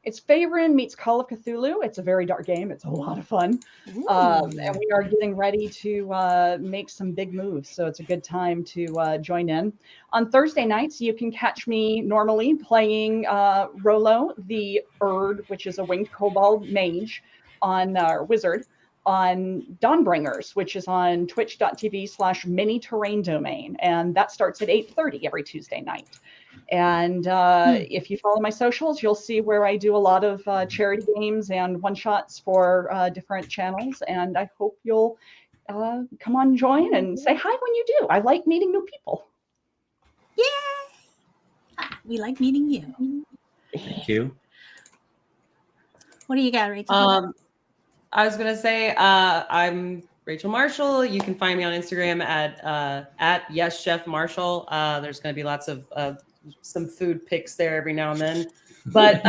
it's Faerun meets Call of Cthulhu. It's a very dark game. It's a lot of fun. And we are getting ready to make some big moves. So it's a good time to join in. On Thursday nights, you can catch me normally playing Rolo, the Erd, which is a winged kobold mage on Wizard, on Dawnbringers, which is on twitch.tv/mini terrain domain. And that starts at 8:30 every Tuesday night. And if you follow my socials, you'll see where I do a lot of charity games and one-shots for different channels. And I hope you'll come on, join, and say hi when you do. I like meeting new people. Yay! We like meeting you. Thank you. What do you got, Rachel? I was gonna say I'm Rachel Marshall. You can find me on Instagram at Yes Chef Marshall. There's gonna be lots of some food pics there every now and then. But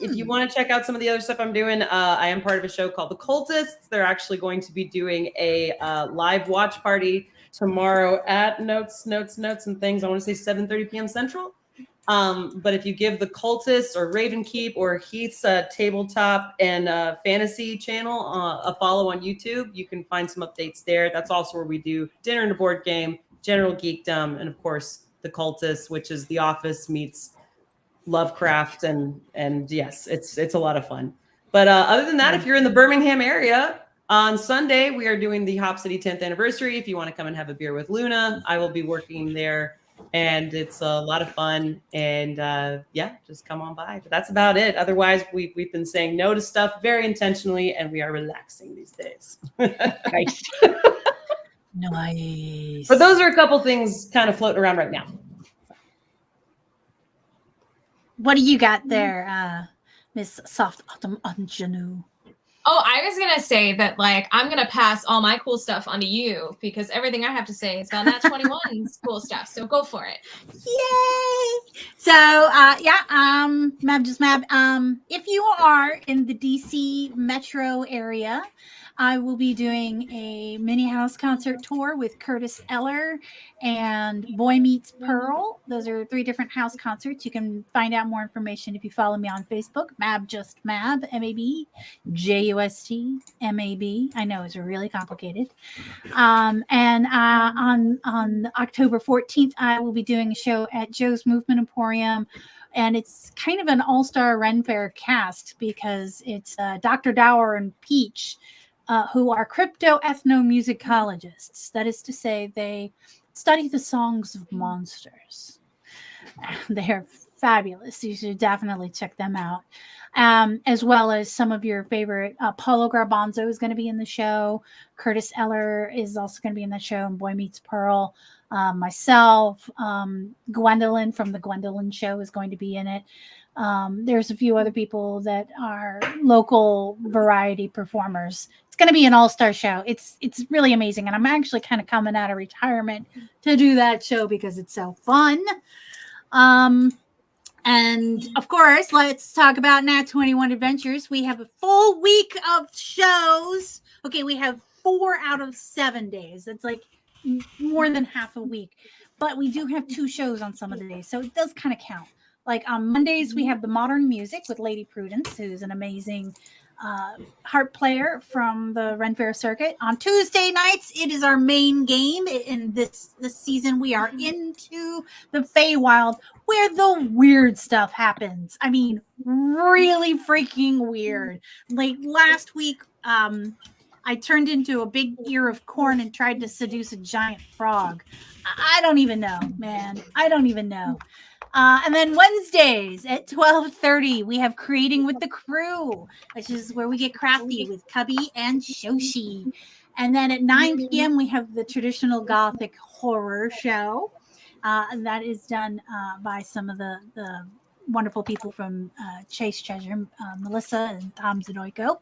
if you want to check out some of the other stuff I'm doing, I am part of a show called The Cultists. They're actually going to be doing a live watch party tomorrow at Notes and Things. I want to say 7:30 p.m. Central. But if you give The Cultists or Raven Keep or Heath's tabletop and fantasy channel a follow on YouTube, you can find some updates there. That's also where we do dinner and a board game, general geekdom, and of course The Cultists, which is The Office meets Lovecraft, and yes, it's a lot of fun. But other than that, if you're in the Birmingham area, on Sunday we are doing the Hop City 10th anniversary. If you want to come and have a beer with Luna, I will be working there. And it's a lot of fun, and yeah, just come on by. But that's about it. Otherwise, we've been saying no to stuff very intentionally, and we are relaxing these days. Nice. Nice. But those are a couple things kind of floating around right now. What do you got there, Miss Soft Autumn Ingenue? Oh, I was gonna say that like I'm gonna pass all my cool stuff onto you because everything I have to say is about Nat 21's cool stuff. So go for it. Yay! So Mab just Mab. If you are in the DC metro area, I will be doing a mini house concert tour with Curtis Eller and Boy Meets Pearl. Those are 3 different house concerts. You can find out more information if you follow me on Facebook. Mab just Mab, MAB, JUST MAB. I know it's really complicated. And on October 14th, I will be doing a show at Joe's Movement Emporium. And it's kind of an all-star Ren Fair cast because it's Dr. Dower and Peach, who are crypto-ethnomusicologists. That is to say, they study the songs of monsters. They're fabulous. You should definitely check them out. As well as some of your favorite. Paulo Garbanzo is going to be in the show. Curtis Eller is also going to be in the show. And Boy Meets Pearl. Myself, Gwendolyn from the Gwendolyn Show is going to be in it. There's a few other people that are local variety performers. It's going to be an all-star show. It's really amazing. And I'm actually kind of coming out of retirement to do that show because it's so fun. And of course, let's talk about Nat 21 Adventures. We have a full week of shows. Okay, we have 4 out of 7 days. That's like more than half a week. But we do have 2 shows on some of the days, so it does kind of count. Like on Mondays, we have the Modern Music with Lady Prudence, who's an amazing harp player from the Ren Fair circuit. On Tuesday nights, it is our main game. In this season, we are into the Feywild, where the weird stuff happens. I mean, really freaking weird. Like last week, I turned into a big ear of corn and tried to seduce a giant frog. I don't even know, man. I don't even know. And then Wednesdays at 12:30, we have Creating with the Crew, which is where we get crafty with Cubby and Shoshi. And then at 9 p.m., we have the traditional Gothic horror show. And that is done by some of the wonderful people from Chase Treasure, Melissa and Tom Zanoiko.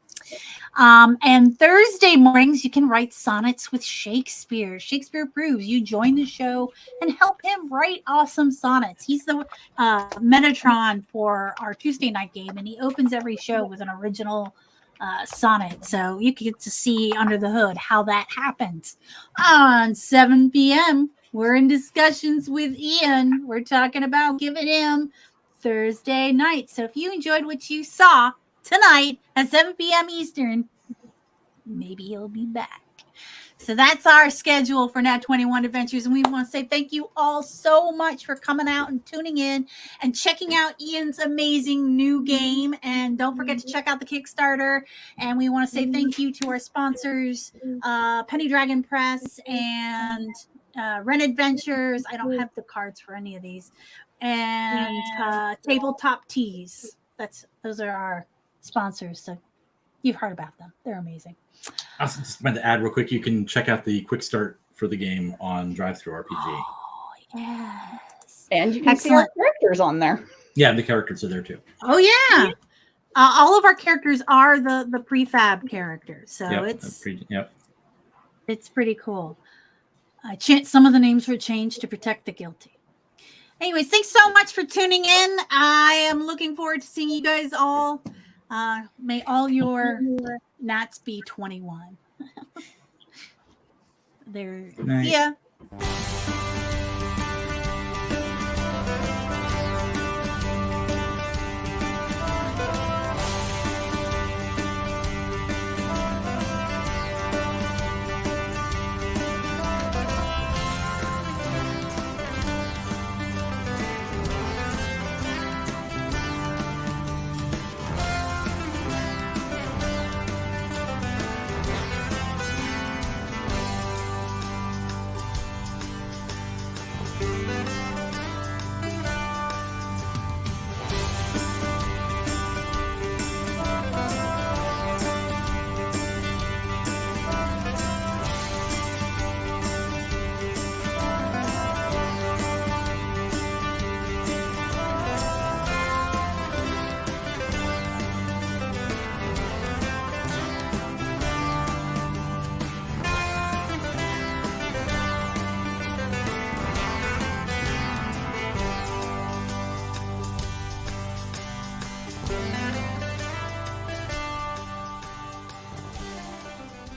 And Thursday mornings, you can write sonnets with Shakespeare. Shakespeare Proves. You join the show and help him write awesome sonnets. He's the Metatron for our Tuesday night game, and he opens every show with an original sonnet. So you get to see under the hood how that happens. On 7 p.m., we're in discussions with Ian. We're talking about giving him Thursday night. So if you enjoyed what you saw tonight at 7 p.m. Eastern, maybe he'll be back. So that's our schedule for Nat 21 Adventures. And we want to say thank you all so much for coming out and tuning in and checking out Ian's amazing new game. And don't forget to check out the Kickstarter. And we want to say thank you to our sponsors, Penny Dragon Press and Ren Adventures. I don't have the cards for any of these. And Tabletop Tees. Those are our sponsors. So you've heard about them. They're amazing. I also just wanted to add real quick, you can check out the quick start for the game on DriveThru RPG. Oh, yes. And you can see our characters on there. Yeah, the characters are there too. Oh, yeah. All of our characters are the prefab characters. So it's pretty cool. Some of the names were changed to protect the guilty. Anyways, thanks so much for tuning in. I am looking forward to seeing you guys all. May all your Nats be 21. See ya.